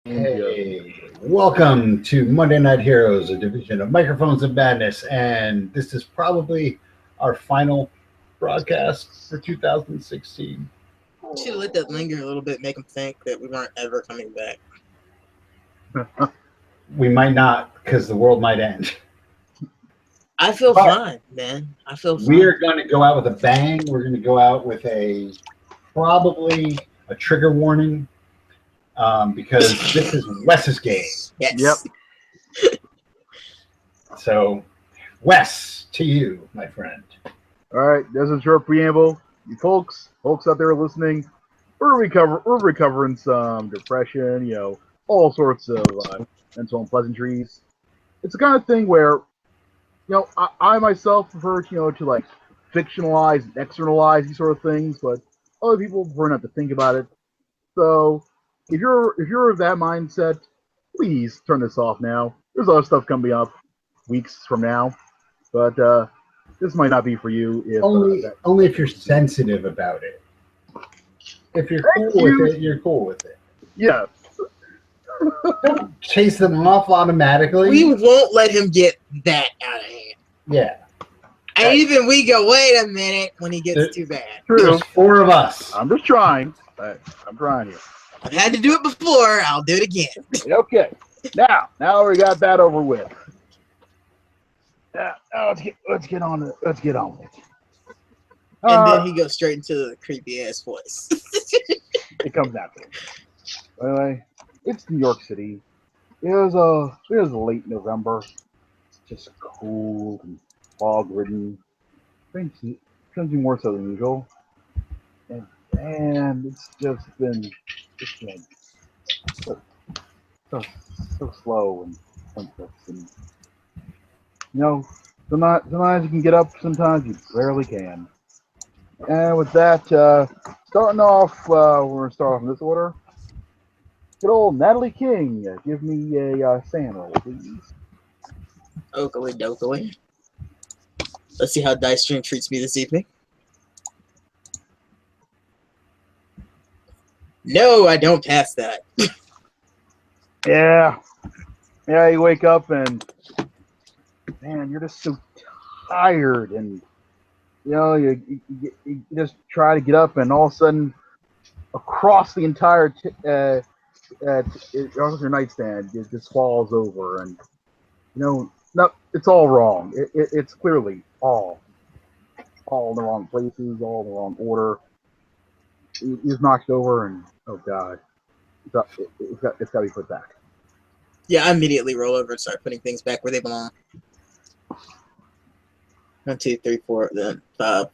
Hey, welcome to Monday Night Heroes, a division of Microphones of Madness, and this is probably our final broadcast for 2016. Should let that linger a little bit, make them think that we weren't ever coming back. We might not, because the world might end. I feel fine, man. I feel fine. We are going to go out with a bang. We're going to go out with probably a trigger warning, because this is Wes's game. Yes. Yep. So, Wes, to you, my friend. All right, this is your preamble. You folks out there listening, we're recovering some depression, all sorts of mental unpleasantries. It's the kind of thing where, I myself prefer, to like fictionalize and externalize these sort of things, but other people prefer not to think about it. So, if you're of that mindset, please turn this off now. There's other stuff coming up weeks from now, but this might not be for you. Only if you're sensitive about it. If you're cool with it, you're cool with it. Yeah. Don't chase them off automatically. We won't let him get that out of hand. Yeah. And even we go, wait a minute, when he gets too bad. True. There's four of us. I'm just trying. I'm trying here. I've had to do it before. I'll do it again. Okay. Now we got that over with. Now let's get on with it. And then he goes straight into the creepy ass voice. It comes after. Anyway, it's New York City. It was late November. It's just cool and fog-ridden. Frankly, more so than usual. And it's just been so slow and senseless. And sometimes you can get up, sometimes you barely can. And with that, starting off, we're going to start off in this order. Good old Natalie King, give me a SAN roll, please. Oakley dokley. Let's see how Dice Stream treats me this evening. No, I don't pass that. Yeah, you wake up and, man, you're just so tired, and you just try to get up, and all of a sudden, across the entire your nightstand, it just falls over, and no, it's all wrong. It's clearly all in the wrong places, all in the wrong order. You've knocked over, and oh god, it's got to be put back. Yeah, I immediately roll over and start putting things back where they belong. 1, 2, 3, 4, then 5.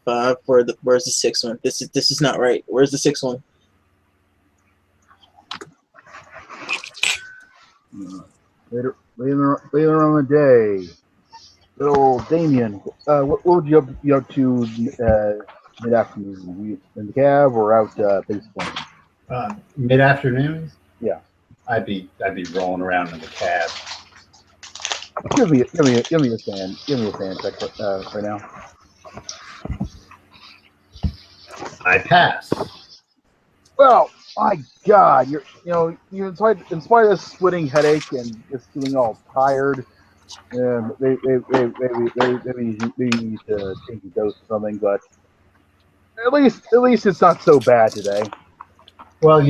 Where's the sixth one? This is not right. Where's the sixth one? Later on the day, good old Damien. What would you be up to mid-afternoon? You in the cab or out baseball? Mid-afternoon? Yeah. I'd be rolling around in the cab. Give me a SAN check right now. I pass. Well, my God, you're in spite of this splitting headache and just feeling all tired. Maybe you need to change your dose or something, but at least it's not so bad today. Well,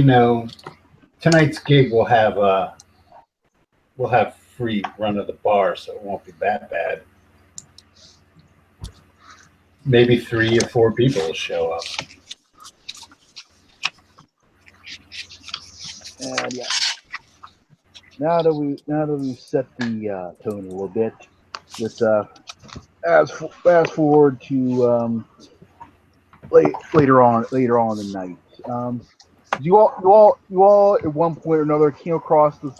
tonight's gig will have free run of the bar, so it won't be that bad. Maybe 3 or 4 people will show up. And yeah, now that we set the tone a little bit, let's fast forward to later on in the night. You all at one point or another came across this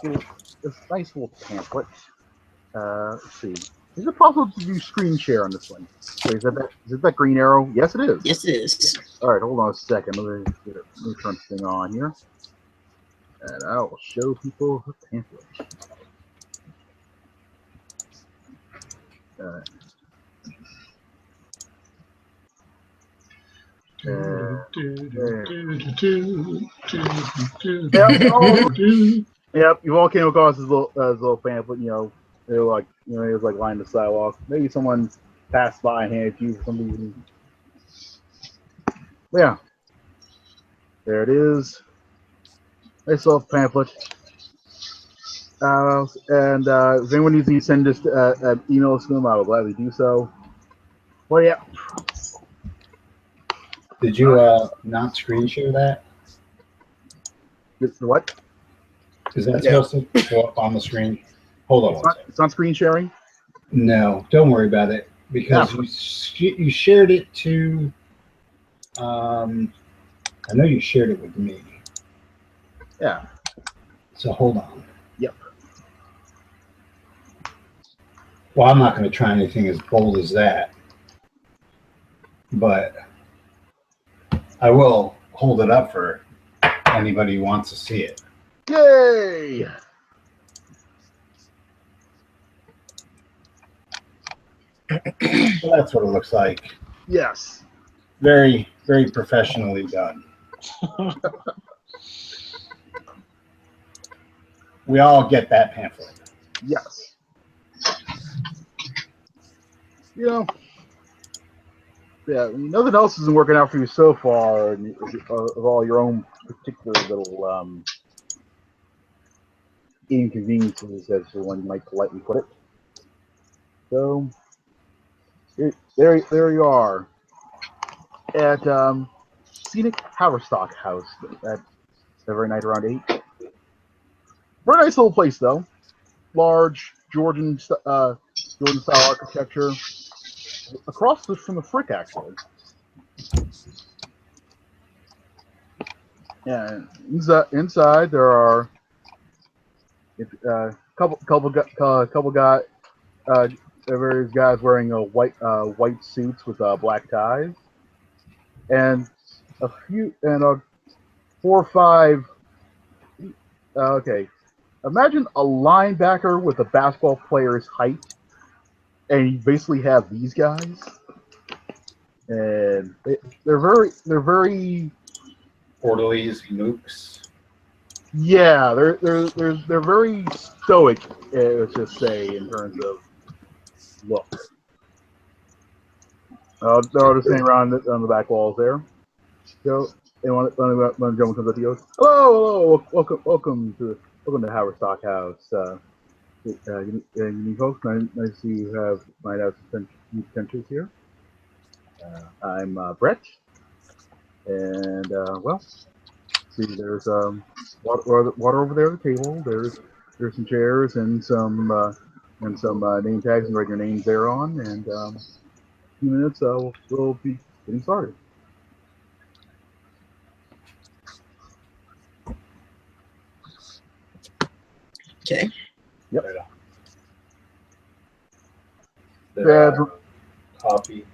nice little pamphlet. Let's see. Is it possible to do screen share on this one? Wait, is it that green arrow? Yes, it is. Yes, it is. All right, hold on a second. Let me turn this thing on here, and I will show people the pamphlet. Yep, you all came across this little pamphlet. They were like, it was like lining the sidewalk. Maybe someone passed by and handed it to you for some reason. Yeah, there it is. Nice little pamphlet. And if anyone needs me to send this email to them, I will gladly do so. Well, yeah. Did you not screen share that? What? Is that supposed to go up on the screen? Hold on one second. It's not screen sharing? No, don't worry about it because you shared it to. I know you shared it with me. Yeah. So hold on. Yep. Well, I'm not going to try anything as bold as that, but I will hold it up for anybody who wants to see it. Yay! So that's what it looks like. Yes. Very, very professionally done. We all get that pamphlet. Yes. Nothing else isn't working out for you so far of all your own particular little inconveniences, as one might politely put it. So, there you are at Scenic Haverstock House every night around 8. Very nice little place, though. Large Georgian style architecture. Across from the Frick, actually. Yeah, inside there are various guys wearing white suits with black ties, and four or five. Okay, imagine a linebacker with a basketball player's height, and you basically have these guys, and they're very Orderlies, mooks. Yeah, they're very stoic. Let's just say in terms of look. They're all just standing around on the back walls there. So, and one gentleman comes up to you. Hello, welcome to Haverstock House. You folks, nice to might have some potentials here. I'm Brett, and well. See, there's water over there at the table. There's some chairs and some name tags and write your names there on. And in a few minutes, we'll be getting started. Okay. Yep. Coffee.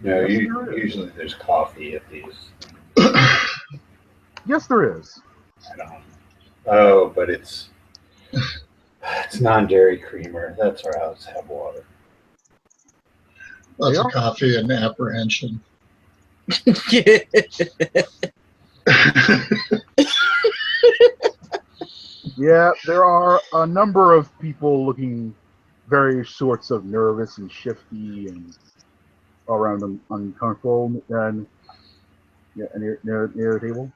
No, usually there's coffee at these. Yes, there is. I don't. Oh, but it's non-dairy creamer. That's our house. Have water. Lots of coffee and apprehension. Yeah, there are a number of people looking various sorts of nervous and shifty and all around uncomfortable and near the table.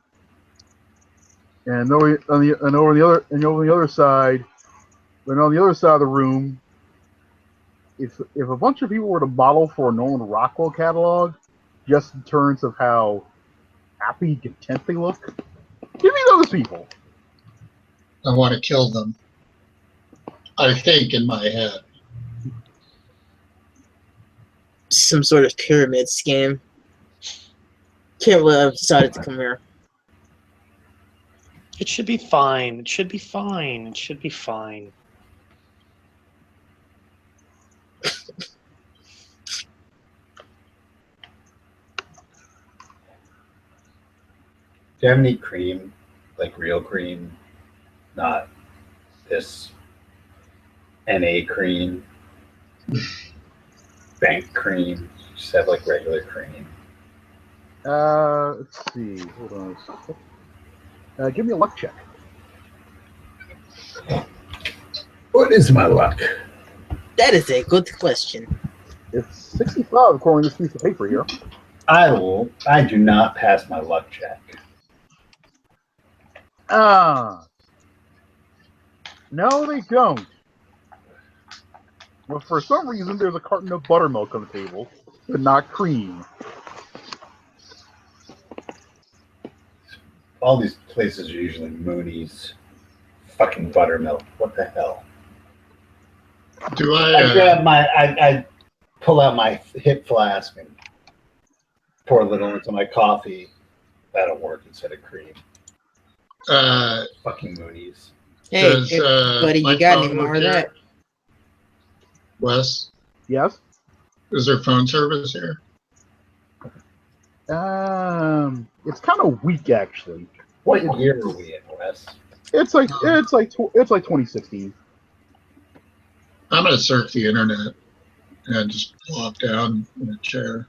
And over on the other side of the room, if a bunch of people were to model for a Norman Rockwell catalog, just in terms of how happy and content they look, give me those people. I want to kill them. I think in my head. Some sort of pyramid scheme. Can't believe I've decided to come here. It should be fine. It should be fine. It should be fine. Do you have any cream, like real cream, not this NA cream, bank cream? Just have like regular cream. Let's see. Hold on a second. Give me a luck check. What is my luck? That is a good question. It's 65 according to this piece of paper here. I do not pass my luck check. No, they don't. Well, for some reason, there's a carton of buttermilk on the table, but not cream. All these places are usually Mooney's. Fucking buttermilk. What the hell? Do I pull out my hip flask and pour a little into my coffee. That'll work instead of cream. Fucking Mooney's. Hey, Does, buddy, my you got any phone more work of here? that? Yes? Is there phone service here? It's kind of weak, actually. What year are we in, Wes? It's like 2016. I'm gonna surf the internet and just plop down in a chair.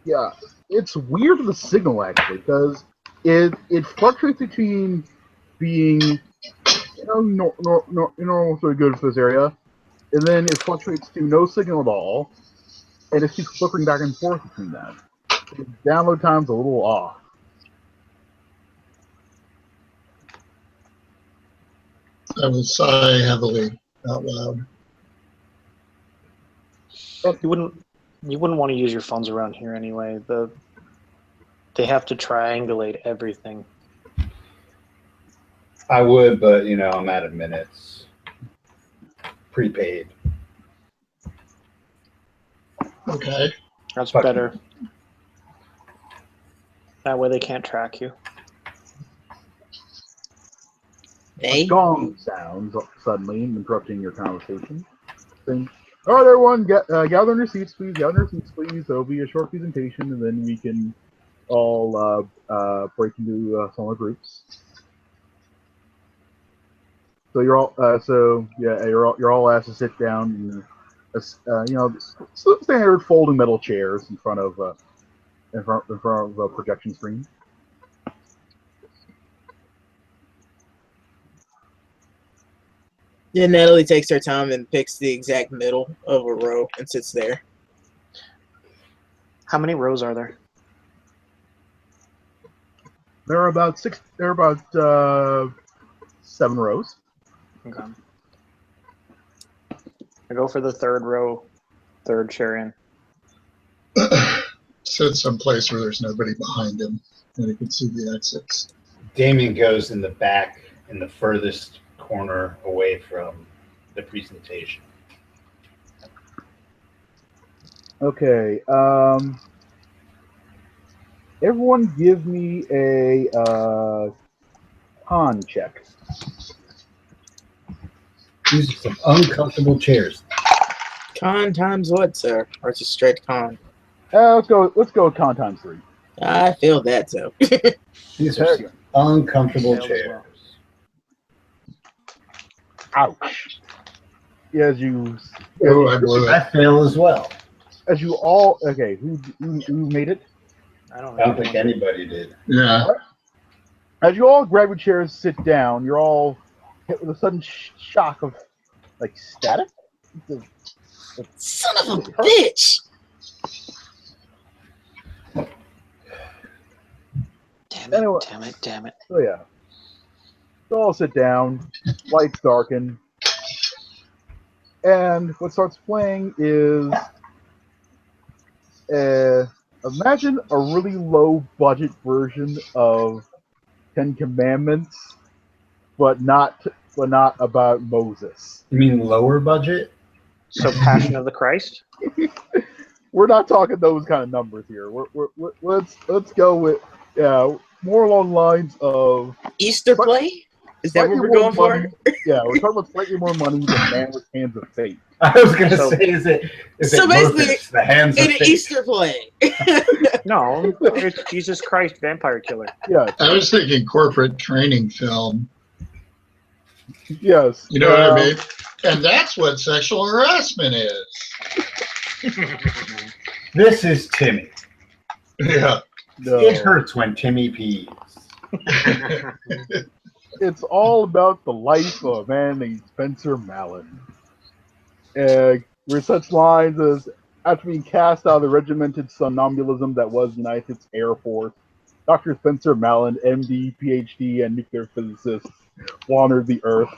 Yeah, it's weird with the signal actually, because it fluctuates between being normal sort of good for this area, and then it fluctuates to no signal at all, and it keeps flickering back and forth between that. The download time's a little off. I will sigh heavily out loud. You wouldn't want to use your phones around here anyway. They have to triangulate everything. I would, but I'm out of minutes. Prepaid. Okay. That's Fuck better. That way they can't track you. A Hey, gong sounds suddenly interrupting your conversation. Saying, "All right, everyone, gather in your seats, please. Gather in your seats, please. There'll be a short presentation, and then we can all break into smaller groups." So you're all asked to sit down in standard folding metal chairs in front of a projection screen. then Natalie takes her time and picks the exact middle of a row and sits there. How many rows are there? There are about 7 rows. Okay. I go for the third row, third chair in. Sit someplace where there's nobody behind him and he can see the exits. Damien goes in the back, in the furthest corner away from the presentation. Okay. Everyone, give me a con check. These are some uncomfortable chairs. Con times what, sir? Or just straight con? Let's go with con times 3. I feel that, so. These are some uncomfortable Failed as chairs. well. Ouch. Yeah, as you Oh, I blew I it. fail as well. all okay. Who made it? I don't I don't think anybody did. Yeah. As you all grab your chairs, sit down. You're all hit with a sudden shock of like static. Son of a bitch! Anyway. Damn it. So yeah, so all sit down. Lights darken, and what starts playing is imagine a really low budget version of Ten Commandments, but not about Moses. You mean lower budget? So Passion of the Christ? We're not talking those kind of numbers here. Let's go with more along the lines of Easter play? Is that what slightly we're more going for? money. Yeah, we're talking about slightly more money than Man with Hands of Fate. I was gonna So- say, is it So basically, Moses, the hands of In an fate? Easter play. No, it's Jesus Christ, vampire killer. Yeah, I was thinking corporate training film. yes. You know what I mean? And that's what sexual harassment is. This is Timmy. Yeah. No. It hurts when Timmy pees. It's all about the life of a man named Spencer Mallon. Where such lines as, after being cast out of the regimented somnambulum that was United States Air Force, Dr. Spencer Mallon, MD, PhD, and nuclear physicist, wandered the Earth.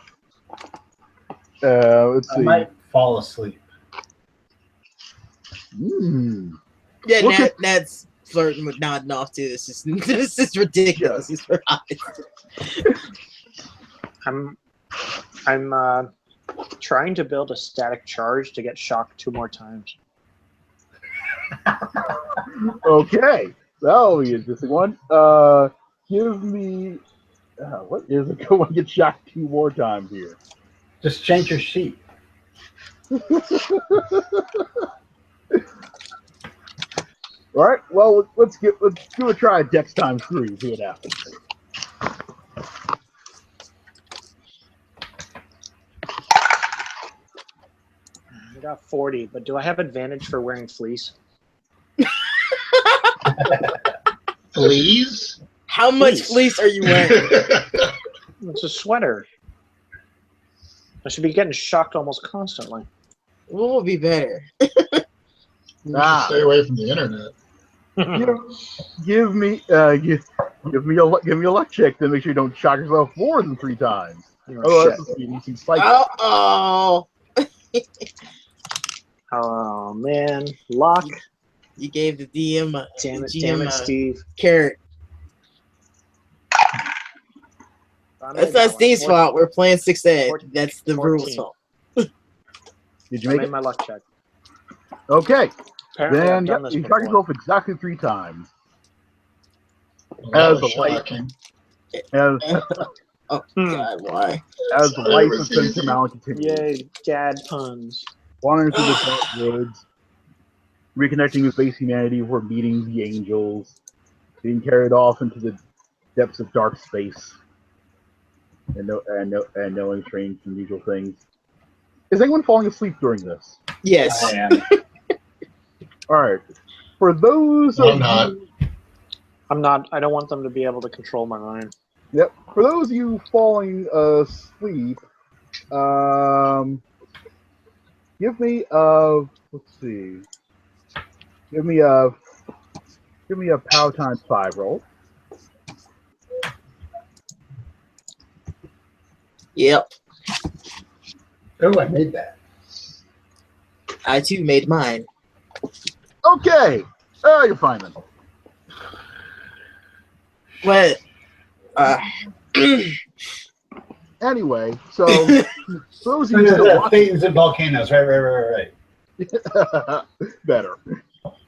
Let's I see. might fall asleep. Yeah, Look at- Ned's flirting with nodding off too. This is ridiculous. He's I'm trying to build a static charge to get shocked 2 more times. Okay, that'll be an interesting one. Give me. What is it? Go and get shot 2 more times here. Just change your sheet. All right. Well, let's give a try at Dex times 3. See what happens. I got 40, but do I have advantage for wearing fleece? Please? How much Fleece. fleece are you wearing? It's a sweater. I should be getting shocked almost constantly. What would be better? You should stay away from the internet. Give me a luck check to make sure you don't shock yourself more than 3 times. Oh, That's a decent spike. Oh, oh man, luck. you gave the DM a Damn it, GM a Steve. carrot. That's not Steve's fault. We're playing 6 ed. 14. That's the 14. rules fault. Did you I make made it? my luck check. Okay. Apparently, I've Then done this you shock before. yourself exactly 3 times. Well, that As was the light- shocking. As Oh God, why? as the life of Spencer Mallon continues, Yay, dad puns. wandering through the dark woods, reconnecting with base humanity before meeting the angels, being carried off into the depths of dark space, and knowing strange and unusual things. Is anyone falling asleep during this? Yes. I am. All right. For those I'm of not. you, I'm not. I don't want them to be able to control my mind. yep. For those of you falling asleep, give me let's see. Give me a power times 5 roll. Yep. Oh, I made that. I too made mine. Okay. Oh, you're fine then. What? Anyway, so for those of you still watching, Things and volcanoes. Right. better.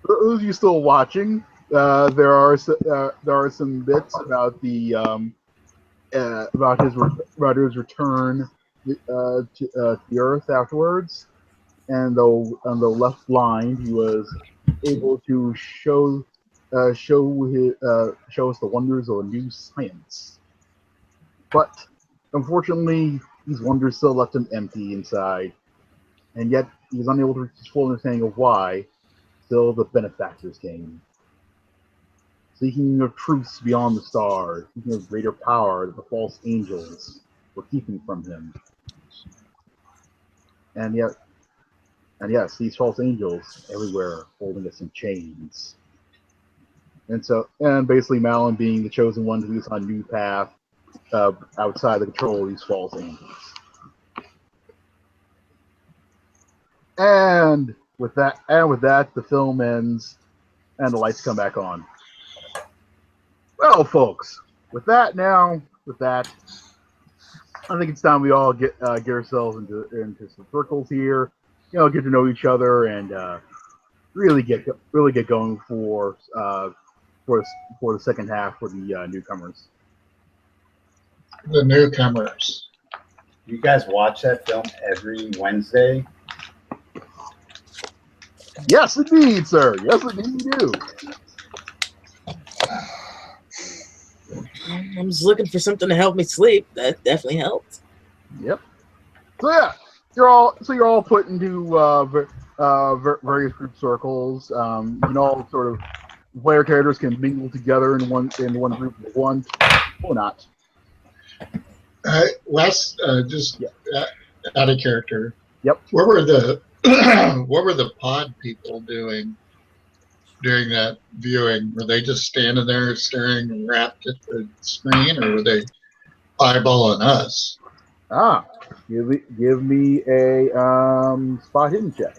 For those of you still watching, there are some bits about the about his return to the Earth afterwards, and though left blind, he was able to show us the wonders of a new science. But unfortunately, these wonders still left him empty inside, and yet he was unable to reach his full understanding of why. Still, the benefactors came, seeking of truths beyond the stars, seeking of greater power that the false angels were keeping from him. And yes, these false angels everywhere holding us in chains. And basically Malin being the chosen one to lead us on a new path outside the control of these false angels. And with that, the film ends and the lights come back on. Well, folks, with that, I think it's time we all get ourselves into some circles here. Get to know each other and really get going for the second half for the newcomers. The newcomers. You guys watch that film every Wednesday? Yes, indeed, sir. Yes, indeed, you do. I'm just looking for something to help me sleep. That definitely helped. Yep. So yeah, you're all put into various group circles. You can all sort of player characters can mingle together in one group at once. or not. Wes, just out of character. Yep. What were the what were the pod people doing during that viewing? Were they just standing there staring rapt at the screen, or were they eyeballing us? Give me a spot hidden check.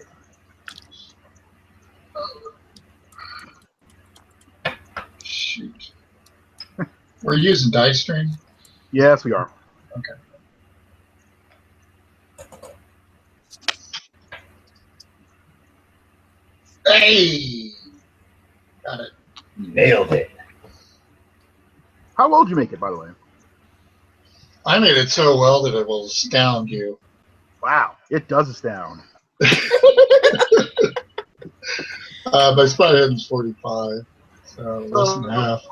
Shoot. We're using dice stream? Yes, we are. Okay. Hey! Got it. Nailed it. How well did you make it, by the way? I made it so well that it will astound you. Wow, it does astound. My spot hidden's 45, so less than half.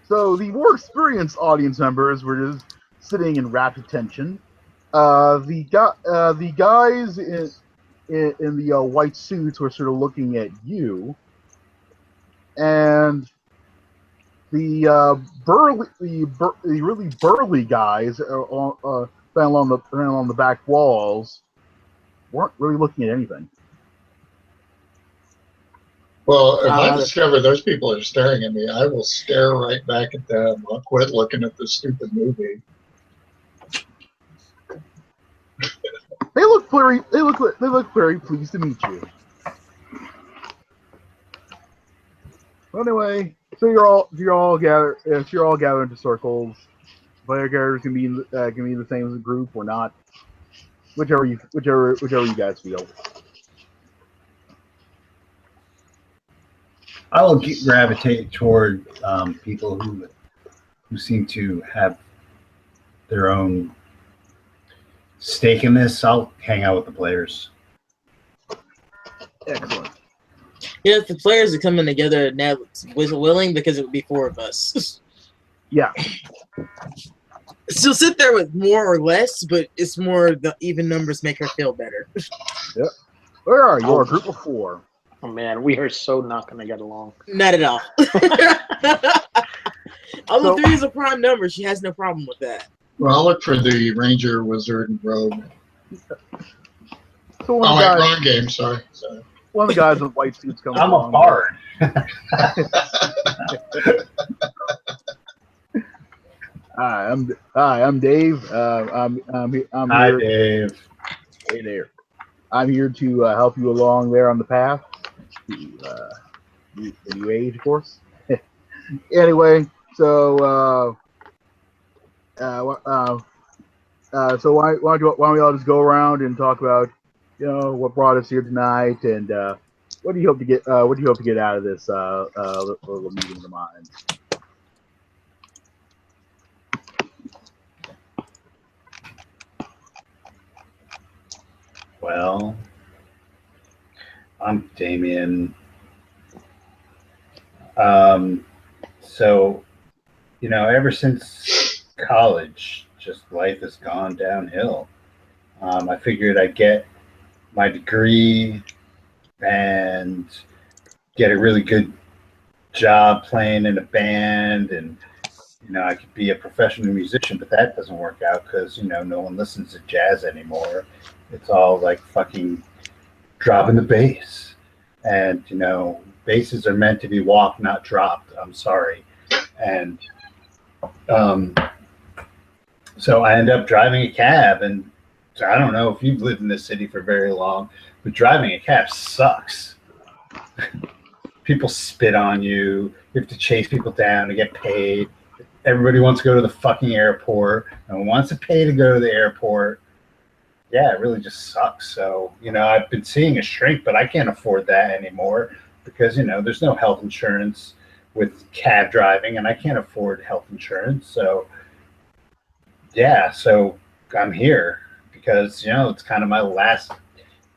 So the more experienced audience members were just sitting in rapt attention. The guys in the white suits were sort of looking at you, and the really burly guys standing along the back walls weren't really looking at anything. Well, if I discover those people are staring at me, I will stare right back at them. I'll quit looking at this stupid movie. They look very pleased to meet you. Well, anyway, so you're all gathered into circles. Player characters can be in the same group or not, whichever you guys feel. I will gravitate toward people who seem to have their own stake in this. I'll hang out with the players. Excellent. Yeah, if the players are coming together now, was willing because it would be 4 of us. Yeah. She'll sit there with more or less, but it's more the even numbers make her feel better. Yep. Where are you? You're a group of 4. Oh man, we are so not going to get along. Not at all. Although 3 is a prime number, she has no problem with that. Well, I'll look for the Ranger, Wizard, and Rogue. So wrong game. Sorry. One of the guys in white suits comes I'm along. a bard. Hi, I'm Dave. I'm Hi, here. Dave. Hey there. I'm here to help you along there on the path to the new age, of course. Anyway, so so why don't we all just go around and talk about what brought us here tonight and what do you hope to get out of this little meeting of mine? Well, I'm Damien. So, ever since college, just life has gone downhill. I figured I'd get my degree and get a really good job playing in a band, and I could be a professional musician, but that doesn't work out because no one listens to jazz anymore. It's all like fucking dropping the bass, and basses are meant to be walked, not dropped. I'm sorry. And so I end up driving a cab, and I don't know if you've lived in this city for very long, but driving a cab sucks. People spit on you. You have to chase people down to get paid. Everybody wants to go to the fucking airport. No one wants to pay to go to the airport. Yeah, it really just sucks. So, I've been seeing a shrink, but I can't afford that anymore because, there's no health insurance with cab driving, and I can't afford health insurance. So, yeah, so I'm here because, it's kind of my last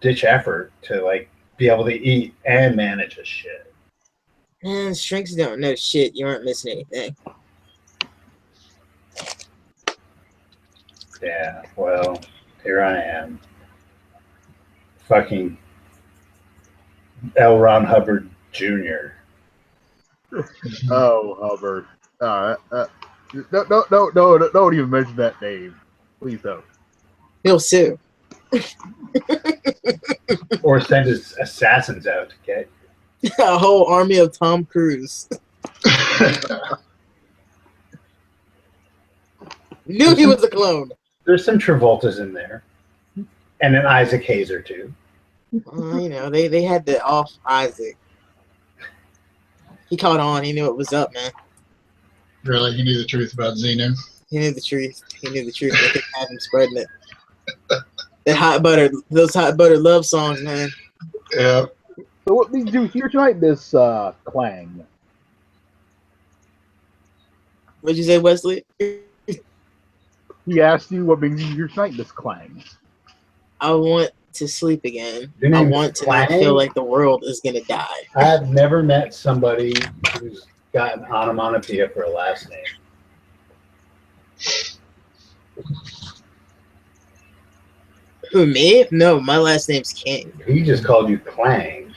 ditch effort to, be able to eat and manage this shit. Man, shrinks don't know shit. You aren't missing anything. Yeah, well, here I am. Fucking L. Ron Hubbard Jr. Oh, Hubbard. Don't even mention that name. Please don't. He'll sue. Or send his assassins out to get you. A whole army of Tom Cruise. Knew he was a clone. There's some Travoltas in there. And an Isaac Hayes or two. You know, they had to off Isaac. He caught on. He knew it was up, man. Really? He knew the truth about Xenu? He knew the truth. He knew the truth. They couldn't have him spreading it. Those hot butter love songs, man. Yeah. So what did you do here tonight, Miss Clang? What'd you say, Wesley? He asked you what brings you here tonight, Miss Clang. I want to sleep again. Your I name is want to not Clang? feel like the world is gonna die. I've never met somebody who's got an onomatopoeia for a last name. Who, me? No, my last name's King. He just called you Clang.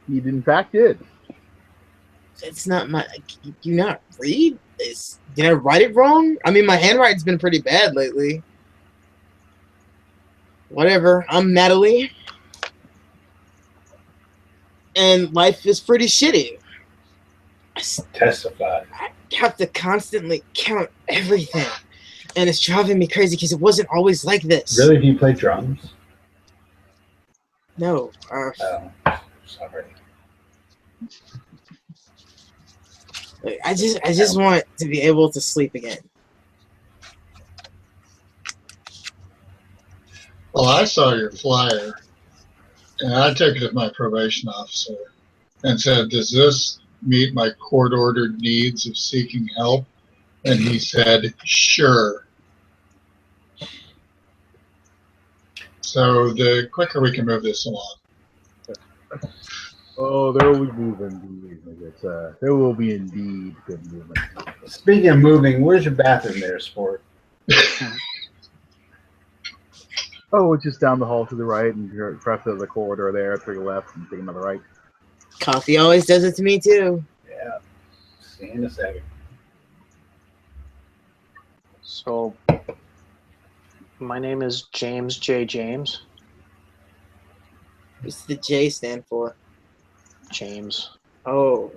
He in fact did. It's not my. Do you not read? Did I write it wrong? I mean, my handwriting's been pretty bad lately. Whatever. I'm Natalie. And life is pretty shitty. Testify. I have to constantly count everything. And it's driving me crazy because it wasn't always like this. Really? Do you play drums? No. Oh, sorry. I just want to be able to sleep again. Well, I saw your flyer, and I took it to my probation officer and said, does this meet my court-ordered needs of seeking help? And he said, sure. So the quicker we can move this along. Oh, there will be movement. There will be indeed good movement. Speaking of moving, where's your bathroom there, sport? Oh, it's just down the hall to the right, and you're press the corridor there, to the left, and take another right. Coffee always does it to me too. Yeah. See you in a second. So, my name is James J. James. What's the J stand for? James. Oh.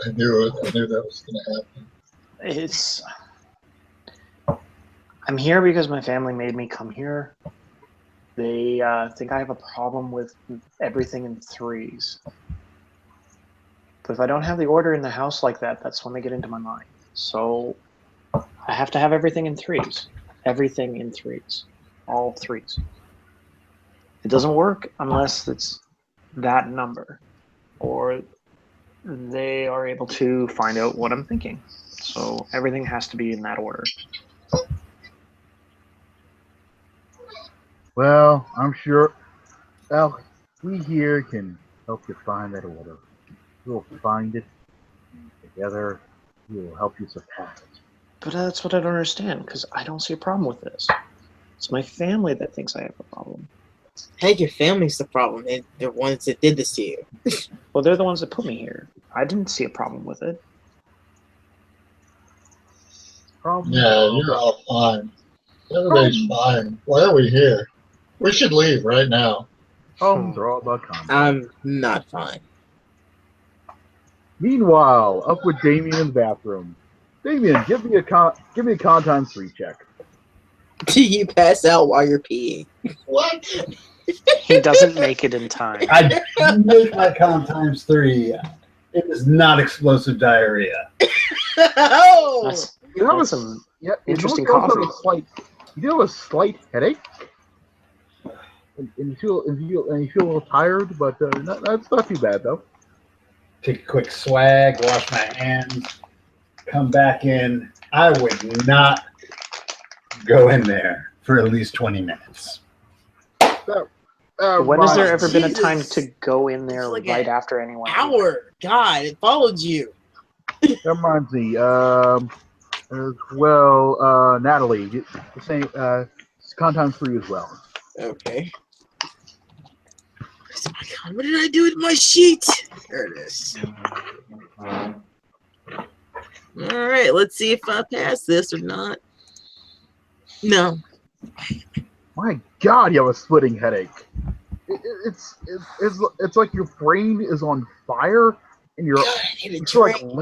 I knew it. I knew that was going to happen. I'm here because my family made me come here. They think I have a problem with everything in threes. But if I don't have the order in the house like that, that's when they get into my mind. So I have to have everything in threes. Everything in threes. All threes. It doesn't work unless it's that number. Or they are able to find out what I'm thinking. So everything has to be in that order. Well, I'm sure. Well, we here can help you find that order. We'll find it. And together, we will help you surpass it. But that's what I don't understand, because I don't see a problem with this. It's my family that thinks I have a problem. Hey, your family's the problem. They're the ones that did this to you. Well, they're the ones that put me here. I didn't see a problem with it. Yeah, you're all fine. Everybody's fine. Why are we here? We should leave right now. Problems are all about context. I'm not fine. Meanwhile, up with Damien in the bathroom. Damien, give me a con times 3 check. Do you pass out while you're peeing? What? He doesn't make it in time. I make my con times 3. It is not explosive diarrhea. Oh! That's You have some yeah, interesting you also coffee. You do have a slight headache, and you feel a little tired, but that's not too bad though. Take a quick swag, wash my hands, come back in. I would not go in there for at least 20 minutes. When has there ever been a Jesus. time to go in there It's like right an after anyone? Hour. God, it followed you. That reminds me, as well, Natalie, the same, con times 3 as well. Okay. Oh my God, what did I do with my sheet? There it is. All right, let's see if I pass this or not. No. My God, you have a splitting headache. It's like your brain is on fire and you're God, I need a feel like drink.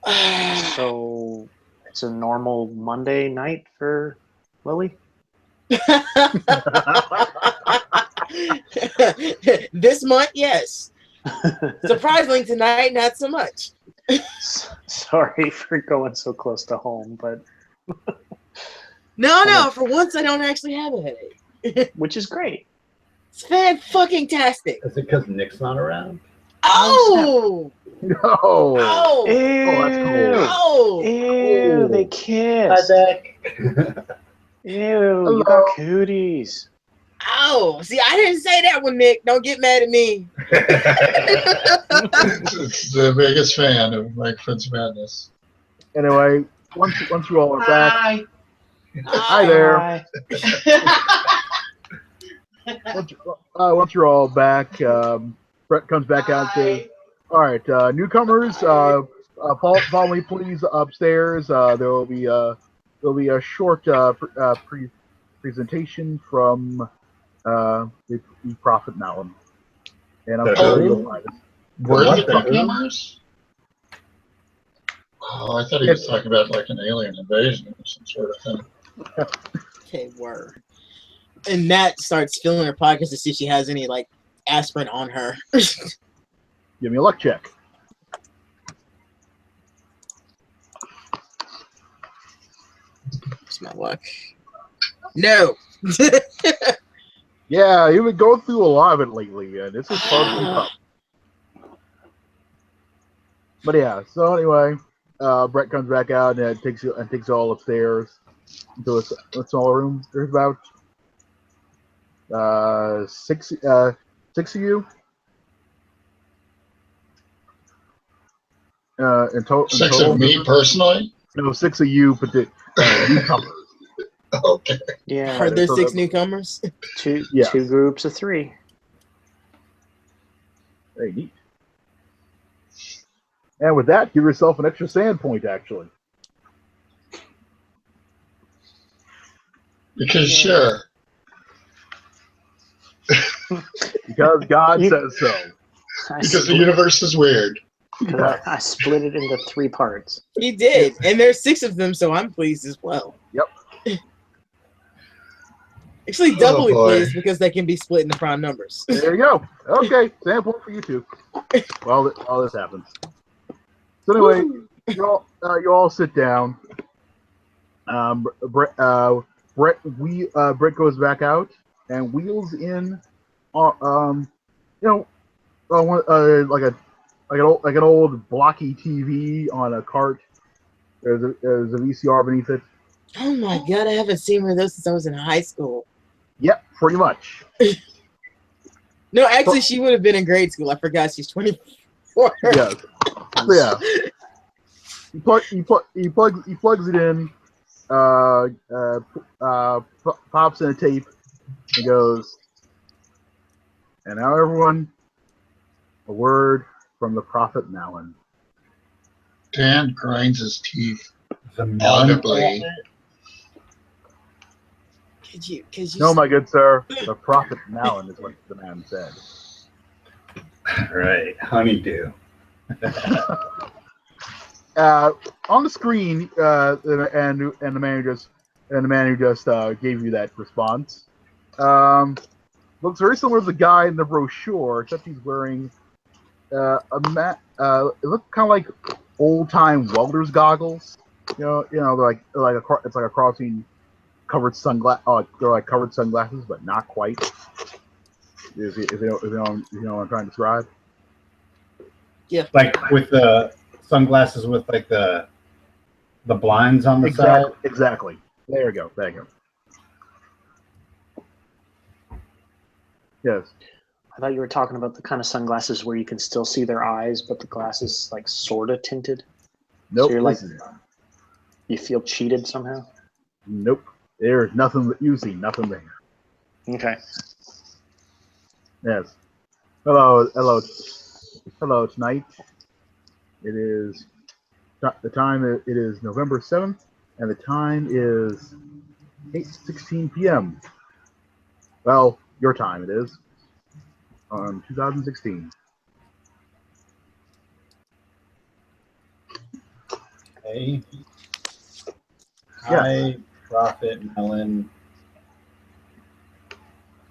lead. So it's a normal Monday night for Lily? This month, yes. Surprisingly, tonight, not so much. Sorry for going so close to home, but No, for once I don't actually have a headache. which is great. It's fan-fucking-tastic. Is it because Nick's not around? Oh! No. Oh! Ew, that's cool. Oh! Ew, they Hi, kissed. Beck. Ew, you Hello. got cooties. Oh! See, I didn't say that one, Nick. Don't get mad at me. It's the biggest fan of Mike Fritz Madness. Anyway, once you all are back, Hi. Hi there. Bye. once you're all back, Brett comes back out and says, "All right, newcomers, follow me please upstairs. There will be a short presentation from the Prophet Malin, and I'm The sure who? you'll find it. Where are the What the- newcomers? Oh, I thought he was talking about like an alien invasion or some sort of thing. Okay, word. And Nat starts filling her pockets to see if she has any, like, aspirin on her. Give me a luck check." Where's my luck? No! Yeah, you've been going through a lot of it lately, and this is hard to keep up. But yeah, so anyway, Brett comes back out and takes you all upstairs into a small room. There's about six of you in total. Six of me personally? No, six of you, but the newcomers. Okay. Yeah, Are there so 6 that- newcomers? two Yes. groups of 3. Very neat. And with that, give yourself an extra sand point, actually. Because sure. Because God You- says so. Because the universe is weird. I split it into 3 parts. He did. And there's 6 of them, so I'm pleased as well. Yep. Actually, doubly boy. pleased because they can be split into prime numbers. There you go. Okay, sand point for you two. While all this happens. So anyway, you all sit down. Brett goes back out and wheels in, like an old blocky TV on a cart. There's a VCR beneath it. Oh my god, I haven't seen one of those since I was in high school. Yep, pretty much. No, actually, she would have been in grade school. I forgot she's 24. Yes. So yeah. He plugs it in, pops in a tape, and goes, "And now everyone, a word from the Prophet Malin." Dan grinds his teeth The melon audibly. Could you No, my good sir, the Prophet Malin is what the man said. Right, honeydew. On the screen, and the man who just gave you that response, looks very similar to the guy in the brochure, except he's wearing it looks kind of like old time welder's goggles. They're it's like a crossing covered sunglasses. They're like covered sunglasses, but not quite. If you know what I'm trying to describe. Like with the sunglasses with like the blinds on the side. Exactly. There you go. Yes. I thought you were talking about the kind of sunglasses where you can still see their eyes, but the glass is like sort of tinted. Nope. So you're like, you feel cheated somehow. Nope. There's nothing that you see. Nothing there. Okay. Yes. Hello. Hello, tonight. It is the time. It is November 7th, and the time is 8:16 p.m. Well, your time it is. 2016. Okay. Yes. Hi, Prophet Melon.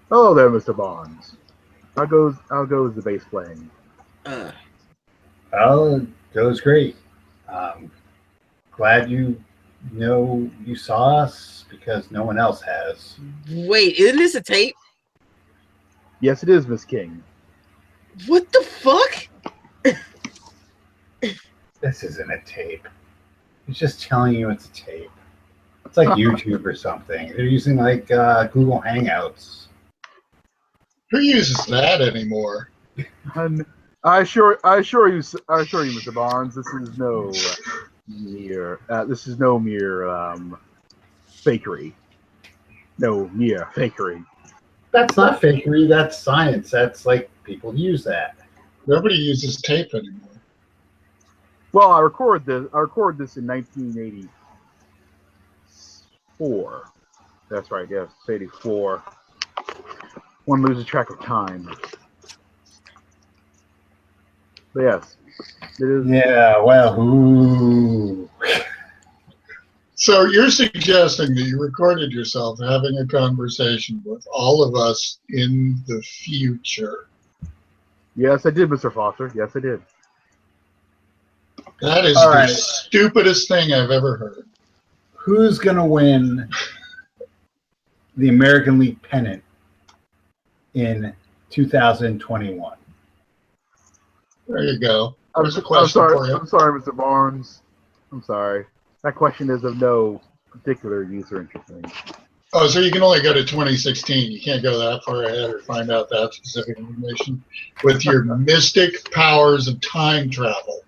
Hello there, Mr. Barnes. How goes the bass playing? Oh, it goes great. Glad you saw us because no one else has. Wait, isn't this a tape? Yes, it is, Miss King. What the fuck? This isn't a tape. He's just telling you it's a tape. It's like YouTube or something. They're using like Google Hangouts. Who uses that anymore? And I assure you, Mr. Barnes, this is no mere fakery. No mere fakery. That's not fakery. That's science. That's like people use that. Nobody uses tape anymore. Well, I record this in 1984. That's right. Yes, 84. One loses track of time. But yes, it is. Yeah, well, ooh. So you're suggesting that you recorded yourself having a conversation with all of us in the future. Yes, I did, Mr. Foster. Yes, I did. That is All the right. stupidest thing I've ever heard. Who's gonna win the American League pennant in 2021? There you go. I'm There's a question for you. sorry, Mr. Barnes. I'm sorry. That question is of no particular use or interest to me. Oh, so you can only go to 2016. You can't go that far ahead or find out that specific information with your mystic powers of time travel.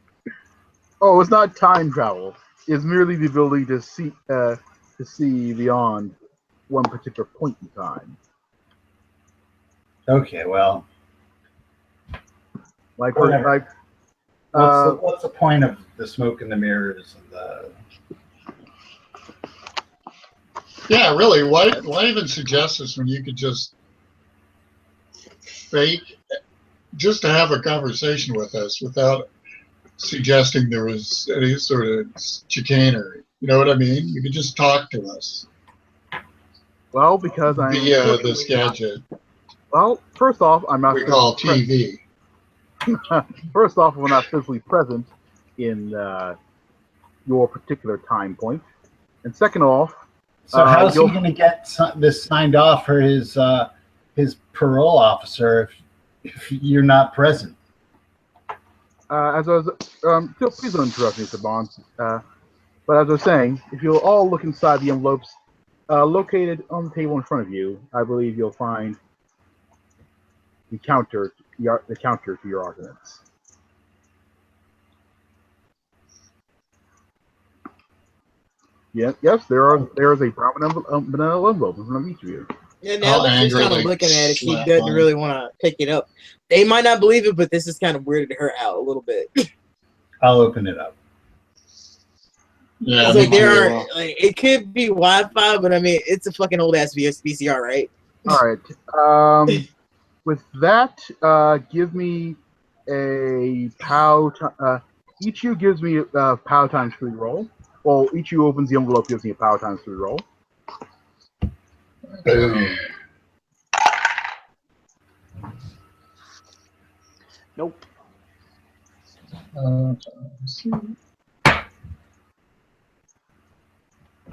Oh, it's not time travel. It's merely the ability to see beyond one particular point in time. Okay, well, Like, whatever. What's the point of the smoke and the mirrors and the? Yeah, really. Why even suggest this when you could just fake, just to have a conversation with us without suggesting there was any sort of chicanery? You know what I mean? You could just talk to us well, because I'm via this gadget well. First off, I'm not. we call TV. First off, we're not physically present in your particular time point, and second off, So how's he going to get this signed off for his parole officer if you're not present? as I was, please don't interrupt me, Mr. Barnes. But as I was saying, if you'll all look inside the envelopes located on the table in front of you, I believe you'll find the counter to your arguments. Yes, there is a brown vanilla envelope in front of each of you. Yeah, now that she's kind of angrily looking at it, she slap doesn't on it. really want to pick it up. They might not believe it, but this is kind of weirded her out a little bit. I'll open it up. Yeah, It's me like there too. are, like, it could be Wi-Fi, but I mean, it's a fucking old ass VCR, right? All right. With that, give me a POW. Each of you gives me a POW times 3 roll. Well, each of you opens the envelope, gives me a POW times 3 roll. Boom. Nope.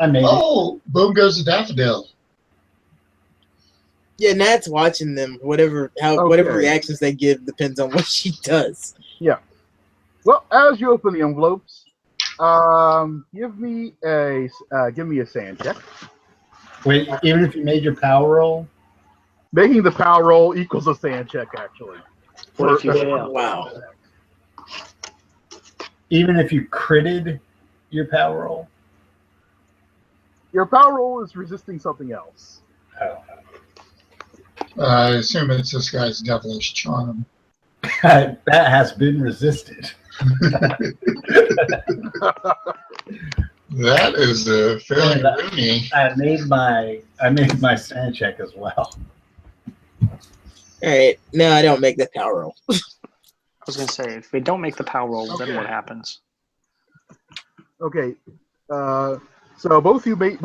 I made it. Oh, boom goes the daffodil. Yeah, Nat's watching them. Whatever reactions they give depends on what she does. Yeah. Well, as you open the envelopes, give me a sand check. Wait, even if you made your power roll? Making the POW roll equals a sand check, actually. What if you fail? Wow. Even if you critted your power roll? Your POW roll is resisting something else. Oh. I assume it's this guy's devilish charm. That has been resisted. That is fairly Yeah, roomy. I made my sand check as well. All right. No, I don't make the power roll. I was gonna say, if we don't make the power roll, then Okay. what happens? Okay. So both of you make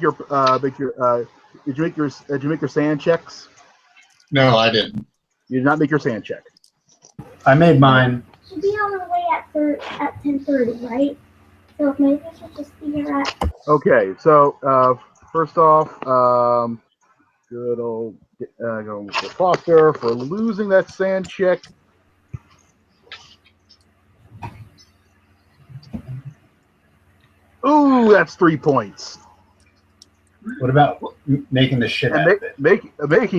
your did you make your sand checks? No, I didn't. You did not make your sand check. I made mine. Should be on our way at 10:30, right? So maybe we should just be here at. Okay. So first off, good old going with Foster for losing that sand check. Ooh, that's 3 points. What about making the shit out of it? Making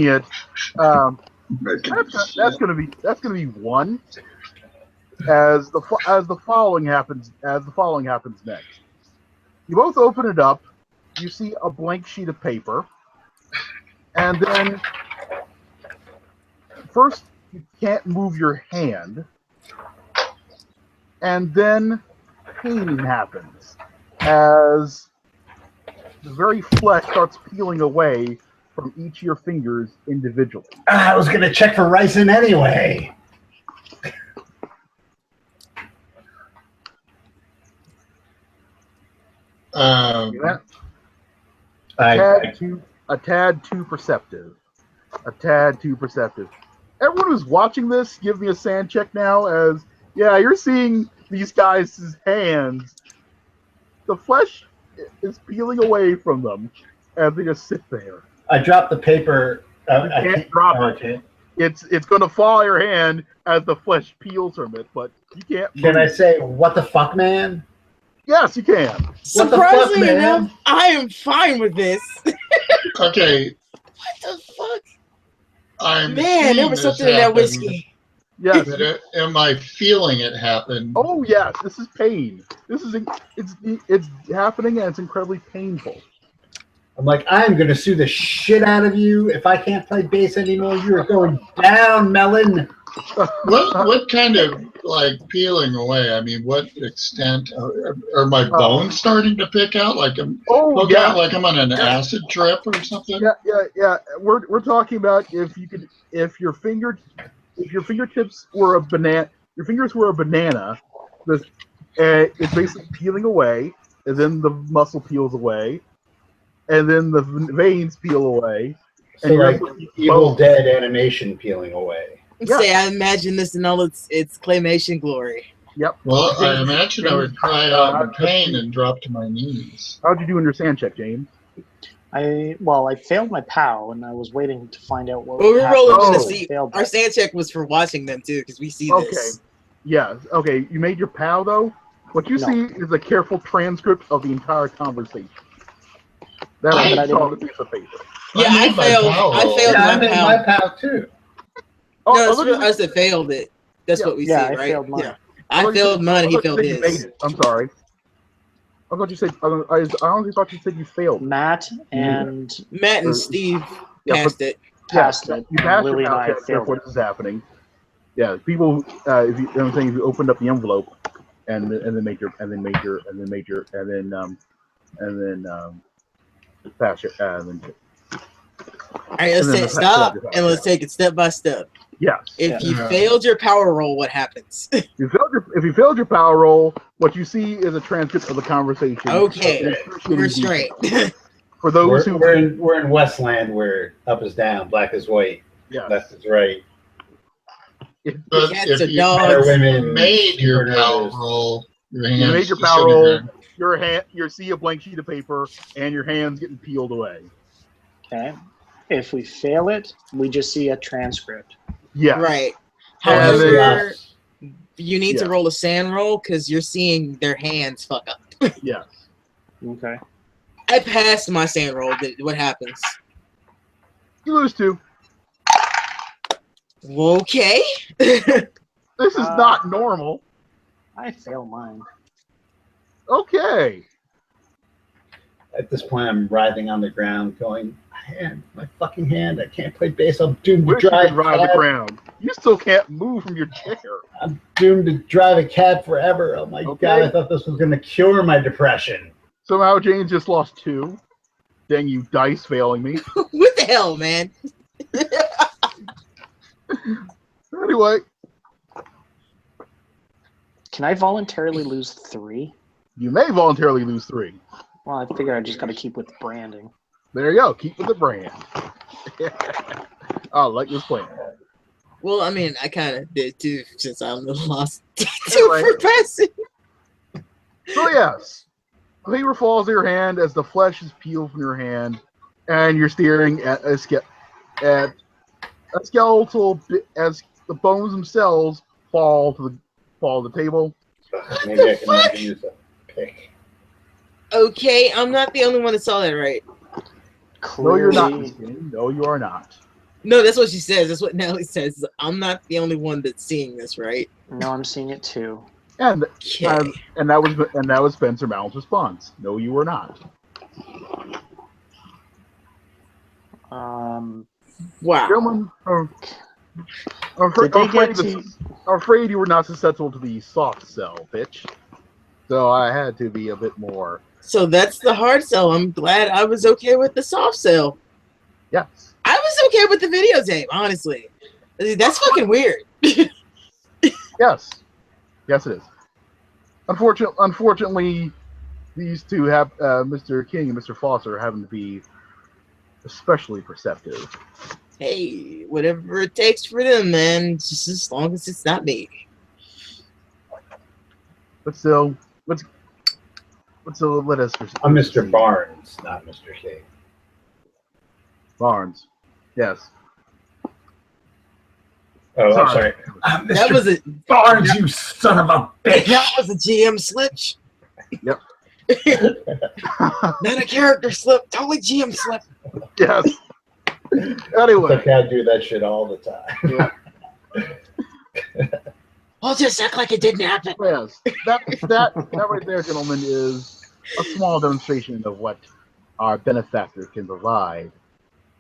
it. That's gonna be 1. As the following happens next. You both open it up. You see a blank sheet of paper, and then first you can't move your hand, and then pain happens as the very flesh starts peeling away from each of your fingers individually. I was gonna check for ricin anyway. A tad too perceptive. A tad too perceptive. Everyone who's watching this, give me a sand check now. As you're seeing these guys' hands. The flesh is peeling away from them as they just sit there. I dropped the paper. You can't drop it. It's going to fall out of your hand as the flesh peels from it, but you can't move. Can I say, what the fuck, man? Yes, you can. What the fuck, Surprisingly man? enough, I am fine with this. Okay, What the fuck? I'm Man, there seeing was this something in that happen, whiskey. Yes. but am I feeling it happen? Oh yes, this is pain. It's happening and it's incredibly painful. I'm like, I'm gonna sue the shit out of you. If I can't play bass anymore, you are going down, Melon. What kind of peeling away? I mean, what extent are my bones starting to pick out? Like I'm out like I'm on an acid trip or something? Yeah. We're talking about if your fingertips were a banana, your fingers were a banana. It's basically peeling away, and then the muscle peels away, and then the veins peel away. So like Evil Dead animation peeling away. Yeah. Say, I imagine this in all its claymation glory. Yep. Well, I imagine I would cry out in pain and drop to my knees. How'd you do in your sand check, James? I failed my POW, and I was waiting to find out what. Well, we're rolling to Oh. see. Failed Our that. sand check was for watching them too, because we see this. Yeah. Okay. You made your POW though. What you No. see is a careful transcript of the entire conversation. That I was on a piece of paper. Yeah, I I made my failed. POW I roll. failed Yeah, I my made POW. my pal too. Oh, No, I thought you it's us that failed it. That's Yeah. what we Yeah, see, I right? failed mine. Yeah. I failed mine. He failed you made his. it. I'm sorry. I thought you said. I honestly thought you said you failed. Matt and Matt and Steve Yeah, passed it. passed Yeah, it. You passed Lily your and POW I check. failed Therefore, it. this is happening. Yeah, people. If you opened up the envelope and then made your pass it and then. All right, let's And then take the- stop yeah, and let's take it step by step. Yes. If you Yeah. failed your power roll, what happens? If you failed your power roll, what you see is a transcript of the conversation. Okay, in excruciating we're detail. straight. For those who, We're in Westland where up is down, black is white, yeah, left is right. But Cats if and you dogs. women made your super POW nervous. roll, your you hands made your disintegrate. power roll. Your hand, you see a blank sheet of paper, and your hands getting peeled away. Okay. If we fail it, we just see a transcript. Yeah. Right. And then- However, you need to Yeah. roll a sand roll because you're seeing their hands fuck up. Yes. Okay. I passed my sand roll. What happens? You lose 2. Okay. This is not normal. I failed mine. Okay. At this point, I'm writhing on the ground, going, my fucking hand, I can't play bass. I'm doomed to Wish you dry. could ride the ground. You still can't move from your chair. I'm doomed to drive a cab forever. Oh my Okay. god, I thought this was going to cure my depression. Somehow James just lost 2. Dang you, dice failing me. What the hell, man? Anyway, Can I voluntarily lose 3? you may voluntarily lose 3. Well, I figure I just got to keep with branding. There you go. Keep with the brand. I like this plan. Well, I mean, I kind of did too, since I'm the lost 2 Anyway. for passing. So yes, a paper falls in your hand as the flesh is peeled from your hand, and you're staring at a skeletal as the bones themselves fall to the table. Maybe I can use a pick. Okay, I'm not the only one that saw that, right? No, you're not. Clearly- Miss Kenny. No, you are not. No, that's what she says. That's what Nellie says. I'm not the only one that's seeing this, right? No, I'm seeing it too. And Okay. and that was Spencer Mallon's response. No, you were not. Wow. Gentlemen, I'm Did they get to? afraid you were not susceptible to the soft sell, bitch. So I had to be a bit more. So that's the hard sell. I'm glad I was okay with the soft sell. Yes. I was okay with the videotape, honestly. That's fucking weird. Yes. Yes, it is. Unfortunately, these two have Mr. King and Mr. Foster happen to be especially perceptive. Hey, whatever it takes for them, man. Just as long as it's not me. But still, let us. I'm Mr. Barnes, not Mr. King. Barnes. Yes. Oh, Sorry. I'm sorry. That was a Barnes, you son of a bitch! that was a GM slip. Yep. Not a character slip, totally GM slip. Yes. It's Anyway. okay, I do that shit all the time. I'll just act like it didn't happen. Yes. That right there, gentlemen, is a small demonstration of what our benefactor can provide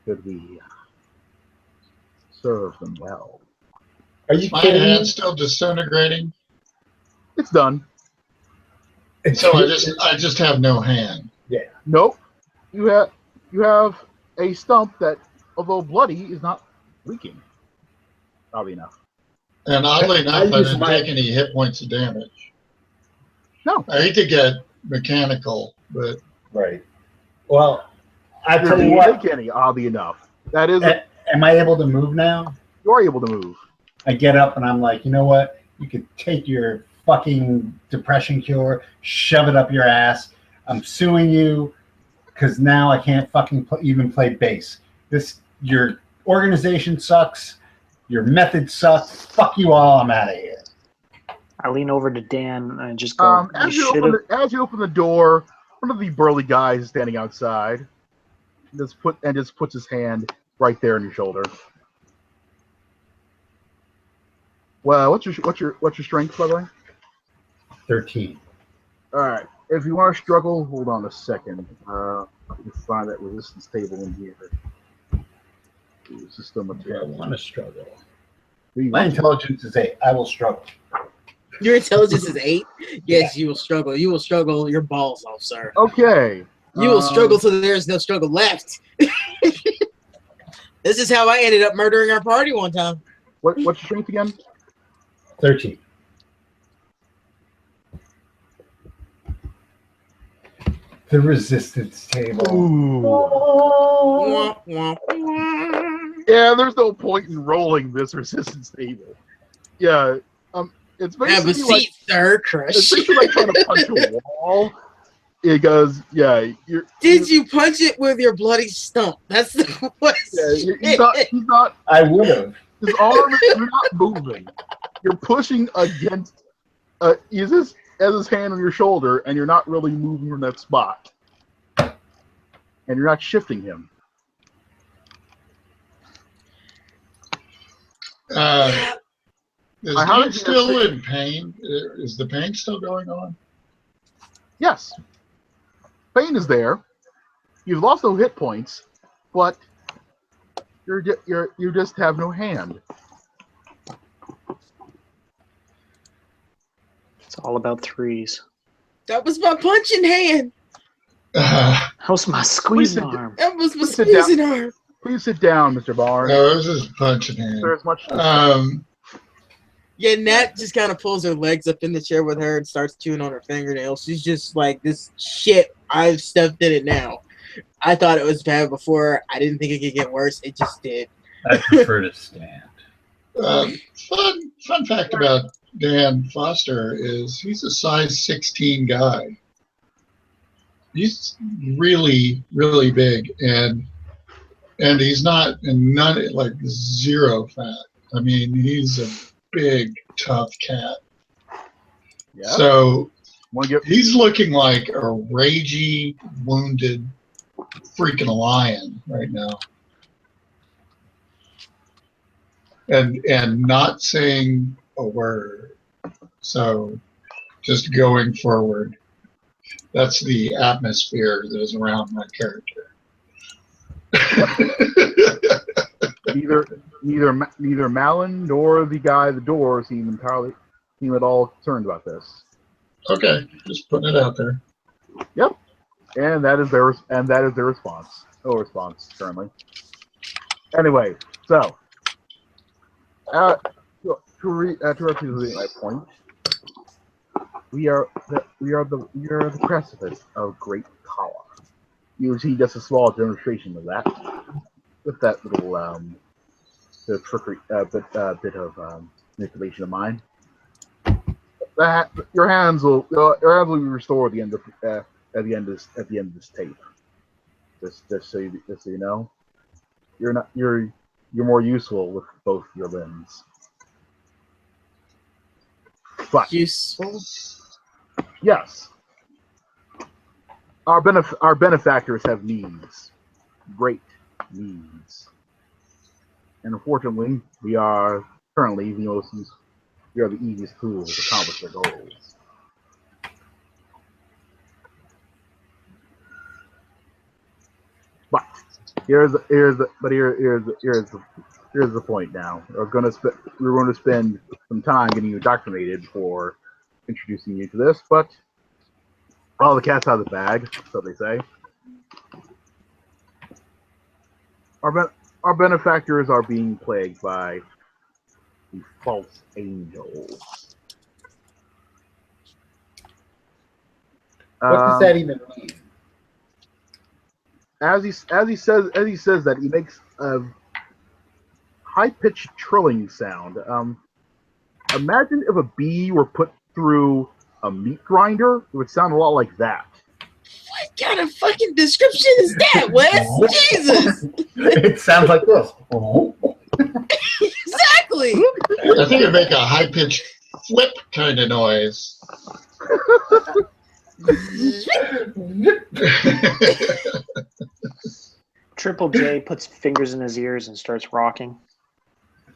should we serve them well. Are you Is my kidding hand me? still disintegrating? It's done. So I just have no hand. Nope. You have a stump that, although bloody, is not leaking. Oddly enough. And oddly enough, I use didn't my- take any hit points of damage. No. I hate to get mechanical, but Right. Well, I You're tell you being what. uncanny, oddly enough. That is, Am I able to move now? you are able to move. I get up and I'm like, you know what? You could take your fucking depression cure, shove it up your ass. I'm suing you because now I can't fucking even play bass. Your organization sucks. Your method sucks. Fuck you all. I'm out of here. I lean over to Dan and just go. As you open the door, one of the burly guys is standing outside. Just puts his hand right there on your shoulder. Well, what's your strength, by the way? 13. All right. If you want to struggle, hold on a second. Let me find that resistance table in here. System of I want to struggle. Do you My want to? intelligence is 8. I will struggle. Your intelligence is 8? Yes, you will struggle. You will struggle your balls off, sir. Okay. You will struggle till there is no struggle left. This is how I ended up murdering our party one time. What's your strength again? 13. The resistance table. Ooh. Wah, wah, wah. Yeah, there's no point in rolling this resistance table. Yeah. It's Have a basically like seat, sir. it's Crush. basically like trying to punch a wall. Because you're Did you punch it with your bloody stump? That's the question. he's not I would have. his arm you're not moving. You're pushing against he's just has his hand on your shoulder and you're not really moving from that spot. And you're not shifting him. Is How he did you still in pain? Is the pain still going on? Yes. Pain is there. You've lost no hit points, but you just have no hand. It's all about threes. That was my punching hand. How's my squeezing Please arm? That was my Sit down. squeezing arm. Please sit down, Mr. Barnes. No, this is punching hand. There's much. Yeah, Nat just kind of pulls her legs up in the chair with her and starts chewing on her fingernails. She's just like, this shit, I've stepped in it now. I thought it was bad before. I didn't think it could get worse. It just did. I prefer to stand. Fun fact about Dan Foster is he's a size 16 guy. He's really, really big, and he's not like zero fat. I mean, he's a big, tough cat. Yeah. So Get... he's looking like a ragey, wounded, freaking lion right now, and not saying a word. So just going forward. That's the atmosphere that is around my character. neither Malin nor the guy at the door seem at all concerned about this. Okay, just putting it out there. Yep, and that is their response. No response currently. Anyway, so to repeat my point, we are the precipice of great power. You see just a small demonstration of that with that little bit of manipulation of mine. That your hands will be restored at the end of this tape. Just so you know, you're more useful with both your limbs. But Useful? Yes. Our benefactors have needs. Great needs. And unfortunately, we are currently the easiest tools to accomplish their goals. But here's the point now. We're going to spend some time getting you indoctrinated before introducing you to this, but all the cat's out of the bag, so they say. Our benefactors are being plagued by the false angels. What does that even mean? As he says that, he makes a high-pitched trilling sound. Imagine if a bee were put through a meat grinder, it would sound a lot like that. What kind of fucking description is that, Wes? Jesus! It sounds like this. Exactly! I think it'd make a high-pitched flip kind of noise. Triple J puts fingers in his ears and starts rocking.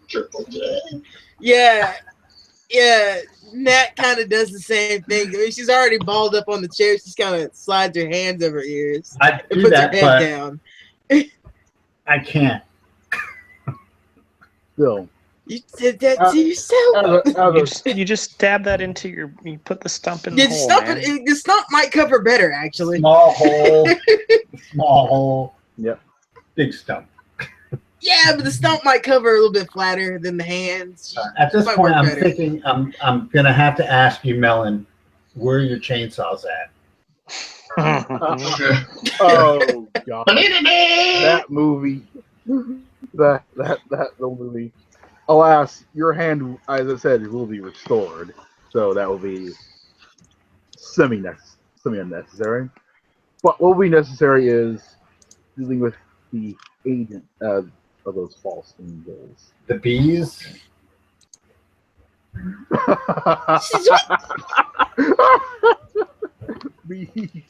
Triple J. Yeah. Nat kind of does the same thing. I mean, she's already balled up on the chair. She's kind of slides her hands over her ears. I and do puts that, her but head down. I can't. Still, You did that to yourself. You just stab that into you put the stump in the The hole, stump, man. the stump might cover better, actually. Small hole. Small hole. Yep. Big stump. Yeah, but the stump might cover a little bit flatter than the hands. At this Might point, work I'm better. thinking I'm gonna have to ask you, Melon, where are your chainsaws at? oh god, that movie, that little movie. Alas, your hand, as I said, will be restored, so that will be semi-unnecessary. But what will be necessary is dealing with the agent of those false angels. The bees? Bees. Bees,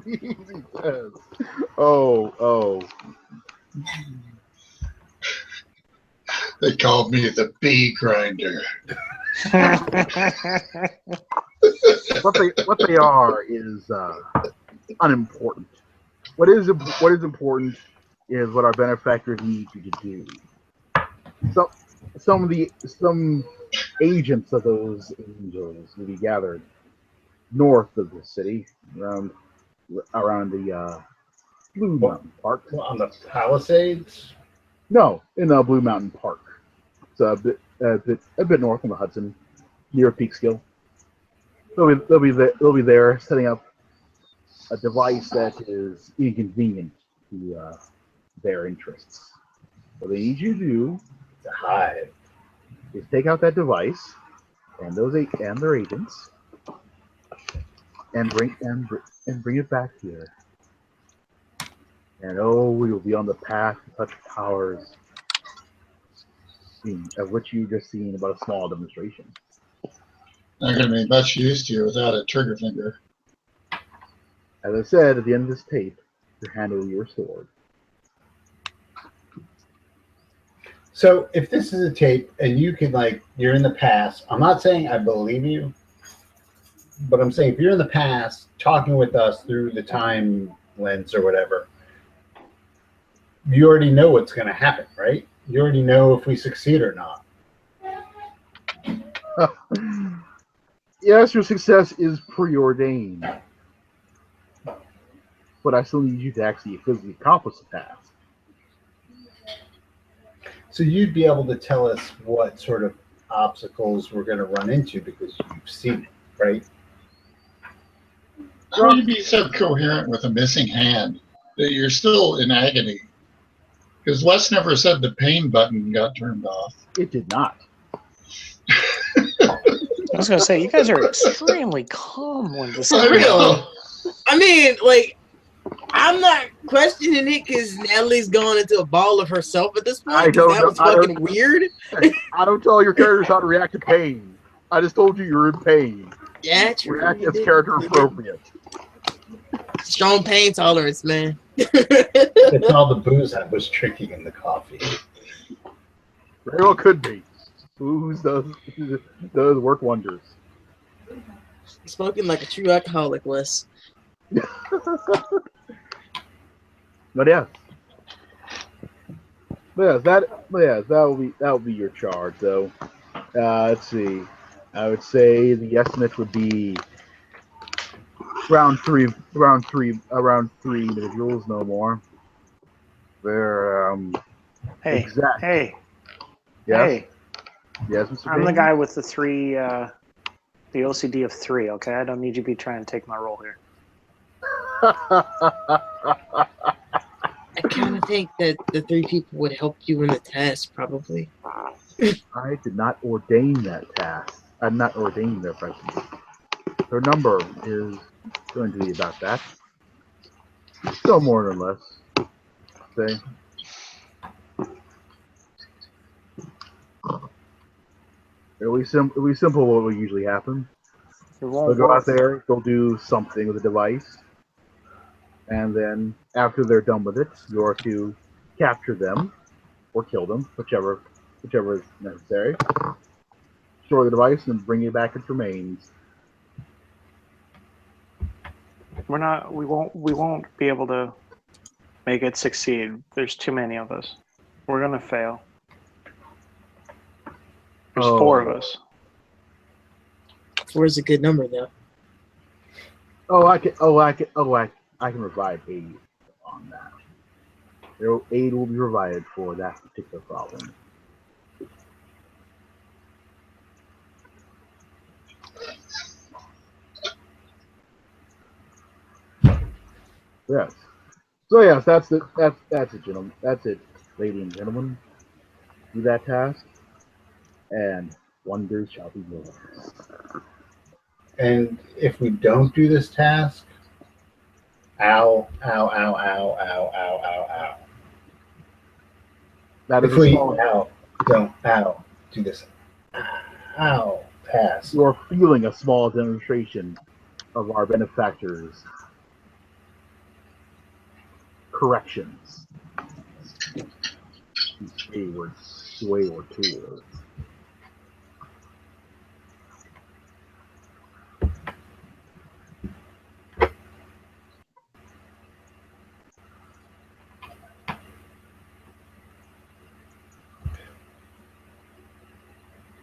he says. Oh. They called me the bee grinder. What they are is unimportant. What is important is what our benefactors need you to do. some agents of those angels will be gathered north of the city, around the Blue Mountain Park. Well, on the Palisades. No, in Blue Mountain Park. It's a bit north on the Hudson, near Peekskill. They'll be there setting up a device that is inconvenient to their interests. What they need you to do To hide. is take out that device and their agents and bring it back here. And we will be on the path to such powers, of which you just seen about a small demonstration. Not going to be much use to you without a trigger finger. As I said at the end of this tape, your hand will be restored. So if this is a tape and you can you're in the past, I'm not saying I believe you, but I'm saying if you're in the past talking with us through the time lens or whatever, you already know what's going to happen, right? You already know if we succeed or not. Yes, your success is preordained, but I still need you to actually physically accomplish the task. So you'd be able to tell us what sort of obstacles we're going to run into because you've seen it, right? How would you be so coherent with a missing hand that you're still in agony? Because Wes never said the pain button got turned off. It did not. I was gonna say, you guys are extremely calm when this I happens. know. I mean, I'm not questioning it because Natalie's gone into a ball of herself at this point. That was fucking weird. I don't tell your characters how to react to pain. I just told you you're in pain. Yeah, true. React as character appropriate. Strong pain tolerance, man. It's all the booze I was drinking in the coffee. Very well could be. Booze does work wonders. Spoken like a true alcoholic, Wes. But yeah. That will be your charge though. Let's see. I would say the estimate would be around three individuals, no more. They're Hey, exact. hey, Yes? hey! Yes, Mr. I'm the Payne? guy with the OCD of 3. Okay, I don't need you to be trying to take my role here. I kind of think that the 3 people would help you in the test, probably. I did not ordain that task. I'm not ordaining their presence. Their number is going to be about that. No more or less. Say. It'll be simple what will usually happen. They'll go out there, they'll do something with the device, and then after they're done with it, you're to capture them or kill them, whichever is necessary. Store the device and bring it back its remains. We won't be able to make it succeed. There's too many of us. We're gonna fail. There's 4 of us. 4 is a good number, though. I can provide aid on that. Aid will be provided for that particular problem. Yes. So yes, that's it, gentlemen. That's it, ladies and gentlemen. Do that task, and wonders shall be yours. And if we don't do this task, ow, ow, ow, ow, ow, ow, ow, ow. That If is we don't do this ow task. you are feeling a small demonstration of our benefactors' corrections. Wayward tools.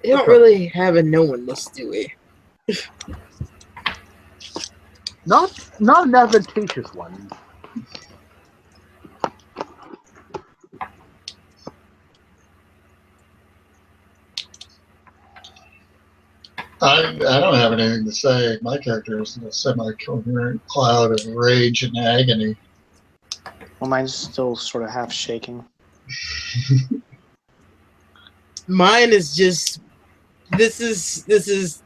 They don't really have a knowingness, do we? Not an advantageous one. I don't have anything to say. My character is in a semi-coherent cloud of rage and agony. Well, mine's still sort of half shaking. Mine is just this is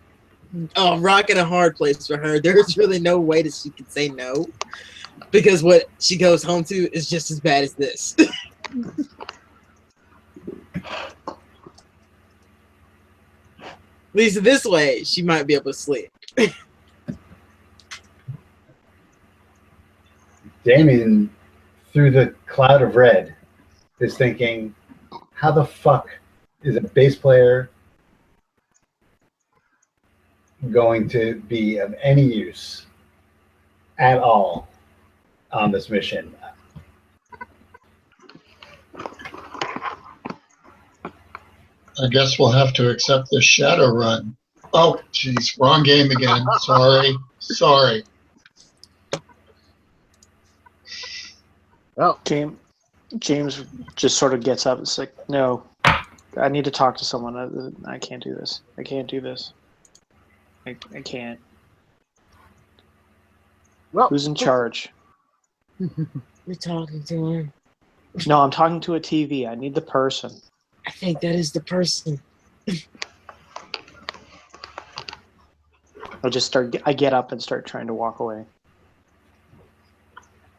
a rock and a hard place for her. There's really no way that she can say no, because what she goes home to is just as bad as this. At least this way, she might be able to sleep. Damien, through the cloud of red, is thinking, how the fuck is a bass player going to be of any use at all on this mission? I guess we'll have to accept this shadow run. Oh, jeez, wrong game again. Sorry. Well, James just sort of gets up and is like, no, I need to talk to someone. I can't do this. I can't do this. I can't. well, Who's in charge? You're talking to him. No, I'm talking to a TV. I need the person. I think that is the person. I get up and start trying to walk away.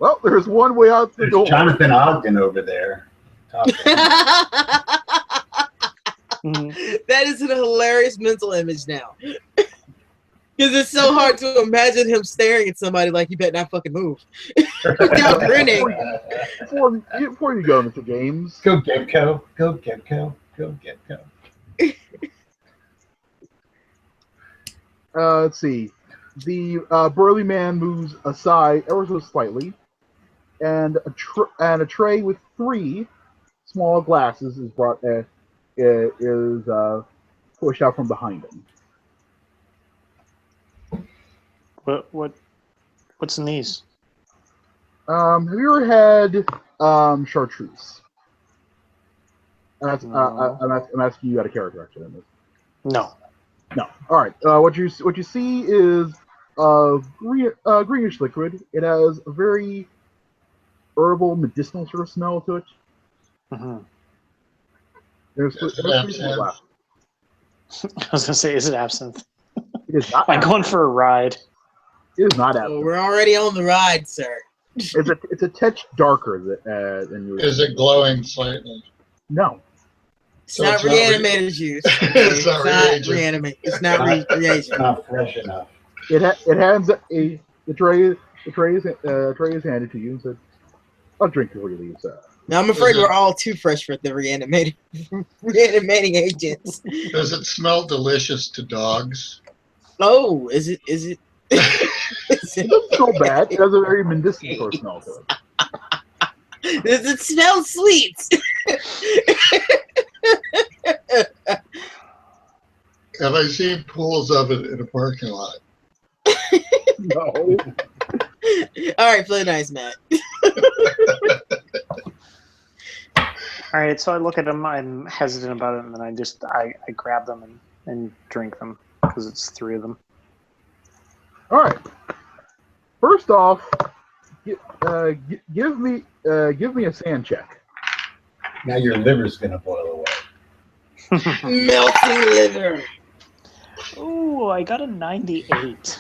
Well, there's one way out the There's door. Jonathan Ogden over there. talking. That is a hilarious mental image now. Because it's so hard to imagine him staring at somebody like, you better not fucking move. Without grinning. Before you go, Mr. James. Go Gecko. Go Gecko. Go Gecko. Let's see. The burly man moves aside ever so slightly, and a tray with 3 small glasses is pushed out from behind him. What's in these? Have you ever had chartreuse? And I'm asking you out of character actually on this. No. No. All right. What you see is greenish liquid. It has a very herbal, medicinal sort of smell to it. Mm-hmm. There's Is it 3 absinthe? small glasses. I was gonna say, is it absinthe? It is not. I'm going for a ride. It is not Oh, absinthe. we're already on the ride, sir. It's a touch darker than you. Is it glowing slightly? No. It's So not it's not reanimated juice. It's not reagent. reanimate. It's not reagent. Not fresh enough. It hands the tray is handed to you and said, "I'll drink before you leave, sir." Now I'm afraid we're all too fresh for the reanimating agents. Does it smell delicious to dogs? Oh, is it? Is It doesn't smell bad. It has a very medicinal sort of smell to it. Does it smell sweet? Have I seen pools of it in a parking lot? No. All right, play nice, Matt. All right, so I look at them. I'm hesitant about it, and then I grab them and drink them because it's 3 of them. All right. First off, give me a sand check. Now your liver's gonna boil away. Melting liver. Ooh, I got a 98.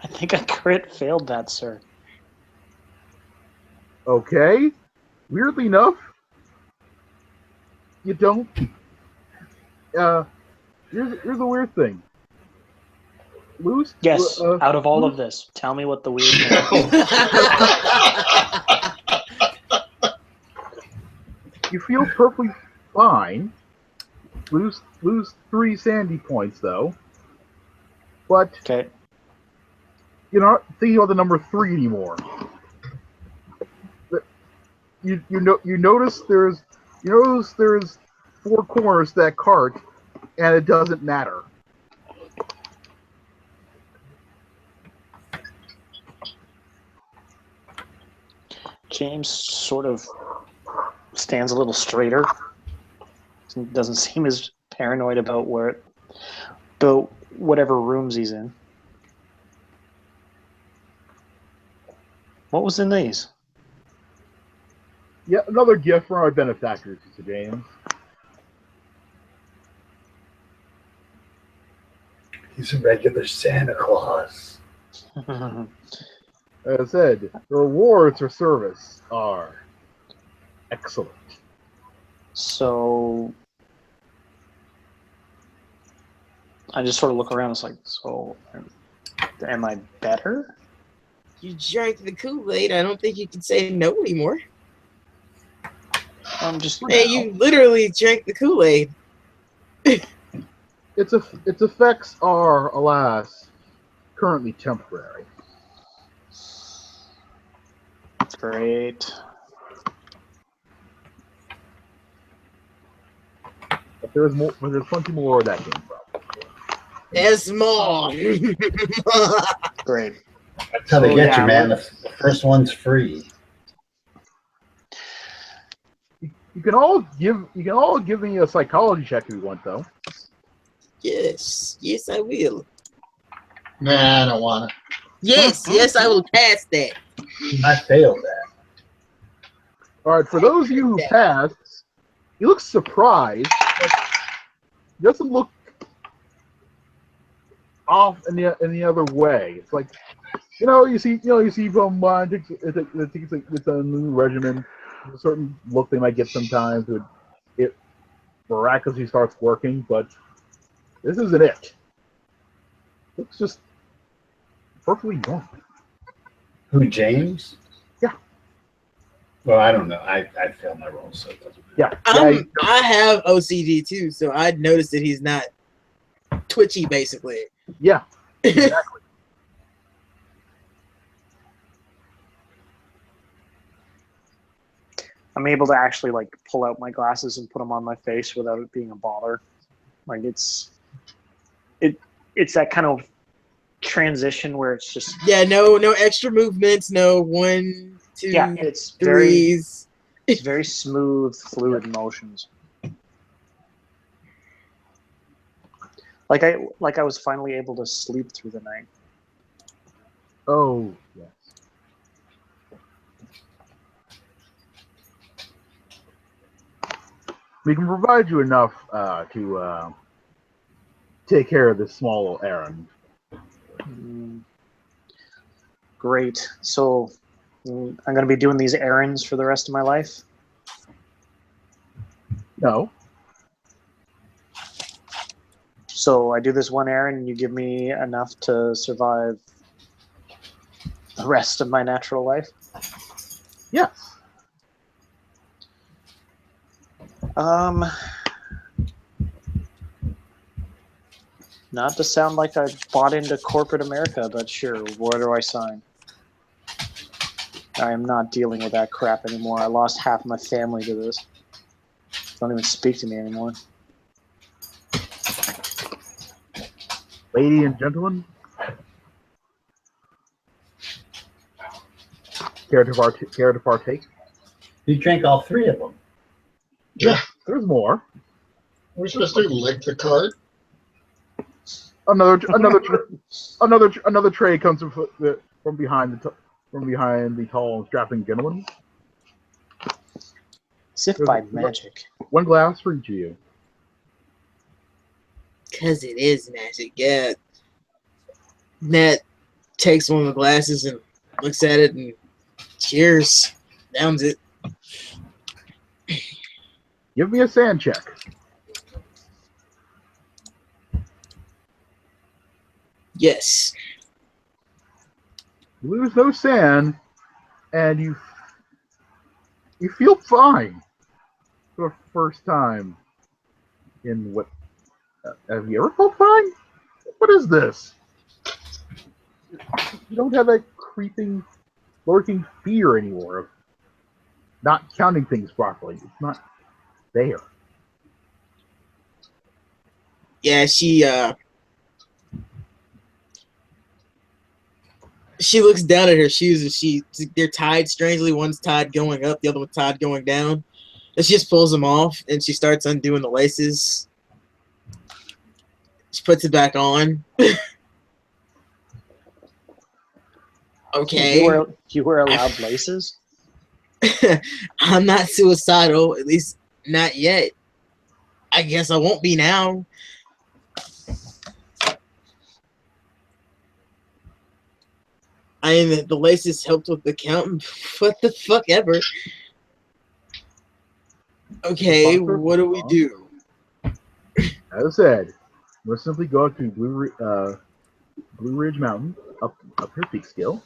I think I crit failed that, sir. Okay. Weirdly enough, you don't. Here's the weird thing. Loose. Yes, out of all of this, tell me what the weird thing is. You feel perfectly fine. Lose 3 sandy points though. But Okay. you're not thinking about the number 3 anymore. You notice there's 4 four corners to that cart, and it doesn't matter. James sort of stands a little straighter. Doesn't seem as paranoid about whatever rooms he's in. What was in these? Yeah, another gift from our benefactors, Mr. James. He's a regular Santa Claus. As I said, the rewards for service are excellent. So I just sort of look around. It's like, so am I better? You drank the Kool-Aid. I don't think you can say no anymore. I'm just. Hey, you literally drank the Kool-Aid. Its effects are, alas, currently temporary. Great. But there's more. But there's plenty more where that came from. There's more. Great. That's how they get you, man. we're- The first one's free. You can all give me a psychology check if you want, though. Yes, I will. Nah, I don't want to. Yes, I will pass that. I failed that. All right, for those of you who passed, he looks surprised. But he doesn't look off in the other way. It's like, you see from it's a new regimen. There's a certain look they might get sometimes. It miraculously starts working, but this isn't it. Looks just perfectly normal. Who, James? Yeah. Well, I don't know. I failed my roll, so it doesn't matter. Yeah. I have OCD too, so I noticed that he's not twitchy, basically. Yeah. Exactly. I'm able to actually like pull out my glasses and put them on my face without it being a bother. Like it's that kind of transition where it's just Yeah, no extra movements, no 1, 2, yeah, it's threes. very smooth, fluid motions. Like I was finally able to sleep through the night. Oh, yes. We can provide you enough to take care of this small little errand. Great. So I'm going to be doing these errands for the rest of my life? No. So I do this one errand and you give me enough to survive the rest of my natural life? Yes. Not to sound like I bought into corporate America, but sure, where do I sign? I am not dealing with that crap anymore. I lost half my family to this. Don't even speak to me anymore. Lady and gentlemen, care to partake? You drank all three of them. Yeah. There's more. We're supposed to lick the cart. Another tray comes from behind the tall and strapping gentleman. As if by magic. One glass for each of you. Because it is magic, yeah. Nat takes one of the glasses and looks at it and cheers. Downs it. Give me a sand check. Yes. You lose no sand, and you feel fine for the first time in what? Have you ever felt fine? What is this? You don't have that creeping, lurking fear anymore of not counting things properly. It's not there. Yeah, she looks down at her shoes and they're tied strangely. One's tied going up, the other one's tied going down. And she just pulls them off and she starts undoing the laces. She puts it back on. Okay. You were allowed laces? I'm not suicidal, at least not yet. I guess I won't be now. I mean, the laces helped with the count. What the fuck ever. Okay, what do we do? As I said, we'll simply go up to Blue Ridge Mountain, up your peak scale,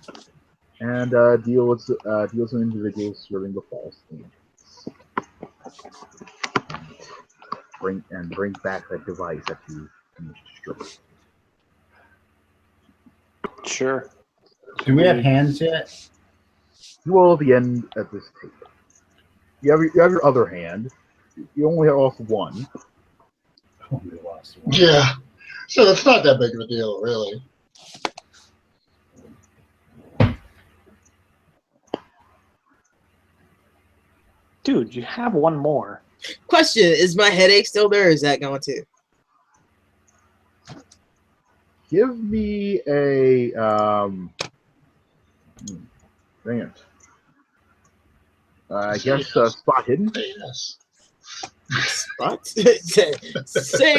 and deal with some individuals serving the false angels. Bring back that device that you destroyed. Sure. Do we have hands yet? You all at the end at this table. You have your other hand. You only have off one. Only lost one. Yeah. So it's not that big of a deal, really. Dude, you have one more. Question, is my headache still there or is that going too? Give me a dang it. I guess spot hidden. Yes. Spot? Say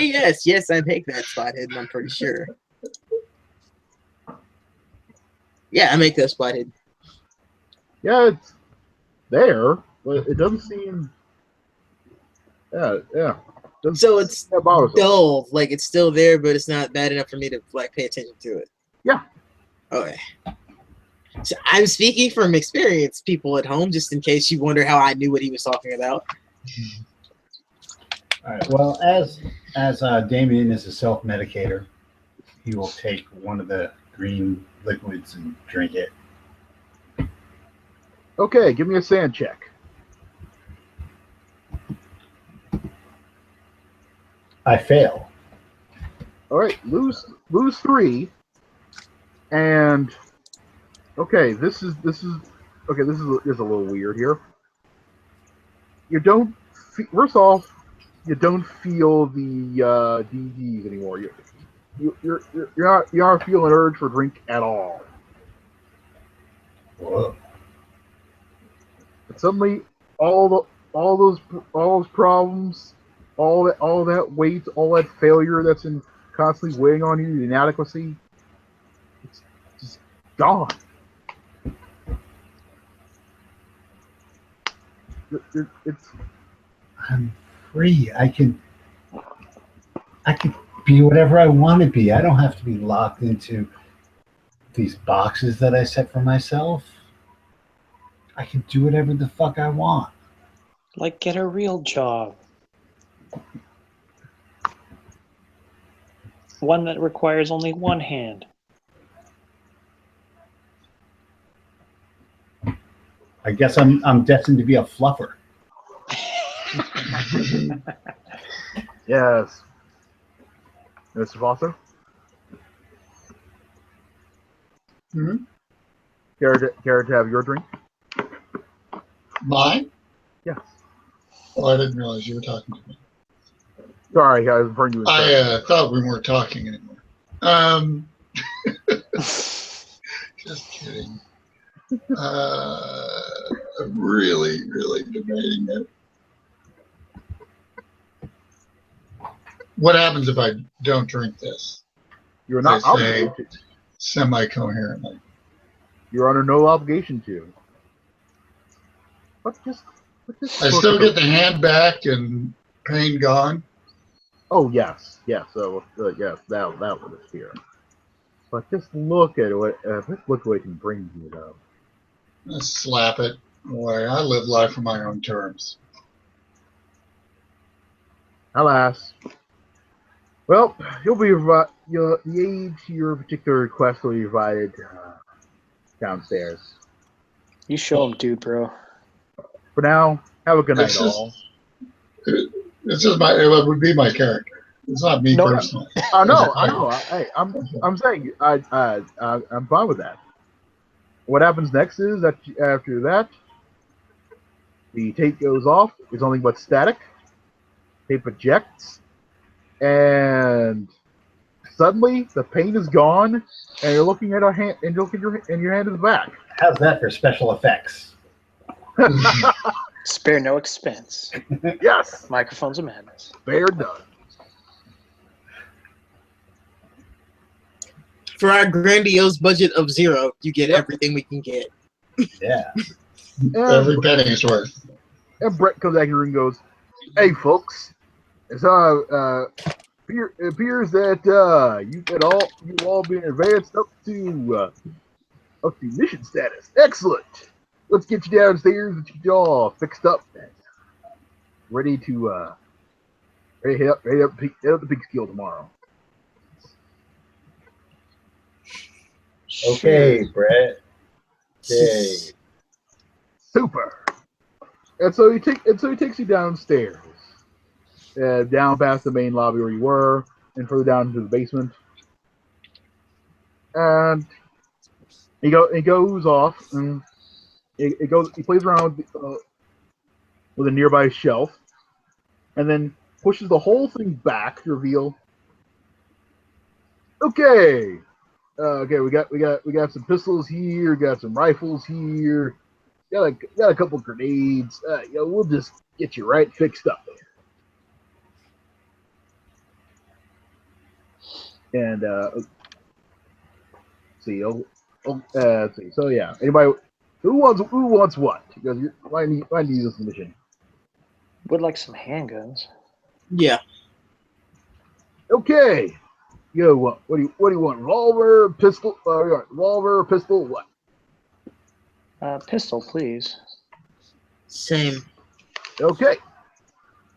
yes. Yes, I make that spot hidden, I'm pretty sure. Yeah, I make that spot hidden. Yeah, it's there, but it doesn't seem. Yeah. So it's dull, like it's still there, but it's not bad enough for me to like pay attention to it. Yeah. Okay. So I'm speaking from experience, people at home, just in case you wonder how I knew what he was talking about. All right. Well, as Damien is a self-medicator, he will take one of the green liquids and drink it. Okay, give me a sand check. I fail. All right, lose 3, and okay, this is a little weird here. You don't first off, you don't feel the DDs anymore. You're not feeling an urge for drink at all. Whoa. But suddenly, all those problems, all that weight, all that failure that's constantly weighing on you, the inadequacy, it's just gone. It's I'm free. I can be whatever I want to be. I don't have to be locked into these boxes that I set for myself. I can do whatever the fuck I want. Like, get a real job. One that requires only one hand. I guess I'm destined to be a fluffer. yes, Mr. Foster. Care to have your drink? Mine? Yes. Oh, I didn't realize you were talking to me. Sorry, I was referring to you. I thought we weren't talking anymore. Just kidding. I'm really, really debating it. What happens if I don't drink this? You're not obligated. Semi-coherently. You're under no obligation to. But just I still get the hand back and pain gone. Oh yes. So yes, that would appear. But just look at what it can bring you though. Just slap it away. I live life on my own terms. Alas. Well, the aid to your particular request will be provided downstairs. You show him, dude, bro. For now, have a good night, all. It would be my character. It's not me No, personally. I know. Hey, I'm saying I'm fine with that. What happens next is that after that, the tape goes off. It's nothing but static. Tape ejects, and suddenly the pain is gone, and you're looking at a hand, and you look at your hand is back. How's that for special effects? Spare no expense. Yes, Microphones of madness. they're done. For our grandiose budget of 0, you get everything we can get. Yeah. Every penny's worth. And Brett comes back here and goes, "Hey, folks, it appears that you've all been advanced up to mission status. Excellent. Let's get you downstairs and get you all fixed up and ready to head up the pig skill tomorrow." Okay, Brett. Okay. Super. And so he takes you downstairs, down past the main lobby where you were, and further down into the basement. And he goes off, and he plays around with a nearby shelf, and then pushes the whole thing back to reveal. Okay, we got some pistols here, we got some rifles here, got a couple grenades. We'll just get you right fixed up there. And let's see. So yeah, anybody who wants what? Because why need this mission? Would like some handguns. Yeah. Okay. Yo, what do you want? Revolver, pistol, revolver, pistol, what? Pistol, please. Same. Okay.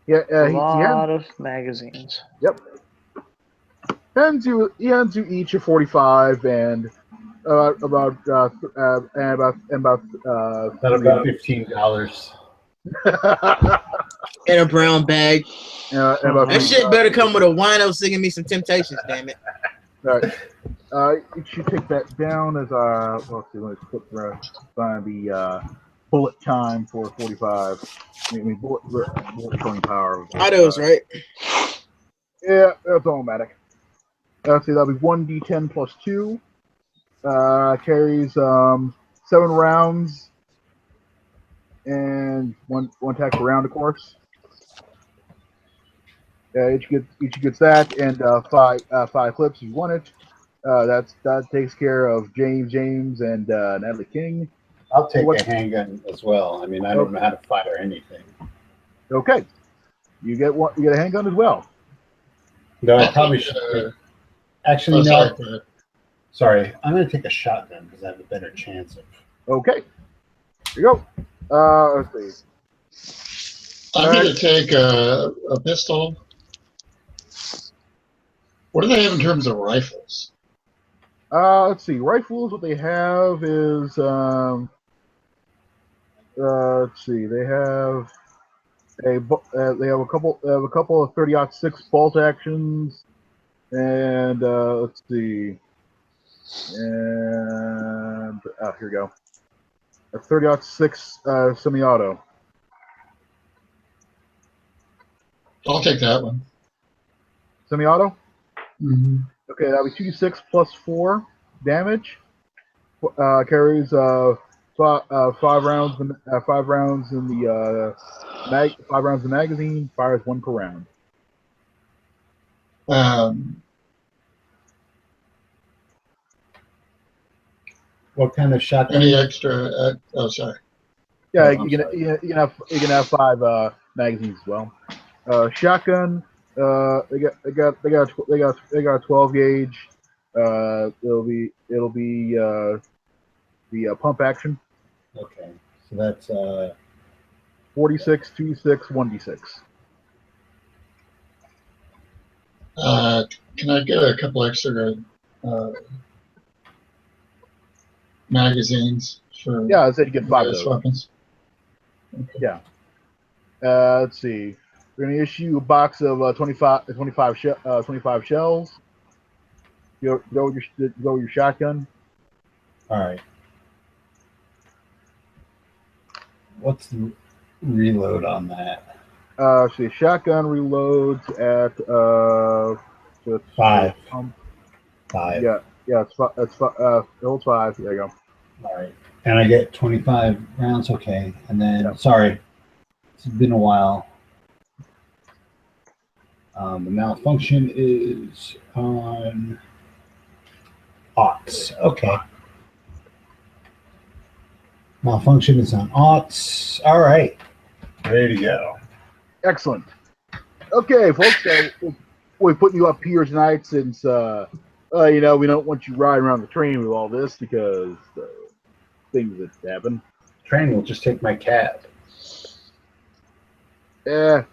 Yeah, A lot of magazines. Yep. He hands you each a 45 and about $15. In a brown bag. about That shit better come with a wino singing me some Temptations, damn it. All right. You should take that down as let's see, let me find the bullet time for 45. I mean bullet showing power. Autos, right? Yeah, that's automatic. Let's see, that'll be 1d10 plus 2. Carries 7 rounds and one attack per round, of course. Each gets that and 5 clips if you want it. That takes care of James and Natalie King. I'll take a handgun as well. I mean, I don't know how to fire anything. Okay, you get a handgun as well. No, I probably should. Actually, no. Sorry, I'm going to take a shotgun because I have a better chance of. Okay, here you go. Let's see. I'm going to take a pistol. What do they have in terms of rifles? Let's see. Rifles. What they have is let's see. They have a couple of 30-06 bolt actions, and let's see. And here we go. A 30-06 semi-auto. I'll take that one. Semi-auto. Mm-hmm. Okay, that'll be 2d6 plus 4 damage. Carries 5 rounds. 5 rounds in the 5 rounds in the magazine. Fires 1 per round. What kind of shotgun? Any extra? Sorry. Yeah, you can have 5 magazines as well. Shotgun. They got a 12 gauge. It'll be the pump action. Okay, so that's 46, 2d6, 1d6. Can I get a couple extra magazines for? Yeah, I said you get 5 of those. Weapons. Yeah. Let's see. We're gonna issue a box of 25 shells. Go with your shotgun. All right. What's the reload on that? So the shotgun reloads at so it's 5. 5. Yeah, it's it holds 5. There you go. All right. And I get 25 rounds. Okay. And then, sorry, it's been a while. The malfunction is on aughts. Okay. Malfunction is on aughts. All right. Ready to go. Excellent. Okay, folks. We're putting you up here tonight since we don't want you riding around the train with all this because things that happen. Train will just take my cab. Yeah,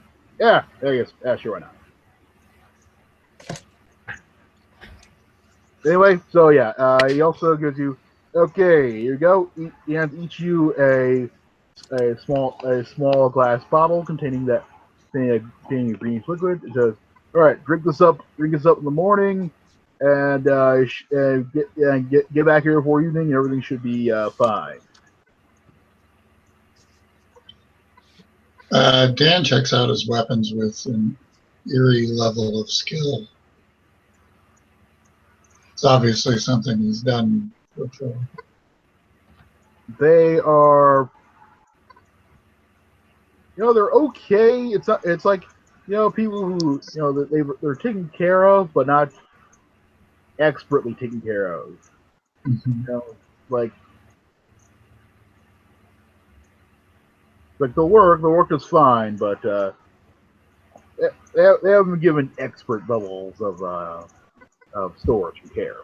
I guess. Yeah, sure, why not? Anyway, so yeah, he also gives you. Okay, here you go. He hands each you a small glass bottle containing a green liquid. It says, "All right, drink this up in the morning, and get back here before evening, and everything should be fine." Dan checks out his weapons with an eerie level of skill. It's obviously something he's done before. They are, they're okay. It's like, people who, they're taken care of, but not expertly taken care of. Mm-hmm. Like the work is fine, but they haven't been given expert levels of storage and care.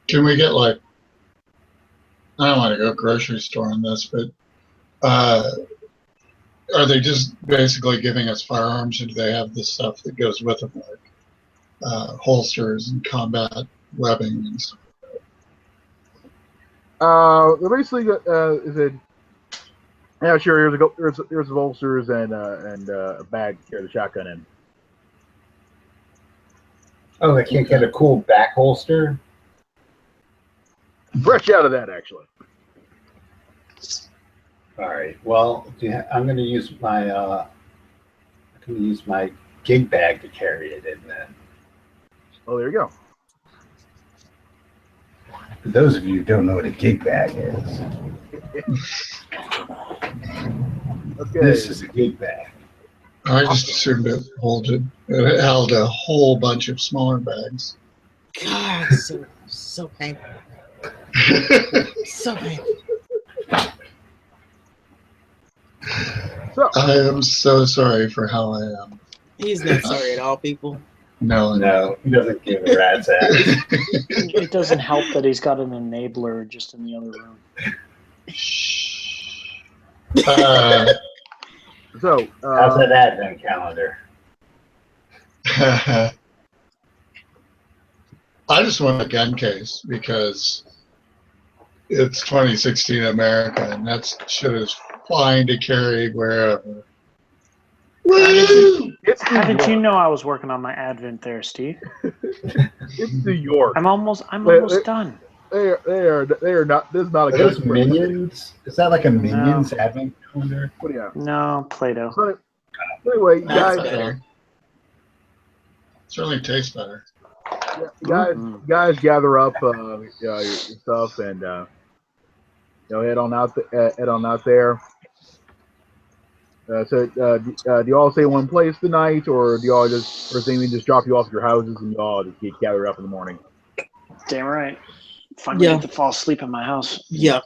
Can we get I don't want to go grocery store on this, but are they just basically giving us firearms, or do they have the stuff that goes with them, like holsters and combat webbing and stuff? They're basically yeah, sure. Here's the holsters and a bag to carry the shotgun in. Oh, they can't get a cool back holster? Fresh out of that, actually. All right. Well, I'm going to use my gig bag to carry it in then. Oh, there you go. For those of you who don't know what a gig bag is, Okay. This is a gig bag. I just assumed it held a whole bunch of smaller bags. God, so painful. So painful. So, I am so sorry for how I am. He's not sorry at all, people. No, he doesn't give a rat's ass. It doesn't help that he's got an enabler just in the other room. So, how's that advent calendar? I just want a gun case because it's 2016 America, and that shit is fine to carry wherever. How did you know I was working on my advent there, Steve? It's New York. I'm almost done. They are not. This is not a Are those Minions? Is that like a Minions advent calendar? Yeah. No, Play-Doh. So, anyway, you That's guys, better. Certainly tastes better. guys gather up your stuff and head on out there. So do you all stay in one place tonight, or do y'all just drop you off at your houses and y'all just get gathered up in the morning? Damn right. Finally get to fall asleep in my house. Yeah.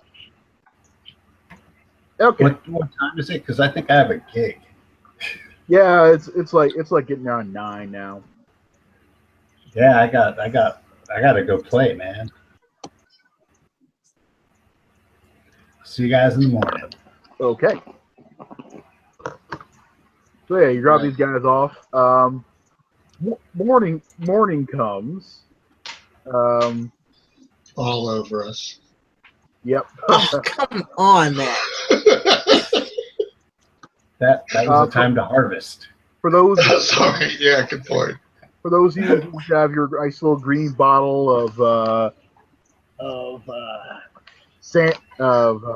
Okay. What time is it? Because I think I have a gig. Yeah, it's like getting around 9 now. Yeah, I gotta go play, man. See you guys in the morning. Okay. So yeah, you drop these guys off. Morning comes. All over us. Yep. Oh, come on, man. That was the time to harvest. For those Sorry, yeah, good point. for those of you who have your nice little green bottle of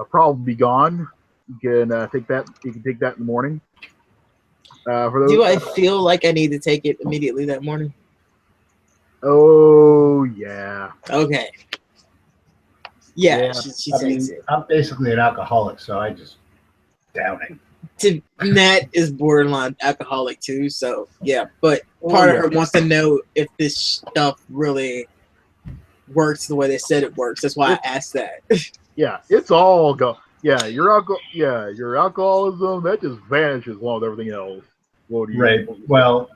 Problem Be Gone, you can take that. You can take that in the morning. For those, Do I feel like I need to take it immediately that morning? oh yeah. Okay. Yeah, Yeah. she I takes mean, it. I'm basically an alcoholic, so I just down it. Nat is borderline alcoholic too, so yeah. But Oh, part of yeah. her wants to know if this stuff really works the way they said it works. That's why I asked that. Yeah, it's all go. Yeah, your alcoholism that just vanishes along with everything else. What do you? Right. Well,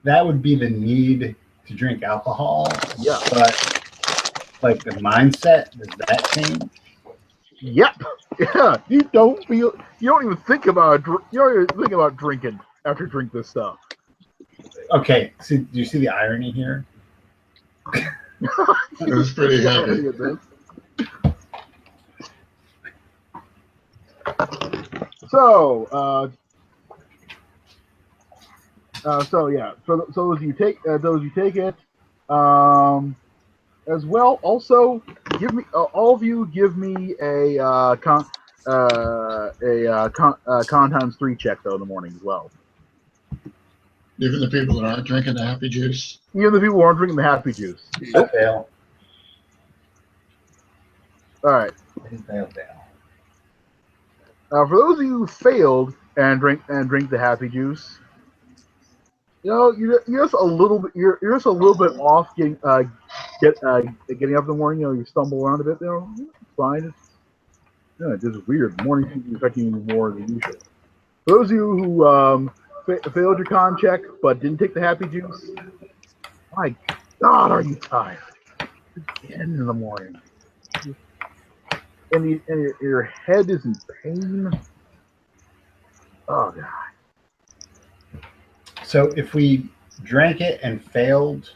that would be the need to drink alcohol. Yeah. But like the mindset, does that change? Yep. Yeah. You don't even think about you don't even think about drinking after you drink this stuff. Okay. See, do you see the irony here? It was pretty heavy. So, yeah. So those you take it, as well. Also, give me all of you give me a con times 3 check though in the morning as well. Even the people that aren't drinking the happy juice. Even the people who aren't drinking the happy juice. I fail. All right. Fail. For those of you who failed and drink the happy juice, you're just a little bit off getting getting up in the morning. You stumble around a bit. It's fine. It's just weird. The morning seems to be affecting you more than usual. For those of you who failed your con check but didn't take the happy juice, my God, are you tired? Again in the morning. And your head is in pain. Oh God. So if we drank it and failed,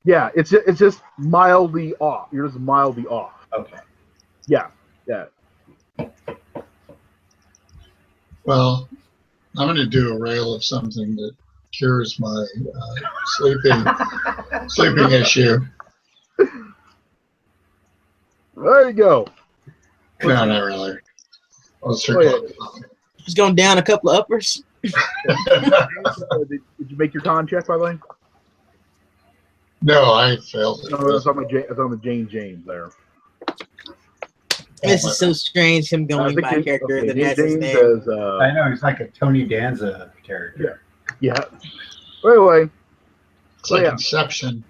yeah, it's just mildly off. You're just mildly off. Okay. Yeah. Well, I'm going to do a rail of something that cures my sleeping issue. There you go. No, not really. Let's Just going down a couple of uppers. Did you make your con check, by the way? No, I failed it. No, that's on the James there. This is so strange, him going by a character that has his name. Says, I know he's like a Tony Danza character. Yeah. Anyway, it's like Inception.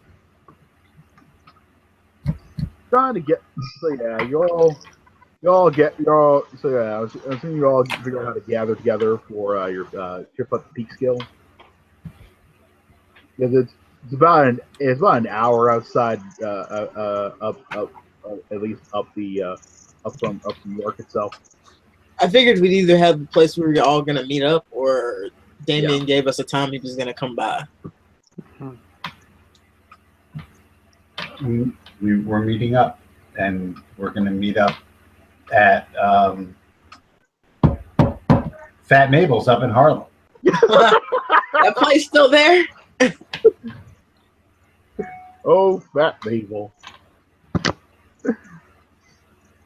Trying to get you all assuming you all figure out how to gather together for your trip up the peak skill. Because it's about an hour outside up at least up from New York itself. I figured we'd either have the place where we're all gonna meet up, or Damien gave us a time he was gonna come by. We're meeting up, and we're gonna meet up at Fat Mabel's up in Harlem. That place still there? Oh, Fat Mabel.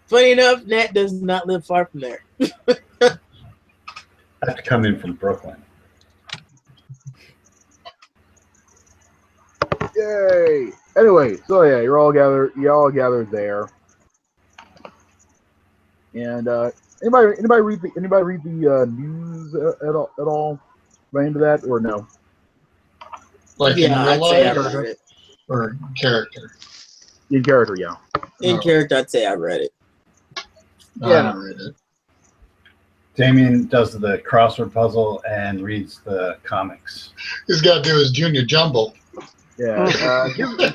Funny enough, Nat does not live far from there. I have to come in from Brooklyn. Yay! Anyway, so yeah, you're all gathered there. And anybody read the news at all? Right into that or no? Like yeah, in real I'd say I life read it. or character? In character, yeah. In character, I'd say I read it. No, I haven't read it. Damien does the crossword puzzle and reads the comics. He's got to do his junior jumble. Yeah. Give me a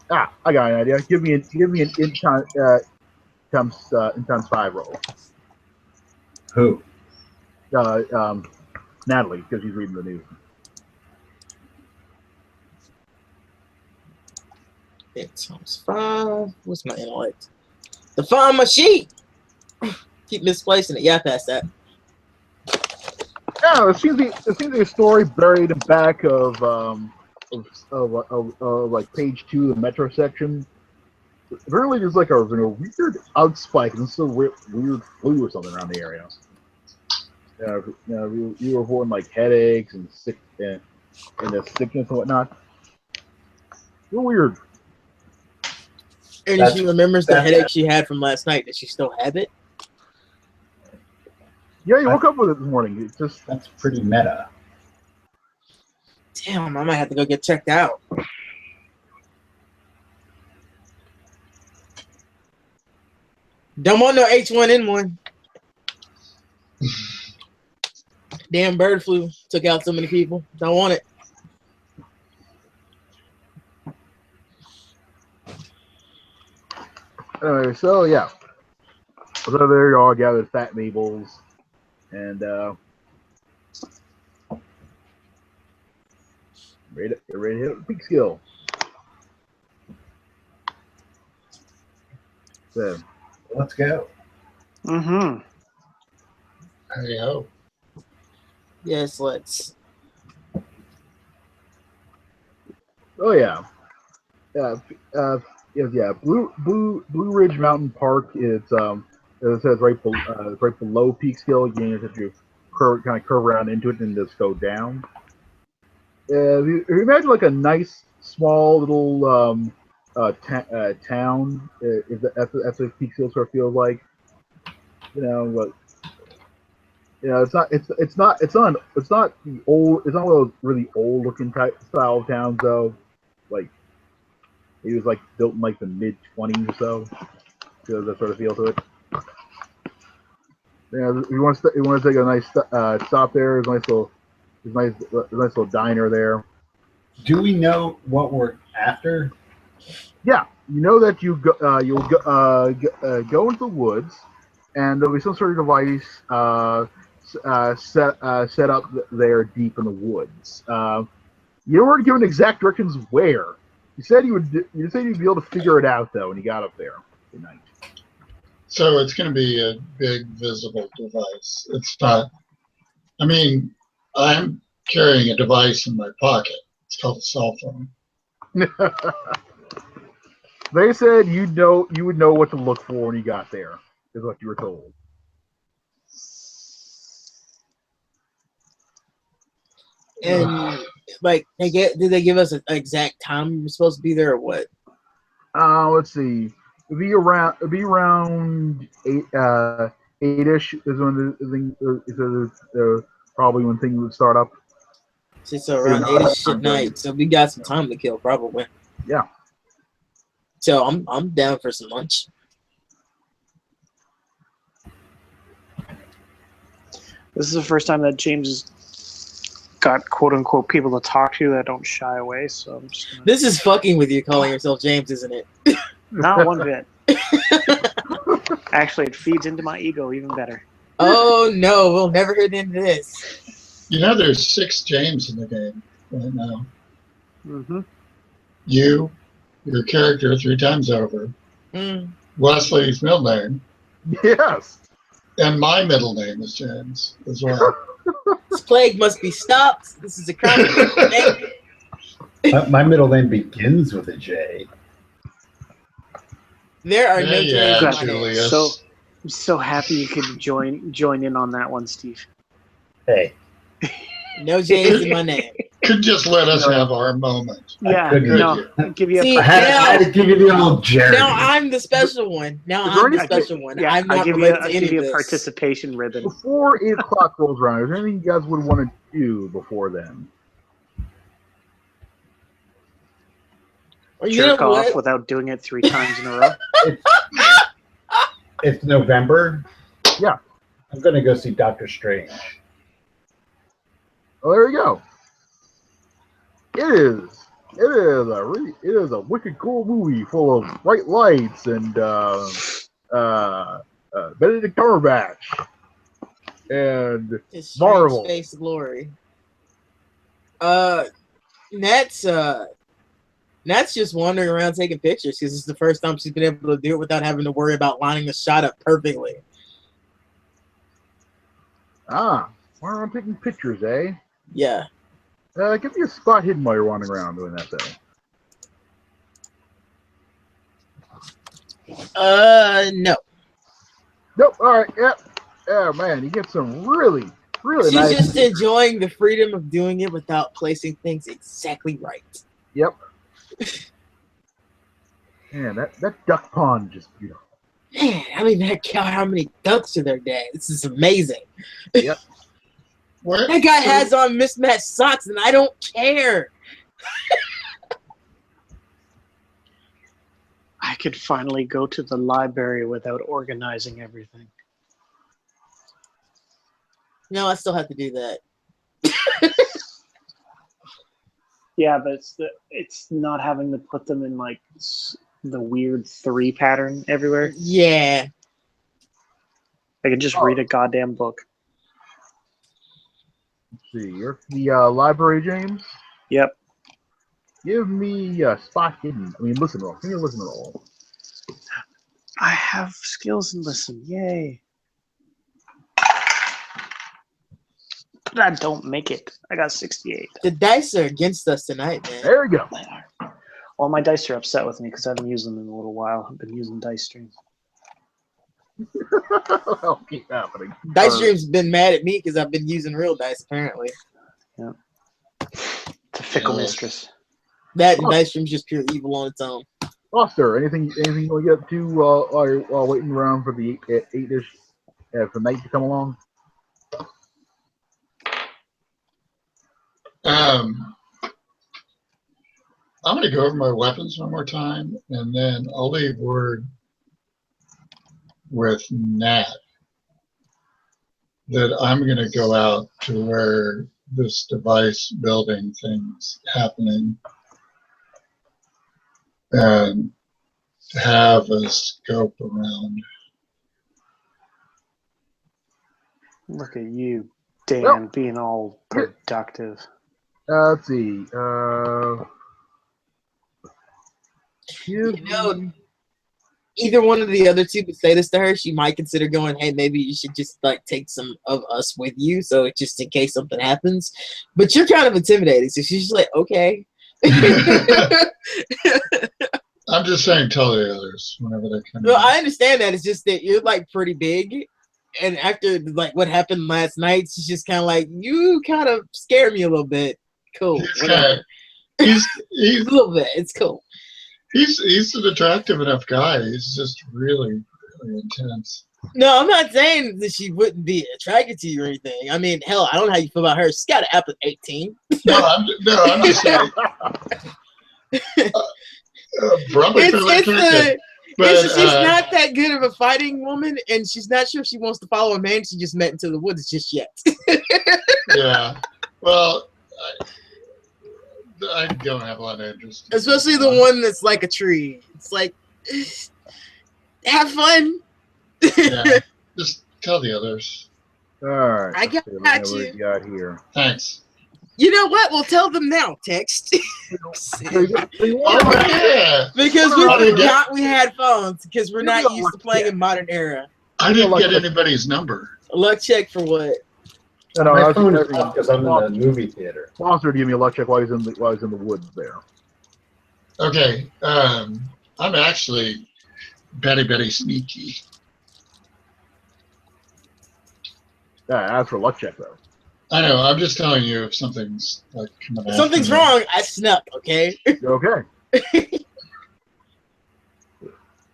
I got an idea. Give me an int times 5 roll. Who? Natalie, because she's reading the news. It times 5. What's my intellect? The find my sheet. Keep misplacing it. Yeah, past that. Yeah, it seems to be a story buried in back of like page 2 of the Metro section. Apparently, there's like a weird outspike and some weird flu or something around the area. You were reporting like headaches and sickness and whatnot. Real weird. And she remembers the headache she had from last night. Does she still have it? Yeah, you woke up with it this morning. That's pretty meta. Damn, I might have to go get checked out. Don't want no H1N1. Damn bird flu took out so many people. Don't want it. Anyway, so yeah. So there you all gathered Fat Mabels. And ready to hit peak skill. So let's go. Mm-hmm. Hey ho. Yes, let's. Oh yeah. Blue Ridge Mountain Park is it says right below peak skill. You have to curve around into it and just go down. If you imagine like a nice small little town, that's what peak skill sort of feels like. It's not the old. It's not one of those really old looking style of towns though. Like it was like built in like the mid-20s or so. So that sort of feel to it. Yeah, if you want to take a nice stop there. There's a nice little diner there. Do we know what we're after? Yeah, you know that you'll go into the woods, and there'll be some sort of device set up there deep in the woods. You weren't given exact directions where. You said you'd be able to figure it out though when you got up there tonight. So it's going to be a big visible device. It's not. I mean, I'm carrying a device in my pocket. It's called a cell phone. They said you would know what to look for when you got there. Is what you were told. And did they give us an exact time we're supposed to be there or what? Let's see. It'd be around 8-ish is when the thing probably when things would start up. So around 8-ish at night. So we got some time to kill probably. Yeah. So I'm down for some lunch. This is the first time that James has got quote unquote people to talk to that don't shy away. So I'm just gonna... This is fucking with you calling yourself James, isn't it? Not one bit. Actually, it feeds into my ego even better. Oh no, we'll never hear the end of this. You know, there's 6 James in the game right now. Mm-hmm. You, your character 3 times over. Wesley's middle name. Yes. And my middle name is James as well. This plague must be stopped. This is a crime. My middle name begins with a J. There are no J's in my name. Julius. So I'm so happy you could join in on that one, Steve. Hey. No J's in my name. Could just let us have our moment. Yeah, give you See, a I had to give you the old Jerry. Now I'm the special one. I'm the special one. Yeah, I'm not I'll give related to you any of a this. participation ribbon. Before 8 o'clock rolls around, is there anything you guys would want to do before then? Or you Jerk know off what? without doing it 3 times in a row. It's November. Yeah. I'm going to go see Doctor Strange. Oh, there you go. It is a wicked cool movie full of bright lights and Benedict Cumberbatch and It's Marvel. Space glory. Nat's just wandering around taking pictures because it's the first time she's been able to do it without having to worry about lining the shot up perfectly. Ah, while I'm taking pictures, eh? Yeah. Give me a spot hidden while you're wandering around doing that, though. No. Nope. All right. Yep. Yeah, man, you get some really She's nice. just enjoying the freedom of doing it without placing things exactly right. Yep. Man, that duck pond just beautiful. Man, I don't even count how many ducks are there day. This is amazing. Yep. That guy has on mismatched socks, and I don't care. I could finally go to the library without organizing everything. No, I still have to do that. Yeah, but it's not having to put them in like the weird 3 pattern everywhere. Yeah. I can just read a goddamn book. Let's see. You're at the library, James. Yep. Give me spot hidden. I mean, listen roll. Give me a listen roll. I have skills in listen. Yay. But I don't make it. I got 68. The dice are against us tonight, man. There you go. All my dice are upset with me because I haven't used them in a little while. I've been using dice streams. That'll keep happening. Dice Stream's been mad at me because I've been using real dice, apparently. Yeah. It's a fickle mistress. That and Dice Stream's just pure evil on its own. Foster, anything you want to get up to while waiting around for the 8-ish for night to come along? I'm going to go over my weapons one more time, and then I'll leave word with Nat that I'm going to go out to where this device building thing's happening and have a scope around. Look at you, Dan, being all productive. Let's see. Either one of the other two could say this to her. She might consider going, hey, maybe you should just like take some of us with you, so it's just in case something happens. But you're kind of intimidating, so she's just like, okay. I'm just saying, tell the others whenever they come. Well, I understand that. It's just that you're like pretty big, and after like what happened last night, she's just kind of like, you kind of scare me a little bit. Cool. He's a little bit. It's cool. He's an attractive enough guy. He's just really, really intense. No, I'm not saying that she wouldn't be attracted to you or anything. I mean, hell, I don't know how you feel about her. She's got an app at 18. I'm just saying. Probably fairly attractive. She's not that good of a fighting woman, and she's not sure she wants to follow a man she just met into the woods just yet. Yeah. Well, I don't have a lot of interest. Especially the one that's like a tree. It's like, have fun. Yeah. Just tell the others. All right. I got you. Got here. Thanks. You know what? We'll tell them now. Text. Oh, yeah. Because we forgot we had phones because we're not used to playing in modern era. I didn't get anybody's number. A luck check for what? No, My phone is off because I'm in the movie theater. Foster, give me a luck check while he's in the woods there. Okay. I'm actually Betty sneaky. Yeah, that's for luck check though. I know. I'm just telling you if something's like coming If something's wrong, I snuck. Okay. Okay.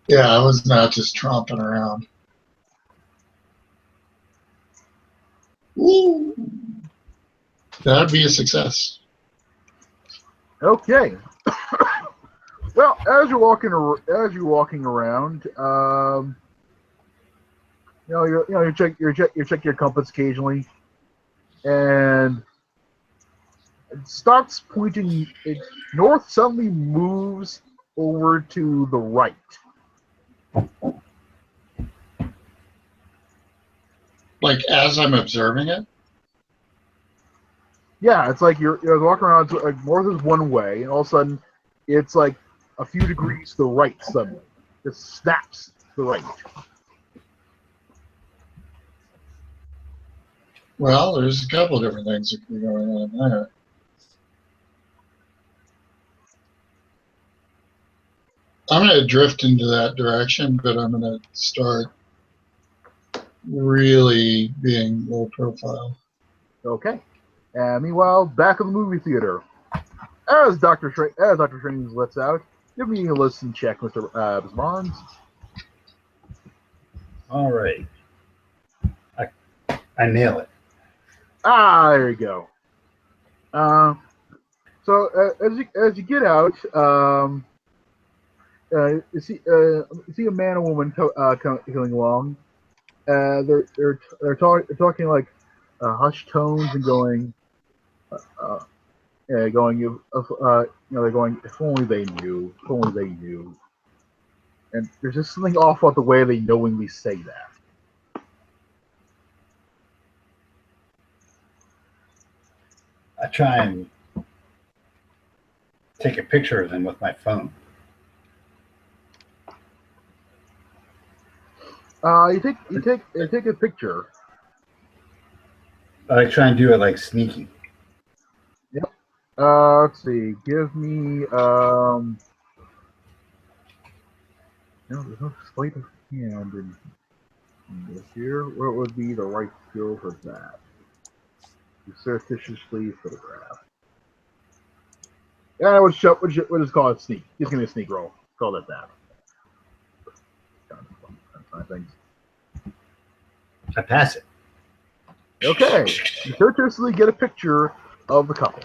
Yeah, I was not just tromping around. Woo! That'd be a success. Okay. Well, as you're walking around, you check your compass occasionally, and it starts pointing north. Suddenly moves over to the right. Like as I'm observing it. Yeah, it's like you're walking around. Like north is one way, and all of a sudden, it's like a few degrees to the right. Suddenly, it snaps to the right. Well, there's a couple different things that could be going on there. I'm going to drift into that direction, but I'm going to start really being low profile. Okay. And meanwhile, back in the movie theater, as Dr. Strange lets out, give me a listen check, Mr. Barnes. All right. I nail it. Ah, there you go. So as you get out, you see a man and woman coming along. They're talking like hushed tones and going, they're going, if only they knew, if only they knew. And there's just something off about the way they knowingly say that. I try and take a picture of them with my phone. You take a picture. I try and do it like sneaky. Yep. Let's see. Give me no, there's no sleight of hand in this here. What would be the right skill for that? You surreptitiously photograph. Yeah, we'll just call it sneak. Just give me a sneak roll. Call it that. Things. I pass it. Okay. You surreptitiously get a picture of the couple.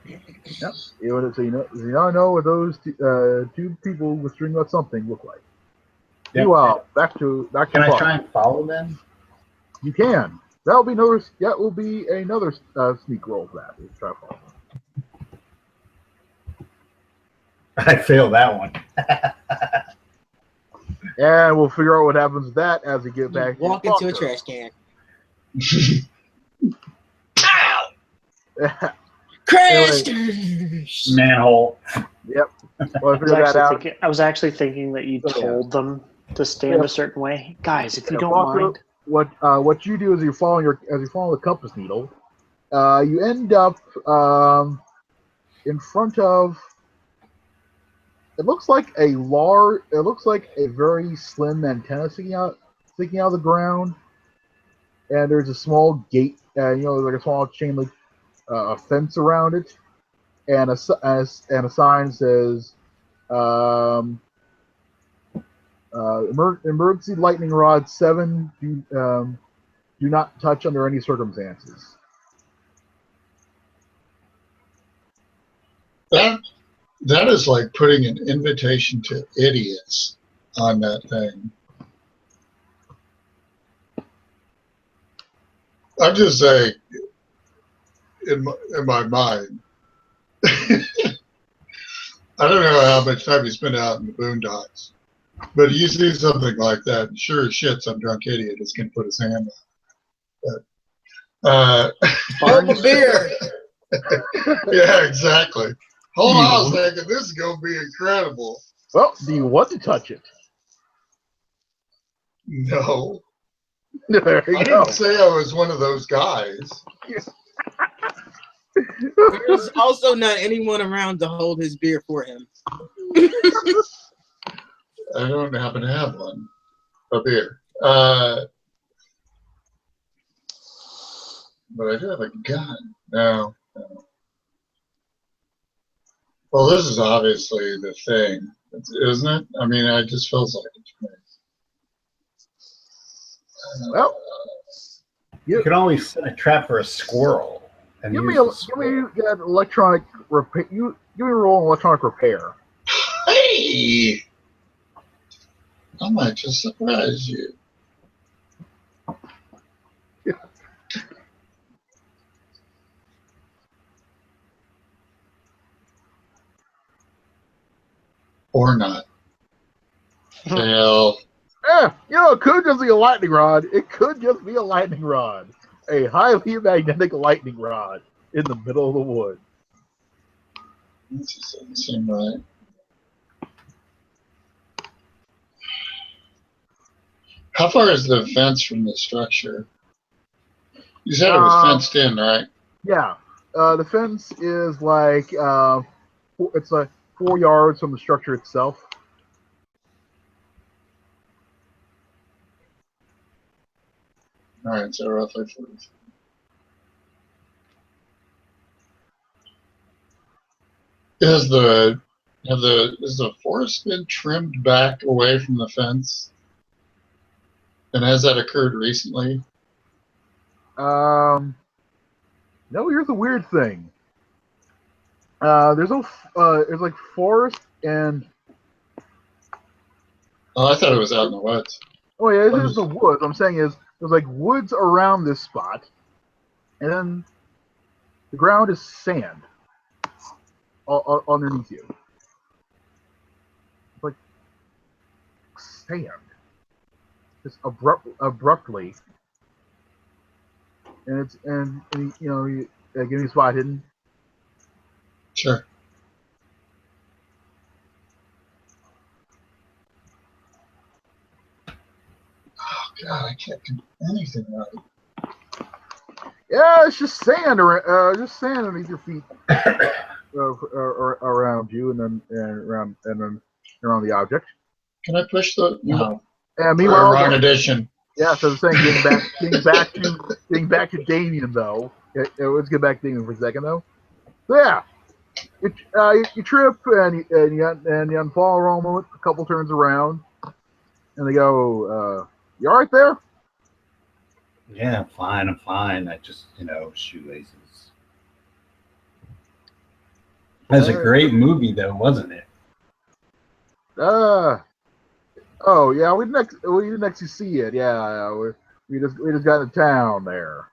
Yep. So you now know what those two people with string about something look like. Yep. Meanwhile, back to Can I try and follow them? You can. That will be another sneak roll for that. Let's try to follow. I failed that one. And we'll figure out what happens with that as we get back. Walk into a trash can. Ow! Crash! Manhole. Yep. Well, I figured that out. I was actually thinking that you told them to stand a certain way. Guys, if you don't mind. What you do is you follow the compass needle. You end up in front of. It looks like a very slim antenna sticking out of the ground, and there's a small gate. Like a small chain link fence around it, and a sign says, "Emergency lightning rod 7. Do not touch under any circumstances." That is like putting an invitation to idiots on that thing. I'm just saying, in my mind, I don't know how much time you spend out in the boondocks, but you see something like that, and sure as shit, some drunk idiot is going to put his hand on it. Hold a beer. Yeah, exactly. Hold on a second. This is going to be incredible. Well, do you want to touch it? No. There you I go. didn't say I was one of those guys. There's also not anyone around to hold his beer for him. I don't happen to have one. A beer. But I do have a gun. No. Well, this is obviously the thing, isn't it? I mean, it just feels like it to me. Well, You can always set a trap for a squirrel. And give me an electronic repair. Give me a roll on electronic repair. Hey! I might just surprise you. Or not. Fail. It could just be a lightning rod. It could just be a lightning rod. A highly magnetic lightning rod in the middle of the woods. This doesn't seem right. How far is the fence from the structure? You said it was fenced in, right? Yeah. The fence is like it's like 4 yards from the structure itself. All right, so roughly 40. Is the forest been trimmed back away from the fence? And has that occurred recently? No, here's the weird thing. There's like forest and Oh, I thought it was out in the woods. oh yeah, it is the woods. I'm saying is there's like woods around this spot, and then the ground is sand underneath you. It's like sand, just abruptly, and it's and you know give me a spot hidden. Sure. Oh God, I can't do anything right. Yeah, it's just sand underneath your feet, around you, and then around the object. Can I push the no? And meanwhile, Wrong edition. yeah. So I'm saying getting back to Damien though. Let's get back to Damien for a second though. So yeah, you trip and you fall a moment, a couple turns around, and they go, "You all right there?" Yeah, I'm fine. I just, shoelaces. That's a great movie, though, wasn't it? Oh yeah, we didn't actually see it. Yeah, we just got into town there.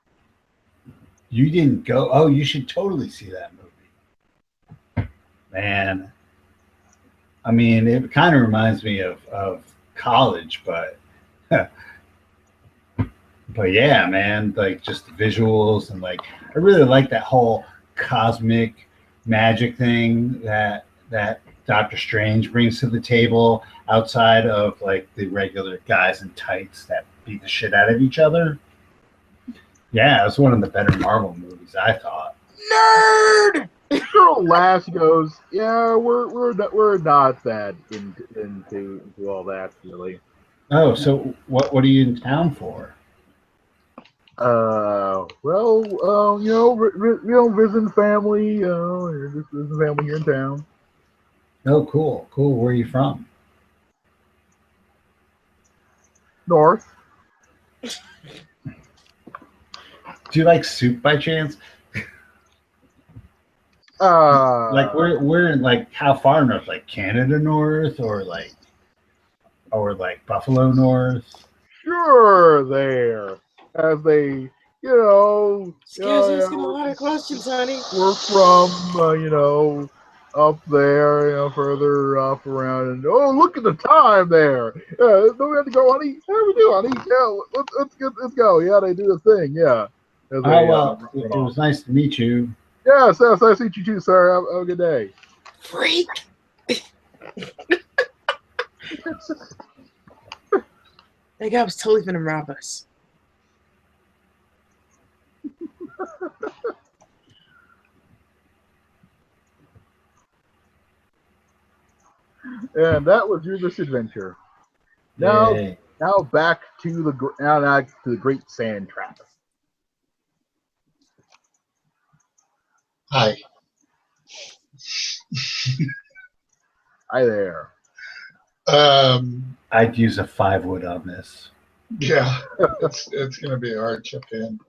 You didn't go? Oh, you should totally see that movie, man. I mean, it kind of reminds me of college, but but yeah, man, like just the visuals and like I really like that whole cosmic magic thing that Doctor Strange brings to the table outside of like the regular guys in tights that beat the shit out of each other. Yeah, it was one of the better Marvel movies, I thought. Nerd. Girl laughs, goes, "Yeah, we're not that into all that really." Oh, so what are you in town for? Well, visiting family. Just visiting family here in town. Oh, cool. Where are you from? North. Do you like soup by chance? Like we're in like how far north? Like Canada North or like Buffalo North? Sure, there. As they, Scares asking a lot of questions, honey. We're from, up there, further up around, and oh, look at the time there. Don't we have to go, honey? Yeah, we do, honey. Yeah, let's go. Yeah, they do the thing. Yeah. As Oh well, it was nice to meet you. Yeah, so nice to meet you too, sir. Have a good day. Freak. That guy was totally gonna rob us. And that was your misadventure. Now back to the Great Sand Trap. Hi. Hi there. I'd use a 5-wood on this. Yeah, it's gonna be a hard chip in.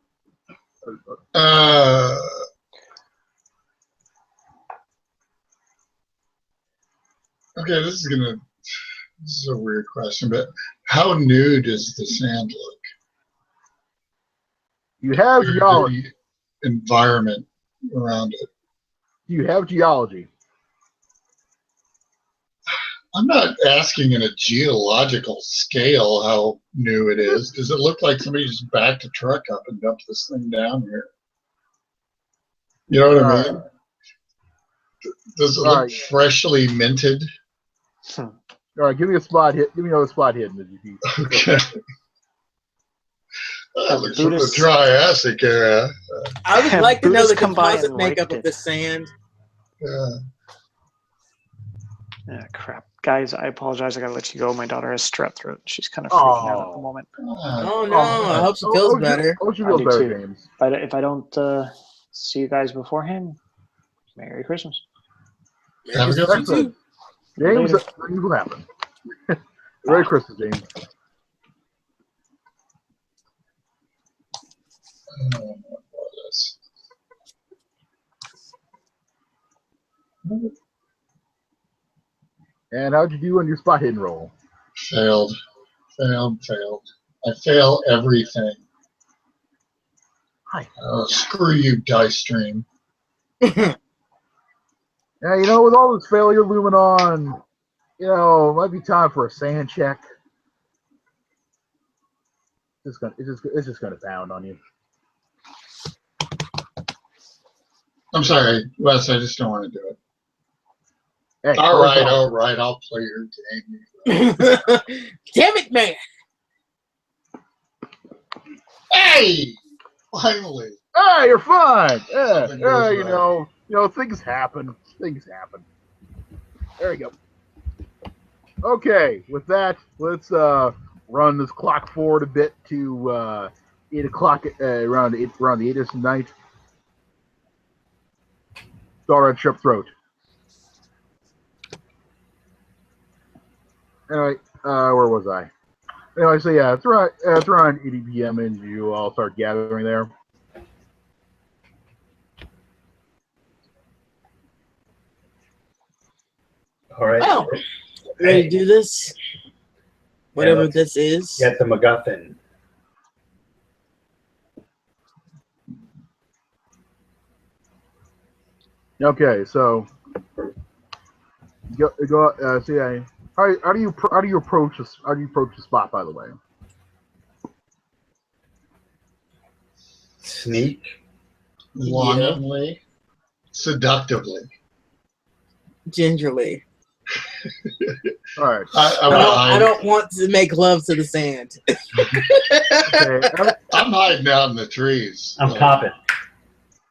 Okay, this is a weird question, but how new does the sand look? You have geology. The environment around it. You have geology. I'm not asking in a geological scale how new it is. Does it look like somebody just backed a truck up and dumped this thing down here? You know what I mean? Does it look freshly minted? All right, give me a spot hit. Give me another spot hidden as you see. Okay. That looks from the Buddhist- Triassic era. I would like to know Buddhists the come by composite and makeup raped of it. the sand. Ah, crap. Guys, I apologize. I gotta let you go. My daughter has strep throat. She's kind of freaking out at the moment. Oh no! I hope she feels better. I hope you I feel do better, too. James. But if I don't see you guys beforehand, Merry Christmas. Have a good You too. James, Later. things will happen. Merry Christmas, James. And how'd you do on your spot hidden roll? Failed. I fail everything. Hi. Oh, screw you, Dice Stream. Yeah, you know, with all this failure looming on, you know, it might be time for a sand check. It's just gonna pound on you. I'm sorry, Wes, I just don't want to do it. Hey, All right, I'll play your game. Damn it, man! Hey! Finally. Hey, you're fine. Yeah, Something goes you know, things happen. There you go. Okay, with that, let's run this clock forward a bit to 8 o'clock, around the 8th night. Start on Strep Throat. Anyway, where was I? Anyway, so yeah, it's around 80 p.m. and you all start gathering there. All right. Well, ready to do this? Whatever let's this is. Get the MacGuffin. Okay, so go. So yeah, how do you approach the spot? By the way, Sneak. Wantonly. Seductively. Gingerly. all right. I don't want to make love to the sand. Okay, I'm hiding out in the trees. I'm popping.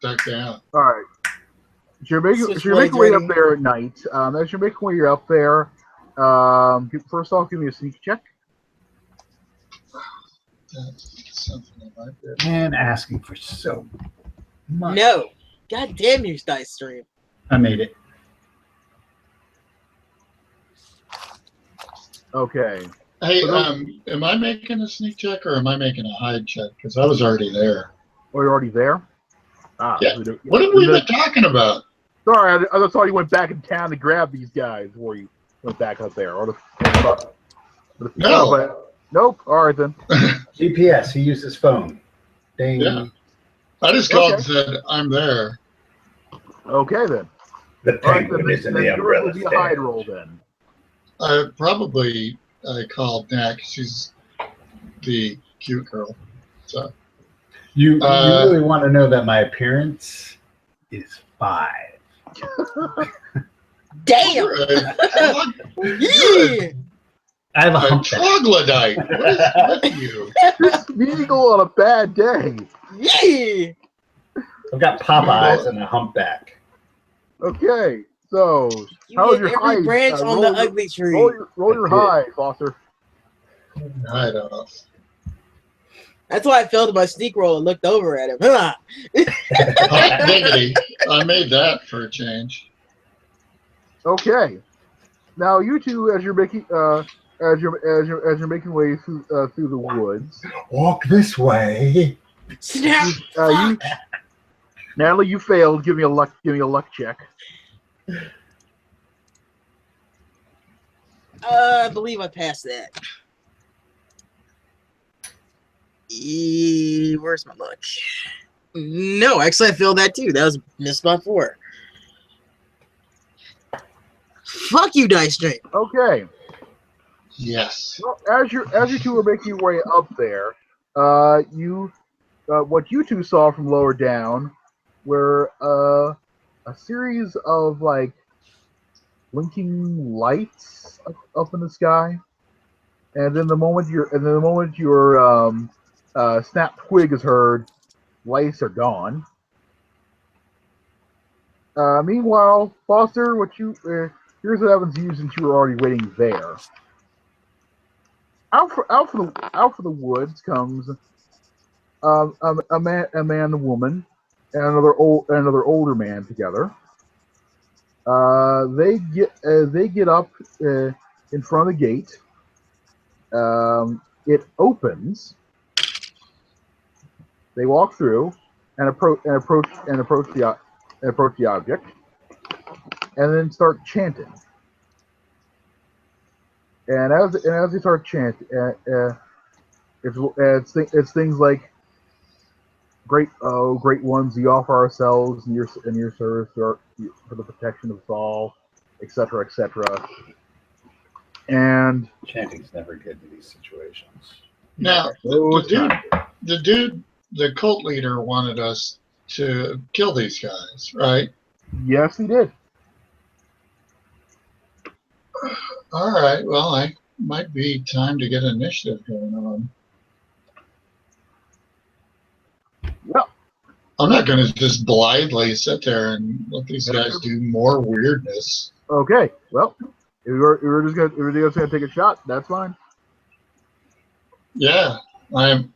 Duck down. all right. So you're making your way up there at night. As you're making your way up there, first off, give me a sneak check. That's something I might do. And asking for so much. No. God damn you, Dice Stream. I made it. Okay. Hey, am I making a sneak check or am I making a hide check? Because I was already there. Oh, you're already there? Ah. Yeah. What have we been talking about? Sorry, I thought you went back in town to grab these guys before you went back up there. No. Nope. All right then. GPS. He used his phone. Ding. Yeah. I just called and said, I'm there. Okay then. The penguin is in the umbrella Be a hide roll then. I called Nick. She's the cute girl. So You really want to know that my appearance is 5. Damn! Yeah! I have a A humpback. troglodyte. What is with you? Smeagol on a bad day. Yeah! I've got pop eyes and a humpback. Okay, so You how's hit your every hide? branch on the ugly tree. Roll your high, Foster. I don't know. That's why I failed my sneak roll and looked over at him. Huh? Hot diggity. I made that for a change. Okay, now you two, as you're making way through the woods, Walk this way. Snap! Natalie, you failed. Give me a luck check. I believe I passed that. Where's my luck? No, actually, I failed that too. That was missed by 4. Fuck you, Dice Stream. Okay. Yes. Well, as you two are making your way up there, what you two saw from lower down were a series of like blinking lights up in the sky, and then the moment your snap twig is heard, lights are gone. Meanwhile, Foster, here's what happens to you since you were already waiting there. Out for the woods comes a man, and a woman, and another older man together. They get up in front of the gate. It opens. They walk through and approach the object, and then start chanting. And as they start chanting, it's things like great ones, we offer ourselves in your service for the protection of us all, etc., etc. And chanting's never good in these situations. Now, the cult leader wanted us to kill these guys, right? Yes, he did. All right. Well, I might be time to get initiative going on. Well, I'm not going to just blindly sit there and let these guys do more weirdness. Okay. Well, if we're just gonna take a shot, that's fine. Yeah, I'm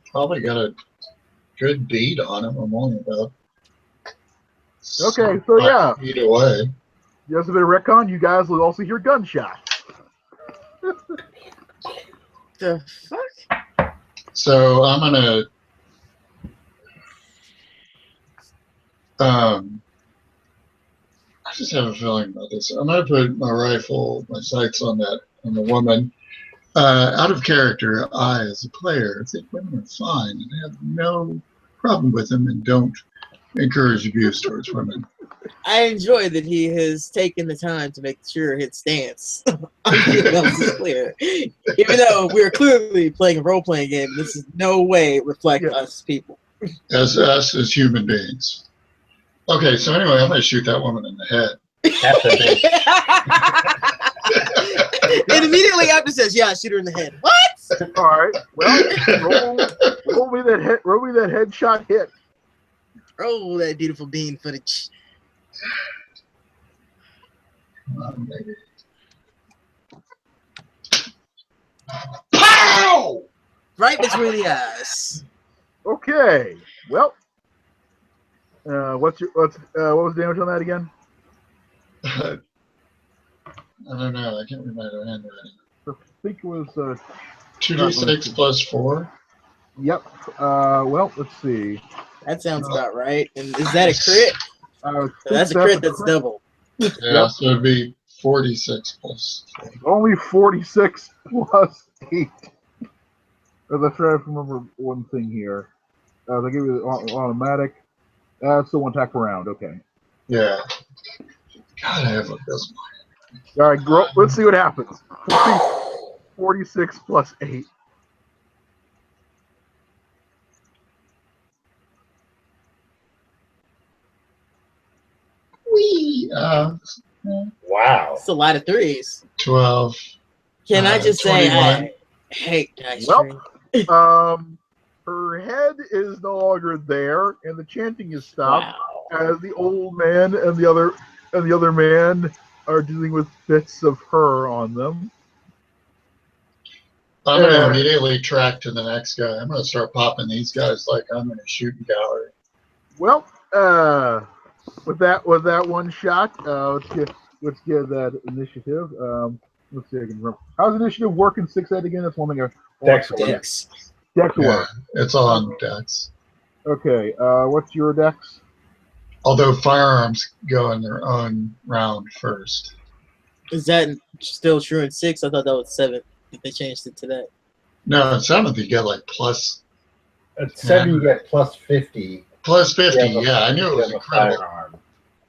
probably got a good beat on him. I'm only about okay. So yeah, feet away. Just a bit of retcon. You guys will also hear gunshots. The fuck? So I'm gonna I just have a feeling about this. I'm gonna put my sights on the woman. Out of character, I as a player think women are fine and have no problem with them and don't encourage abuse towards women. I enjoy that he has taken the time to make sure his stance on females is clear. Even though we're clearly playing a role-playing game, this is no way reflect us people. As us as human beings. Okay, so anyway, I'm going to shoot that woman in the head. And immediately after says, "Yeah, shoot her in the head." What? All right. Well, roll me that headshot hit. Oh, that beautiful bean footage. Pow! Right between the eyes. Okay. Well, what was the damage on that again? I don't know. I can't remember my handwriting. I think it was 2d6 plus 4. Yep. Well, let's see. That sounds about right. And is that a crit? That's a crit. That's double. Yeah, yep. So it'd be 46 plus 4. Only 46 plus 8. Let's try to remember one thing here. They give you the automatic. Still one attack per round. Okay. Yeah. God, I have a this. All right, let's see what happens. 46 plus 8. Wee. Wow. It's a lot of threes. 12. Can I just 21. say I hate dice tree? Her head is no longer there, and the chanting is stopped as the old man and the other man are dealing with bits of her on them. I'm going to immediately track to the next guy. I'm going to start popping these guys like I'm in a shooting gallery. Well, with that one shot, let's get that initiative. Let's see if I can remember. How's initiative working 6-8 again? That's one thing. Dex. Dex work. It's on Dex. Okay. What's your Dex? Although firearms go in their own round first. Is that still true in 6? I thought that was 7. They changed it to that. No, in 7th you get like plus. At 7 you get plus 50. Plus 50, yeah. I knew it was incredible. Firearm.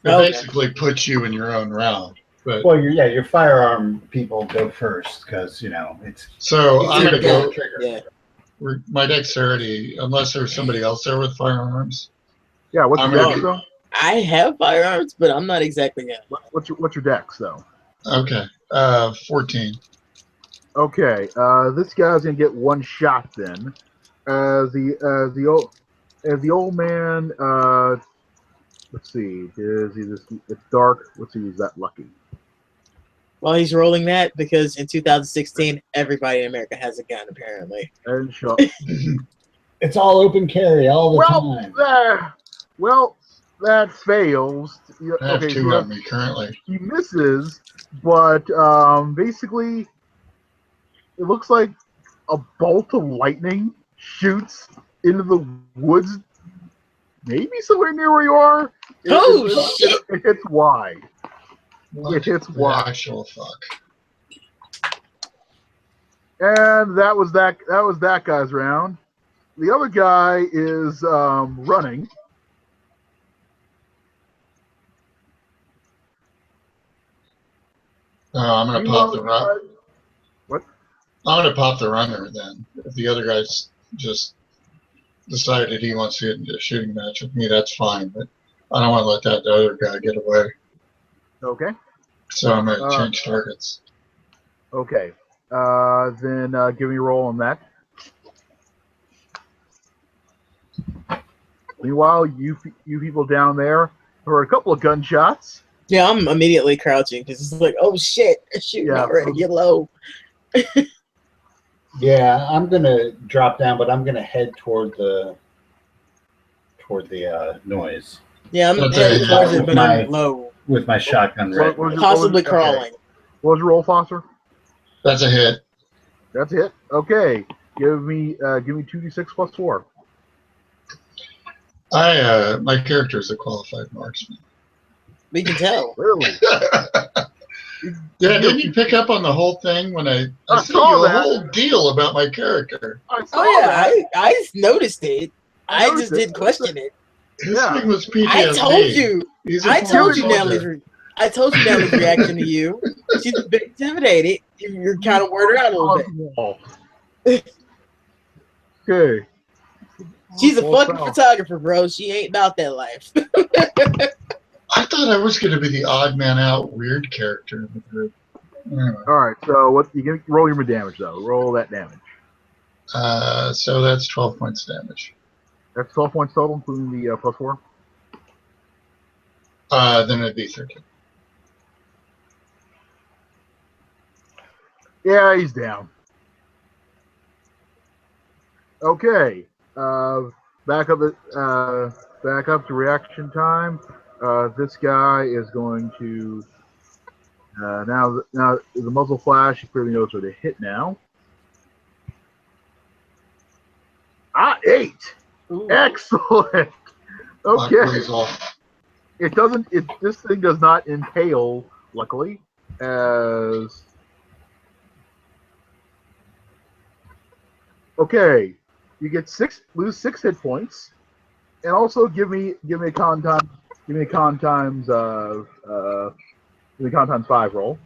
It basically puts you in your own round. But well, your firearm people go first because it's. So I'm going to go. Trigger. Yeah. My dexterity, unless there's somebody else there with firearms. Yeah. What's your dex though? I have firearms, but I'm not exactly gonna. What's your dex though? Okay. 14. Okay, this guy's gonna get one shot then. As the old man. Let's see. Is he this? It's dark. Let's see. Is that lucky? Well, he's rolling that because in 2016, everybody in America has a gun, apparently. And shot. It's all open carry all the time. Well, that fails. I have Okay, two so on me currently. he misses, but basically, it looks like a bolt of lightning shoots into the woods, maybe somewhere near where you are. Shit! It hits wide. What It hits the wide. actual fuck? And that was that guy's round. The other guy is running. I'm gonna pop the run. What? I'm gonna pop the runner then. If the other guy's just decided he wants to get into a shooting match with me, that's fine. But I don't want to let that other guy get away. Okay. So I'm gonna change targets. Okay. Then give me a roll on that. Meanwhile, you people down there heard a couple of gunshots. Yeah, I'm immediately crouching because it's like, oh shit, they're shooting already. Get low. Yeah, I'm gonna drop down, but I'm gonna head toward the noise. Yeah, I'm heading towards it, but I'm low. With my shotgun ready. Possibly crawling. What was your roll, Foster? That's a hit. That's it. Okay. Give me 2d6 plus 4. My character is a qualified marksman. We can tell. Really? Yeah, didn't you pick up on the whole thing when I sent saw you a that. whole deal about my character? Oh yeah, I noticed it. I just didn't question it. His thing was PTSD. I told you. I told you soldier. Nellie's reaction to you. She's a bit intimidated. You're kind of worded out a little bit. Okay. She's a fucking photographer, bro. She ain't about that life. I thought I was going to be the odd man out weird character in the group. Anyway. All right. So what you can roll your damage though? Roll that damage. So that's 12 points damage. That's 12 points total, including the plus 4. Then it'd be 13. Yeah, he's down. Okay. Back up to reaction time. This guy is going to now the muzzle flash. He clearly knows where to hit now. 8. Ooh. Excellent. Okay. It doesn't. This thing does not impale. Luckily, as okay, you get lose 6 hit points, and also give me a con times 5 roll.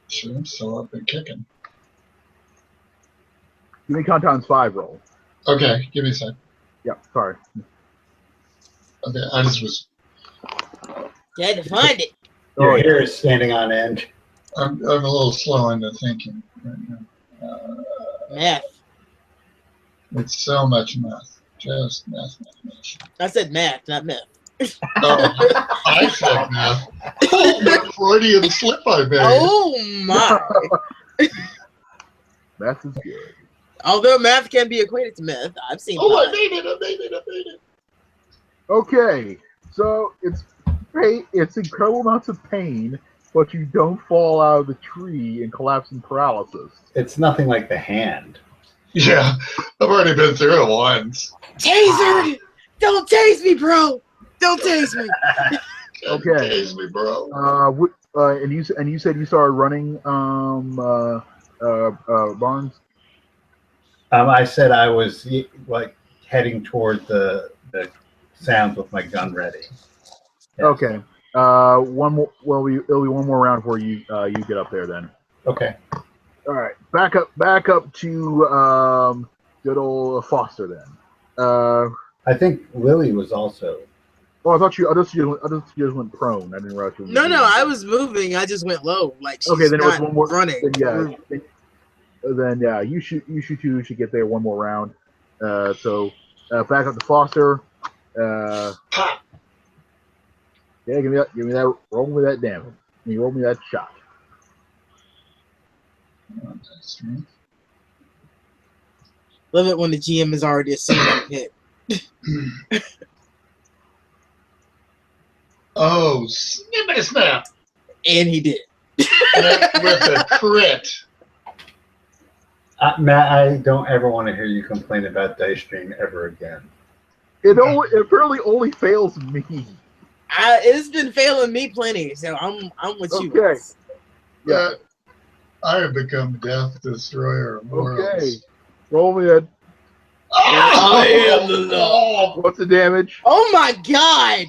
Sure, I'm still up and kicking. Give me con times 5 roll. Okay, give me a sec. Yeah, sorry. Okay, I just was. You had to find it. Your hair is standing on end. I'm a little slow into thinking right now. Math. It's so much math. Just mathematics. I said math, not meth. Oh, I said math. Oh, that Freudian slip I made. Oh my. Math is good. Although math can be equated to meth, I've seen. Oh, I made it. Okay, so it's incredible amounts of pain, but you don't fall out of the tree and collapse in paralysis. It's nothing like the hand. Yeah, I've already been through it once. Taser! Don't tase me, bro! Don't tase me! Okay. Tase me, bro. And you said you started running, Barnes? I said I was like heading toward the sounds with my gun ready. Yes. Okay. One more. Well, it'll be one more round before you get up there then. Okay. All right. Back up to good old Foster then. I think Lily was also. Oh, I thought you just went prone. I didn't realize you. No, I was moving. I just went low. Like she's Okay, then it was not one more. running. Then yeah, you two should get there one more round. So back up to Foster. Pop. Yeah, give me that. Roll me that damage. You roll me that shot. Love it when the GM is already assuming you hit. Oh, snippity snap! And he did. With a crit. Matt, I don't ever want to hear you complain about Dice Stream ever again. It apparently only fails me. It's been failing me plenty, so I'm with you. Okay. Yeah. I have become Death Destroyer of Worlds. Okay. Roll me that. I am the law. What's the damage? Oh my god!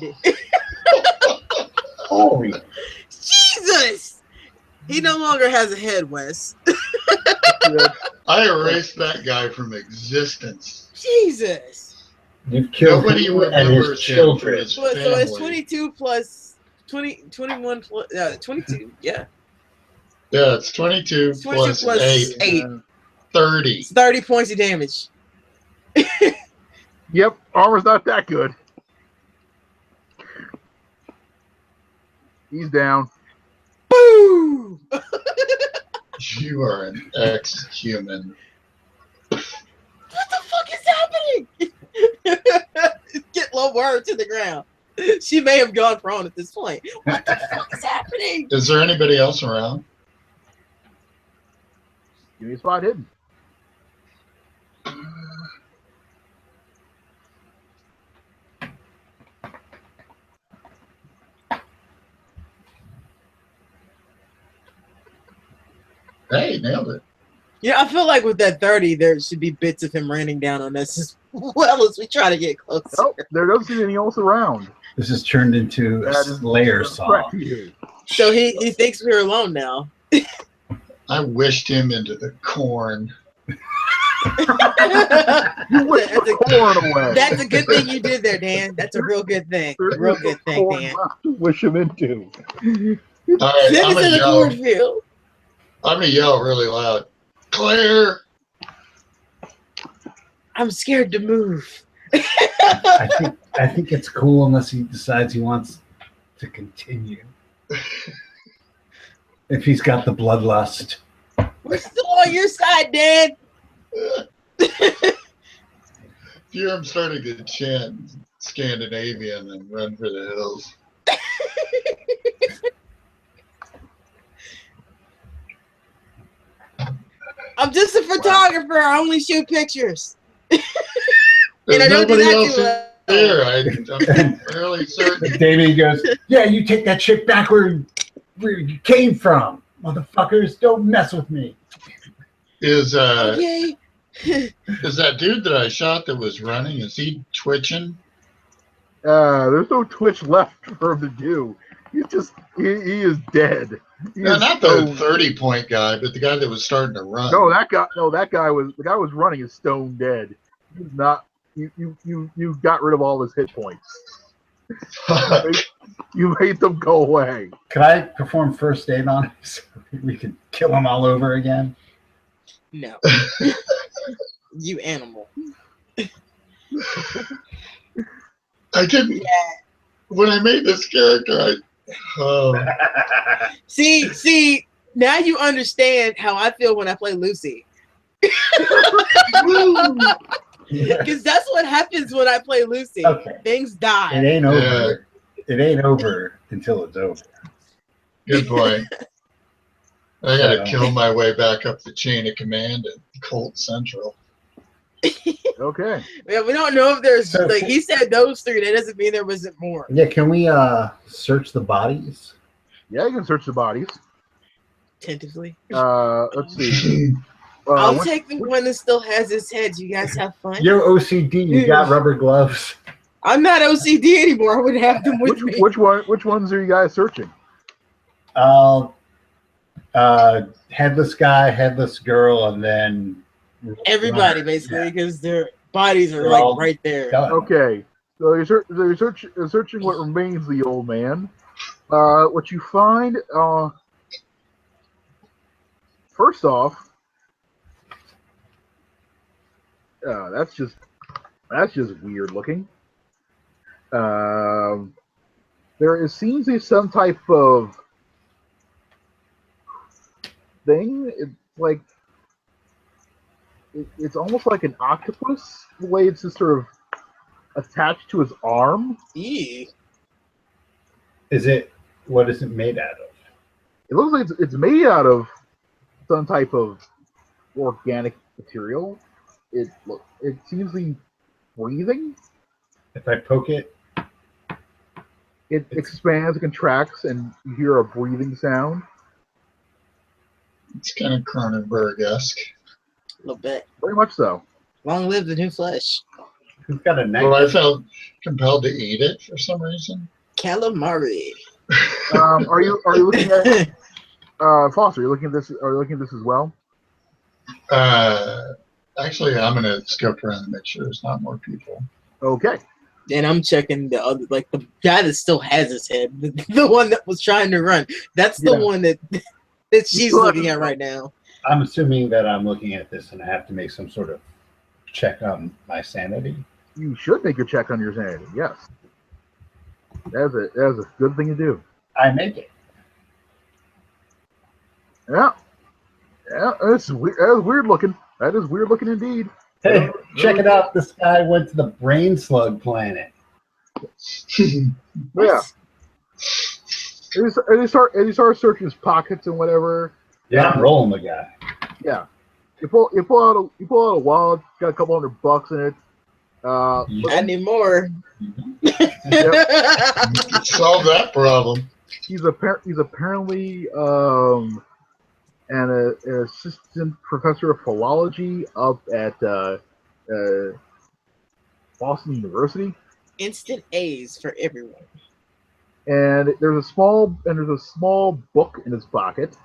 Holy. Jesus! He no longer has a head, Wes. I erased that guy from existence. Jesus! You've killed Nobody him and remembers his him children. for his So it's family. 22 plus 20, 21 plus 22. Yeah. Yeah, it's 22 It's 22 plus plus 8. 8. 30. It's 30 points of damage. Yep, armor's not that good. He's down. Boo! You are an ex-human. What the fuck is happening? Get lower to the ground. She may have gone prone at this point. What the fuck is happening? Is there anybody else around? Give me a spot hidden. Hey, nailed it. Yeah, I feel like with that 30, there should be bits of him raining down on us as well as we try to get closer. Oh, there doesn't seem anything else around. This has turned into a That is Slayer correct song. to you. So he thinks we're alone now. I wished him into the corn. You wish That's the corn away. That's a good thing you did there, Dan. That's a real good thing. Real good thing, Corn Dan. left to wish him into. All right, Send I'm us to the gonna yell. cornfield. I'm gonna yell really loud. Claire. I'm scared to move. I think it's cool unless he decides he wants to continue. If he's got the bloodlust. We're still on your side, Dan. Hear him starting to chant Scandinavian and run for the hills. I'm just a photographer. I only shoot pictures. There's I don't do nobody that else too in there. I'm fairly certain. Davey goes, yeah, you take that shit back where you came from. Motherfuckers, don't mess with me. Is Okay. is that dude that I shot that was running? Is he twitching? There's no twitch left for him to do. He's just he is dead. He No, is not the stone- 30-point guy, but the guy that was starting to run. No, that guy was running is stone dead. He's not. You got rid of all his hit points. You made them go away. Can I perform first aid on him so we can kill him all over again? No. You animal. I didn't. When I made this character, See, now you understand how I feel when I play Lucy. Yeah. Because that's what happens when I play Lucy. Okay. Things die. It ain't over. It ain't over until it's over. good point. I gotta kill my way back up the chain of command at Colt Central. Okay. Yeah, we don't know if there's So- like he said those three. That doesn't mean there wasn't more. Yeah, can we search the bodies? Yeah, you can search the bodies. Tentatively. Let's see. I'll Which- take the one that still has his head. You guys have fun. You're OCD. You got rubber gloves. I'm not OCD anymore. I would have them with me. which ones are you guys searching? Headless guy, headless girl, and then Everybody basically, because they're Bodies are They're like all right there. done. Okay, so you're searching what remains of the old man. What you find, first off, that's just weird looking. Seems to be some type of thing. It's like it's almost like an octopus. The way it's just sort of attached to his arm. Eee. What is it made out of? It looks like it's made out of some type of organic material. It seems to be breathing. If I poke it, It expands and contracts, and you hear a breathing sound. It's kind of Cronenberg-esque. A little bit. Very much so. Long live the new flesh. who's got a knife? Well, I felt compelled to eat it for some reason. Calamari. Are you looking at Foster? Are you looking at this? Are you looking at this as well? Actually, I'm going to scope around and make sure there's not more people. Okay. And I'm checking the other, like the guy that still has his head, the one that was trying to run. That's the one that she's looking at right now. I'm assuming that I'm looking at this and I have to make some sort of check on my sanity. You should make a check on your sanity. Yes. That's a good thing to do. I make it. Yeah. Yeah. That's weird. That is weird looking. That is weird looking indeed. Hey, check it out. This guy went to the brain slug planet. Yeah. And he starts searching his pockets and whatever. Yeah, I'm rolling the guy. Yeah. You pull out a wallet. Got a couple $100 in it. I need more. Solve that problem. He's apparently an assistant professor of philology up at Boston University. Instant A's for everyone. And there's a small book in his pocket,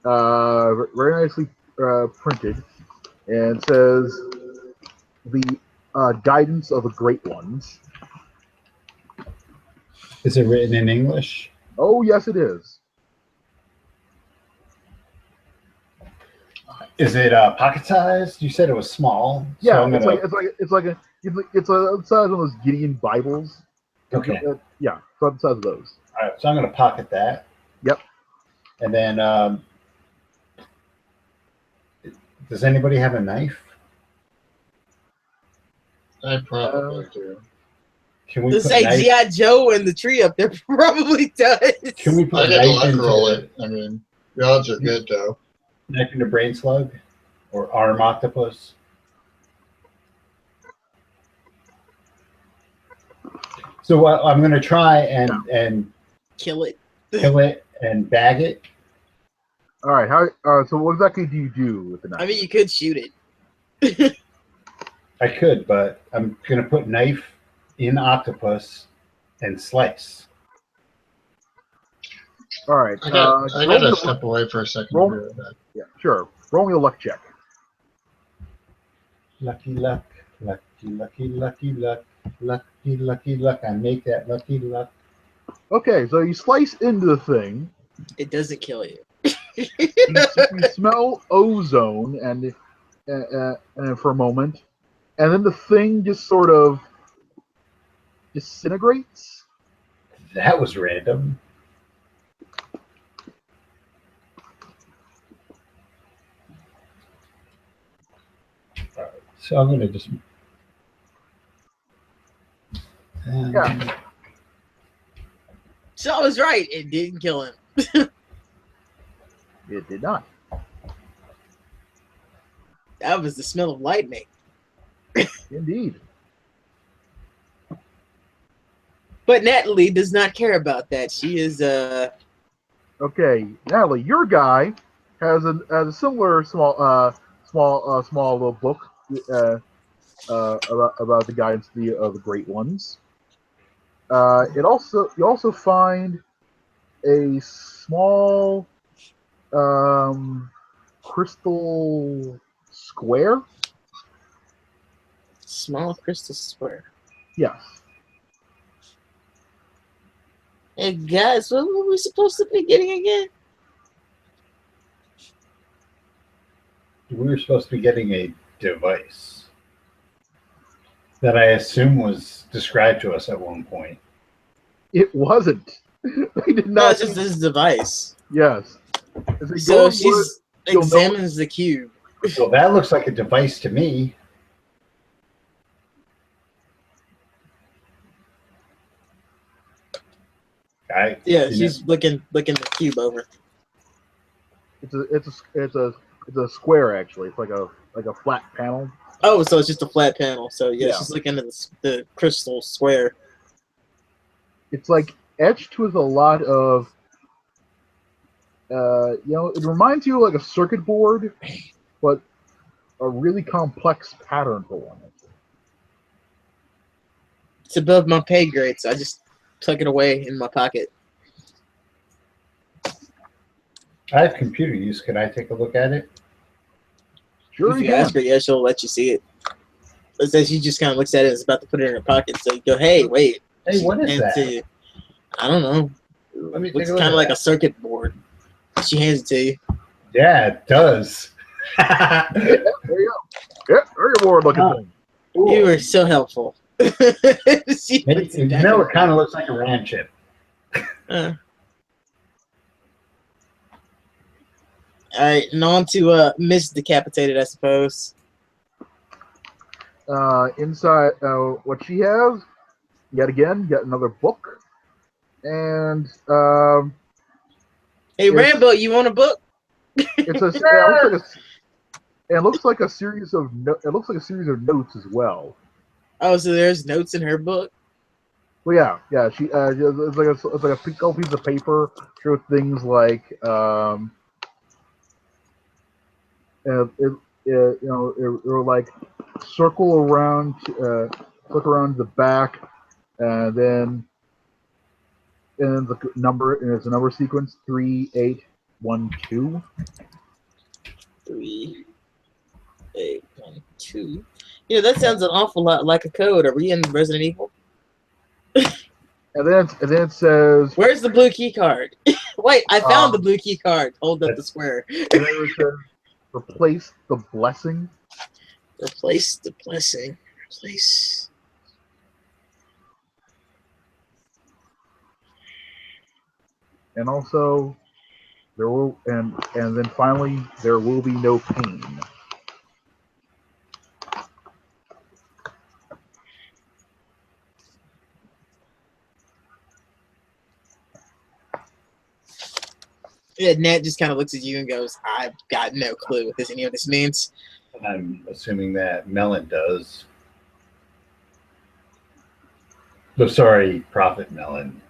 very nicely printed, and it says the guidance of the great ones. Is it written in English? Oh yes, it is. Is it pocket sized? You said it was small. Yeah, so I'm gonna... it's the size of those Gideon Bibles. Okay. Yeah, it's about the size of those. All right, so I'm gonna pocket that. Yep. And then, does anybody have a knife? I probably do. Can we To put say knife? G.I. Joe and the tree up there probably does. Can we put I got to knife luck roll into it. I mean, the odds are good, though. knife into brain slug or arm octopus? So what I'm gonna try and Kill it. kill it and bag it. All right. So what exactly do you do with the knife? I mean, you could shoot it. I could, but I'm gonna put knife in octopus and slice. All right. I got to step away for a second. roll- To do that. Yeah, sure. Roll me a luck check. Lucky luck, lucky lucky lucky luck, lucky lucky luck. I make that lucky luck. Okay, so you slice into the thing. It doesn't kill you. You smell ozone and for a moment, and then the thing just sort of disintegrates. That was random. All right, so I'm gonna just. Yeah. So I was right. It didn't kill him. It did not. That was the smell of lightning. Indeed. But Natalie does not care about that. She is Okay, Natalie, your guy has a similar small little book about the guidance of the great ones. You also find a small crystal square. Small crystal square. Yes. Hey guys, what were we supposed to be getting again? We were supposed to be getting a device that I assume was described to us at one point. It wasn't. They did No, not. it's just this device. Yes. So she examines the cube. Well, that looks like a device to me. She's looking the cube over. It's a square actually. It's like a flat panel. Oh, so it's just a flat panel. So yeah. Yeah. She's looking at the crystal square. It's like etched with a lot of it reminds you of like a circuit board, but a really complex pattern for one. It's above my pay grade, so I just tuck it away in my pocket. I have computer use. Can I take a look at it? Sure, If you you can. ask her, yeah, she'll let you see it. It says she just kind of looks at it and is about to put it in her pocket. So you go, hey, wait. Hey, what is Hands that? to you. I don't know. Let me take Looks a look. kind at of like that. a circuit board. She hands it to you. Yeah, it does. Yeah, there you go. Yeah, circuit board looking thing. Cool. You were so helpful. She puts it down. It kind of looks like a RAM chip. All right, and on to Miss Decapitated, I suppose. Inside, what she has, yet again, yet another book, and Hey, Rambo, you want a book? it looks like a series of notes as well. Oh, so there's notes in her book. Well, yeah. She it's like a big old piece of paper with things like it like circle around the back, and then the number, and it's a number sequence 3812. 3, 8, 1, 2. You know, that sounds an awful lot like a code. Are we in Resident Evil? And then it says, Where's the blue key card? Wait, I found the blue key card. Hold up the square. and then it says, replace the blessing. Replace the blessing. Replace. And also, there will and then finally there will be no pain. Yeah, Nat just kind of looks at you and goes, I've got no clue what any of this means. I'm assuming that Melon does. Oh, sorry, Prophet Melon.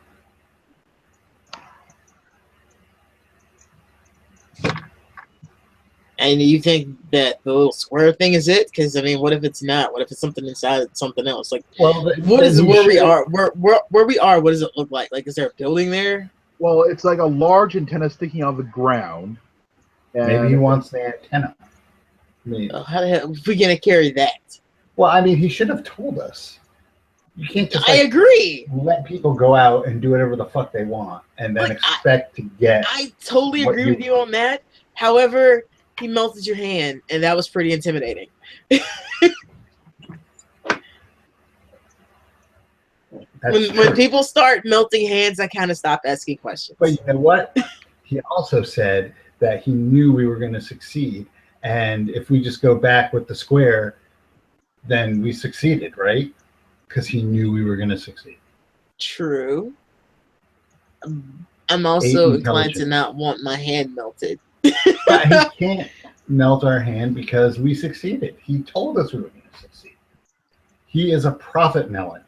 And you think that the little square thing is it? Because I mean, what if it's not? What if it's something inside something else? Like, Well, what is where we are? Where we are? What does it look like? Like, is there a building there? Well, it's like a large antenna sticking out of the ground. And Maybe he wants the antenna. I mean, How the hell are we gonna carry that? well, I mean, he should have told us. You can't just I agree. let people go out and do whatever the fuck they want and then Like, expect to get. I totally What agree you- with you on that. However, he melted your hand, and that was pretty intimidating. That's When true. people start melting hands, I kind of stop asking questions. But you know what? He also said that he knew we were going to succeed. And if we just go back with the square, then we succeeded, right? Because he knew we were going to succeed. True. I'm also Eight inclined to intelligence. not want my hand melted. But he can't melt our hand because we succeeded. He told us we were going to succeed. He is a prophet melon.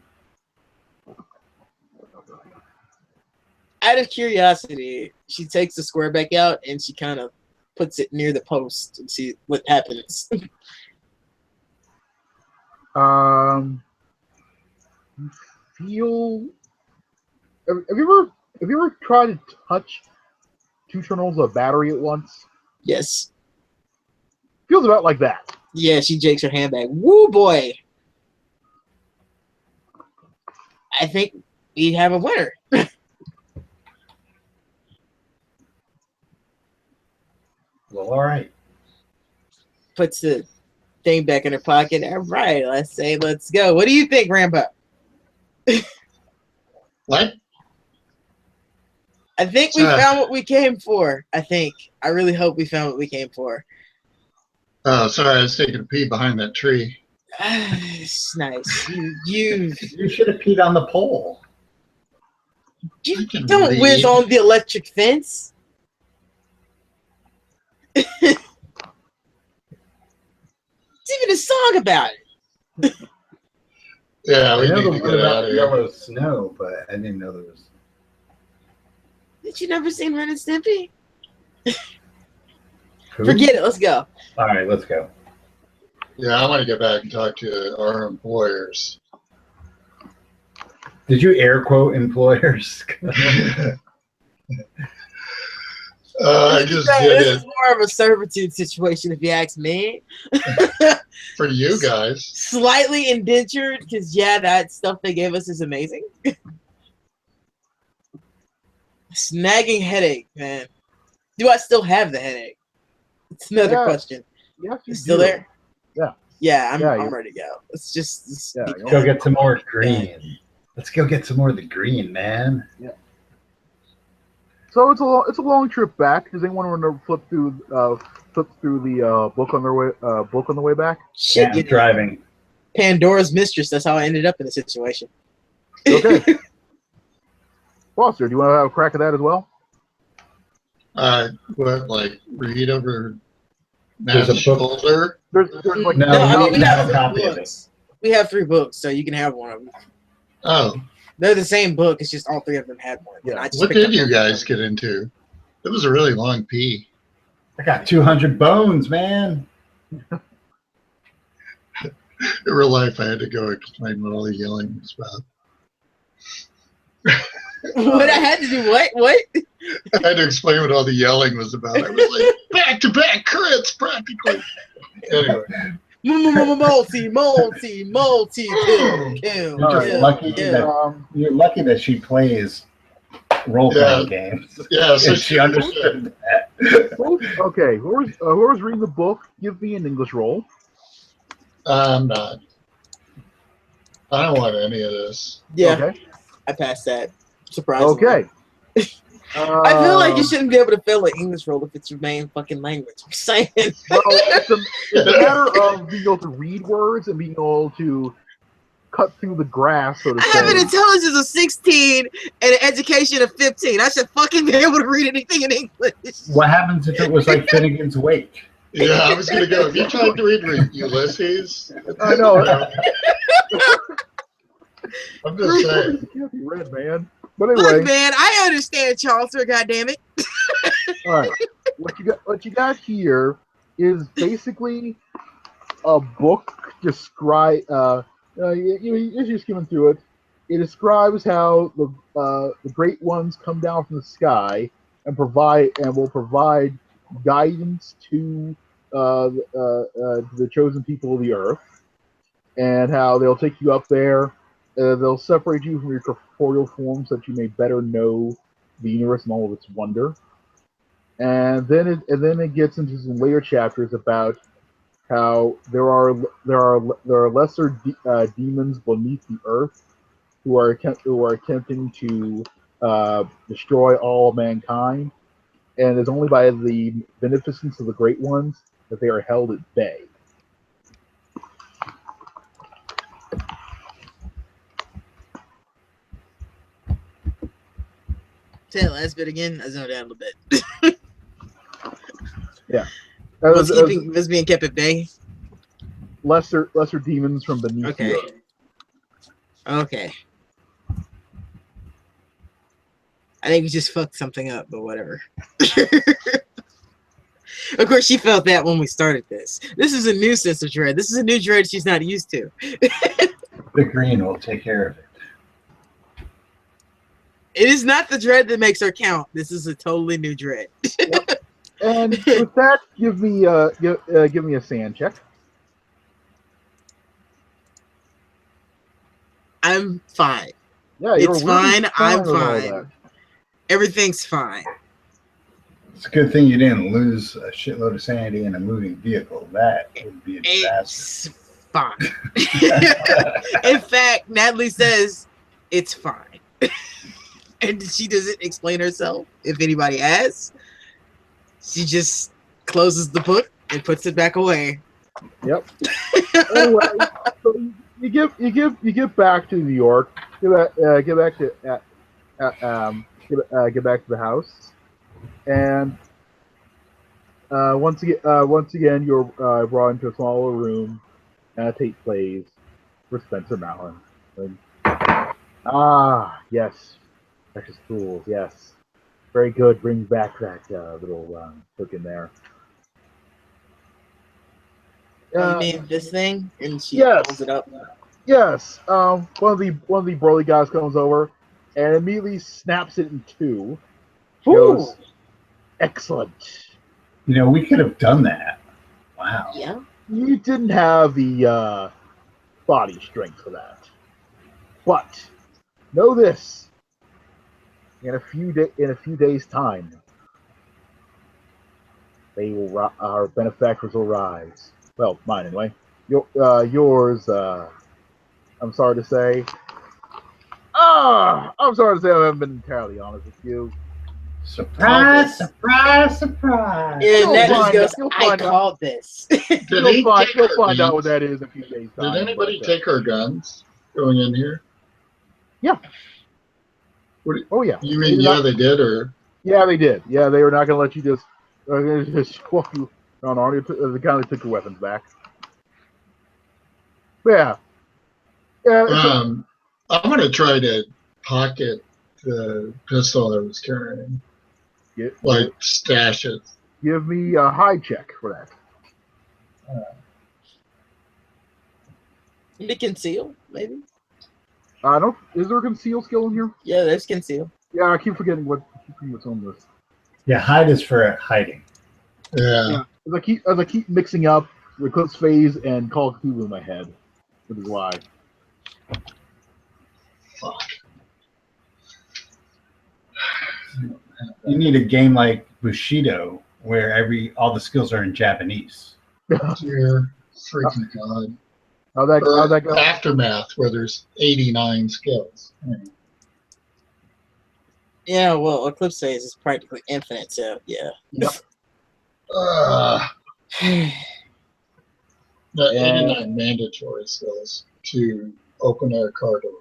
Out of curiosity, she takes the square back out and she kind of puts it near the post and see what happens. You feel. Have you ever tried to touch two terminals of battery at once? Yes. Feels about like that. Yeah, she jakes her hand back. Woo boy. I think we have a winner. Well, all right. Puts the thing back in her pocket. All right, let's go. What do you think, Rambo? What? I think we found what we came for. I really hope we found what we came for. Oh, sorry, I was taking a pee behind that tree. It's nice. You You should have peed on the pole. I can don't read. whiz on the electric fence. There's even a song about it. Yeah, I we know need the to one get out about of here. yellow snow, but I didn't know there was. Did you never seen Ren and Stimpy? Who? Forget it. Let's go. All right, let's go. Yeah, I want to get back and talk to our employers. Did you air quote employers? I just did This it is more of a servitude situation, if you ask me. for you guys. Slightly indentured, because that stuff they gave us is amazing. Snagging headache, man. Do I still have the headache? It's another question. Yes, you It's still do. there? Yeah. Yeah, Yeah, I'm ready to go. Let's just Yeah, be you Go done. get some more green. Let's go get some more of the green, man. So it's a long trip back. Does anyone want to flip through the book on the way back? Shit, Yeah, you I'm driving. Pandora's mistress. That's how I ended up in the situation. Okay. Foster, do you want to have a crack at that as well? What, like, read over There's a Matt's book. There's shoulder? like No, I mean, we we have have a 3 copy of it. books. We have 3 books, so you can have one of them. Oh, They're the same book. It's just all 3 of them had one. Yeah. And I just what picked did up you one. guys get into? It was a really long pee. I got 200 bones, man. In real life, I had to go explain what all the yelling was about. What I had to do? What? What? I had to explain what all the yelling was about. I was like, back-to-back crits, practically. Anyway. Multi, kill. You're just right. lucky you're lucky that she plays role playing games. Yeah, so And she understood that. Okay, whoever's reading the book, give me an English roll. I'm not. I don't want any of this. Yeah, Okay. I passed that. Surprisingly. Okay. I feel like you shouldn't be able to fail an English roll if it's your main fucking language. I'm saying. Well, it's a matter of being able to read words and being able to cut through the grass, so to I have an say. intelligence of 16 and an education of 15. I should fucking be able to read anything in English. What happens if it was like Finnegan's Wake? Yeah, I was going to go. If you tried to read Ulysses, I know. I'm just saying. It can't be read, man. But Look, anyway, man, I understand Chaucer, goddammit. all right. What you got here is basically a book describe. You're just skimming through it. It describes how the great ones come down from the sky and will provide guidance to the chosen people of the earth, and how they'll take you up there. They'll separate you from your corporeal form so that you may better know the universe and all of its wonder. And then it gets into some later chapters about how there are lesser demons beneath the earth who are attempting to destroy all mankind, and it's only by the beneficence of the great ones that they are held at bay. Say that last bit again. I zoned out a little bit. Yeah. Was being kept at bay. Lesser demons from beneath Okay. the earth. Okay. I think we just fucked something up, but whatever. Of course, she felt that when we started this. This is a new sense of dread. This is a new dread she's not used to. The green will take care of it. It is not the dread that makes her count. This is a totally new dread. Yep. And with that, give me a sand check. I'm fine. Yeah, It's fine. I'm with all fine. that. Everything's fine. It's a good thing you didn't lose a shitload of sanity in a moving vehicle. That would be a disaster. It's fine. In fact, Natalie says it's fine. And she doesn't explain herself if anybody asks. She just closes the book and puts it back away. Yep. Anyway, so you get back to New York. Get back to the house, and once again, you're brought into a smaller room, and a tape plays for Spencer Mallon. And, yes, precious tools. Yes, very good. Brings back that little hook in there. You mean this thing? And she yes. pulls it up. Yes. One of the burly guys comes over and immediately snaps it in two. Goes, excellent. You know, we could have done that. Wow. Yeah. You didn't have the body strength for that. But know this: in a few days' time, our benefactors will rise. Well, mine anyway. Yours. I'm sorry to say. I'm sorry to say I haven't been entirely honest with you. Surprise! Surprise! Surprise! And that just goes, you'll I find out. called this. You'll find out what that is in a few days' time. Did anybody take our guns going in here? Yeah. Oh yeah. You mean they did, or? Yeah, they did. Yeah, they were not going to let you just walk you around. The kind of took your weapons back. But yeah. I'm going to try to pocket the pistol I was carrying. Stash it. Give me a hide check for that. You conceal, maybe? I don't. Is there a conceal skill in here? Yeah, there's conceal. Yeah, I keep forgetting what's on this. Yeah, hide is for hiding. Yeah. As I keep mixing up Eclipse Phase and Call of Cthulhu in my head, which is why. Fuck. You need a game like Bushido where all the skills are in Japanese. Dear freaking God. How'd that go? Aftermath, where there's 89 skills. Yeah, well, Eclipse Phase is practically infinite, so yeah. Yep. 89 mandatory skills to open a car door.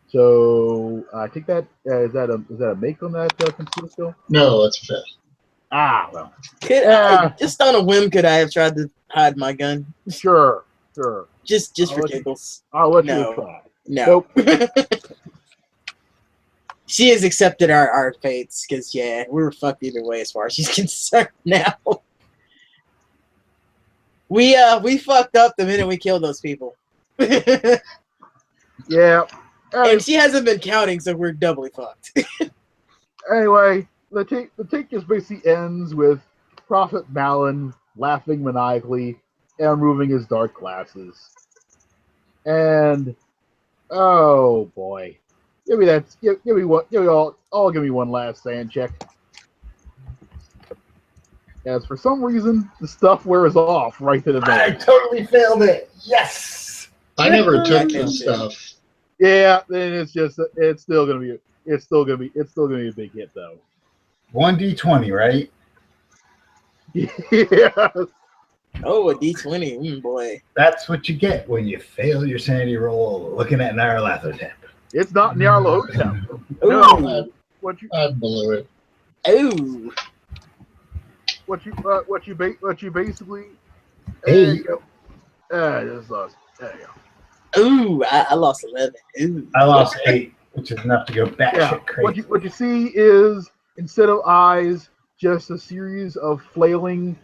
So I think that is that a make on that conceal skill? No, it's a fit. Well. Just on a whim, could I have tried to hide my gun? Sure. Just for giggles. I'll let you try. No. Nope. She has accepted our fates, because yeah, we were fucked either way as far as she's concerned now. We fucked up the minute we killed those people. Yeah. And she hasn't been counting, so we're doubly fucked. Anyway, the take just basically ends with Prophet Malin laughing maniacally and removing his dark glasses. And oh boy, give me one last sand check. As for some reason, the stuff wears off right to the minute. I totally failed it. Yes. I never took this stuff. Yeah, then it's still gonna be a big hit though. 1d20, right? Yeah. Oh, a D20, boy. That's what you get when you fail your sanity roll looking at Nyarlathotep. It's not Nyarlathotep. No. I blew it. Ooh. What you basically. There you go. Just lost. There you go. Ooh, I lost 11. Ooh. I lost 8, which is enough to go batshit crazy. What you see is, instead of eyes, just a series of flailing.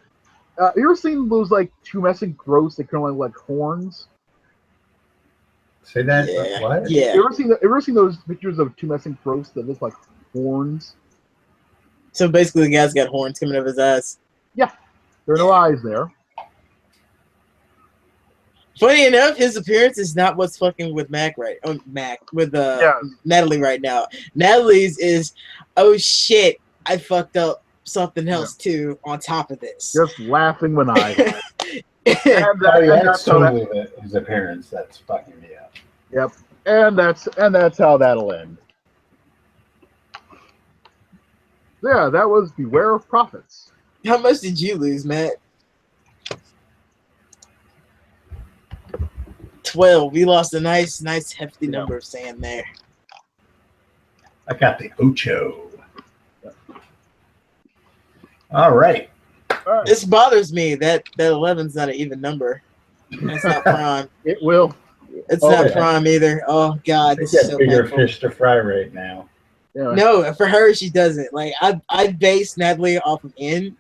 You ever seen those like tumescent growths that kind of like horns? Say that? Yeah. What? Yeah. You ever seen those pictures of tumescent growths that look like horns? So basically, the guy's got horns coming out of his eyes. Yeah, there are no eyes there. Funny enough, his appearance is not what's fucking with Natalie right now. Natalie's is, oh shit, I fucked up something else too on top of this. Just laughing maniacally. That's totally his appearance that's fucking me up. Yep, and that's how that'll end. Yeah, that was Beware of Prophets. How much did you lose, Matt? 12. We lost a nice hefty number of sand there. I got the Ocho. All right. This bothers me that 11's not an even number. It's not prime. It will. It's not prime either. Oh god, this is so bigger painful. fish to fry right now. Yeah. No, for her she doesn't. Like I base Natalie off of N.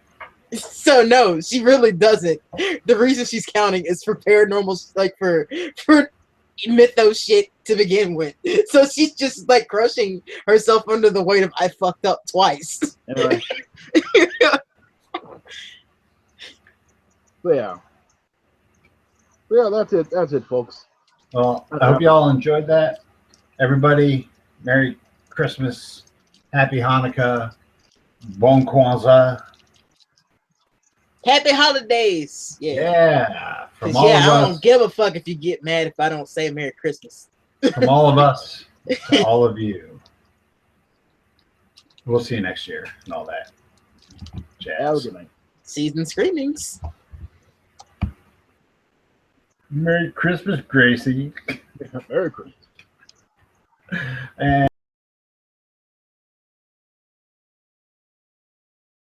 So no, she really doesn't. The reason she's counting is for paranormal, like for mythos shit to begin with. So she's just like crushing herself under the weight of I fucked up twice. Anyway. Yeah, that's it. That's it, folks. Well, I hope you all enjoyed that. Everybody, Merry Christmas, Happy Hanukkah, Bon Kwanzaa. Happy holidays. Yeah. From all I of don't us, give a fuck if you get mad if I don't say Merry Christmas. from all of us to all of you. We'll see you next year and all that. Jazz. Good night. Season screamings. Merry Christmas, Gracie. Merry Christmas. And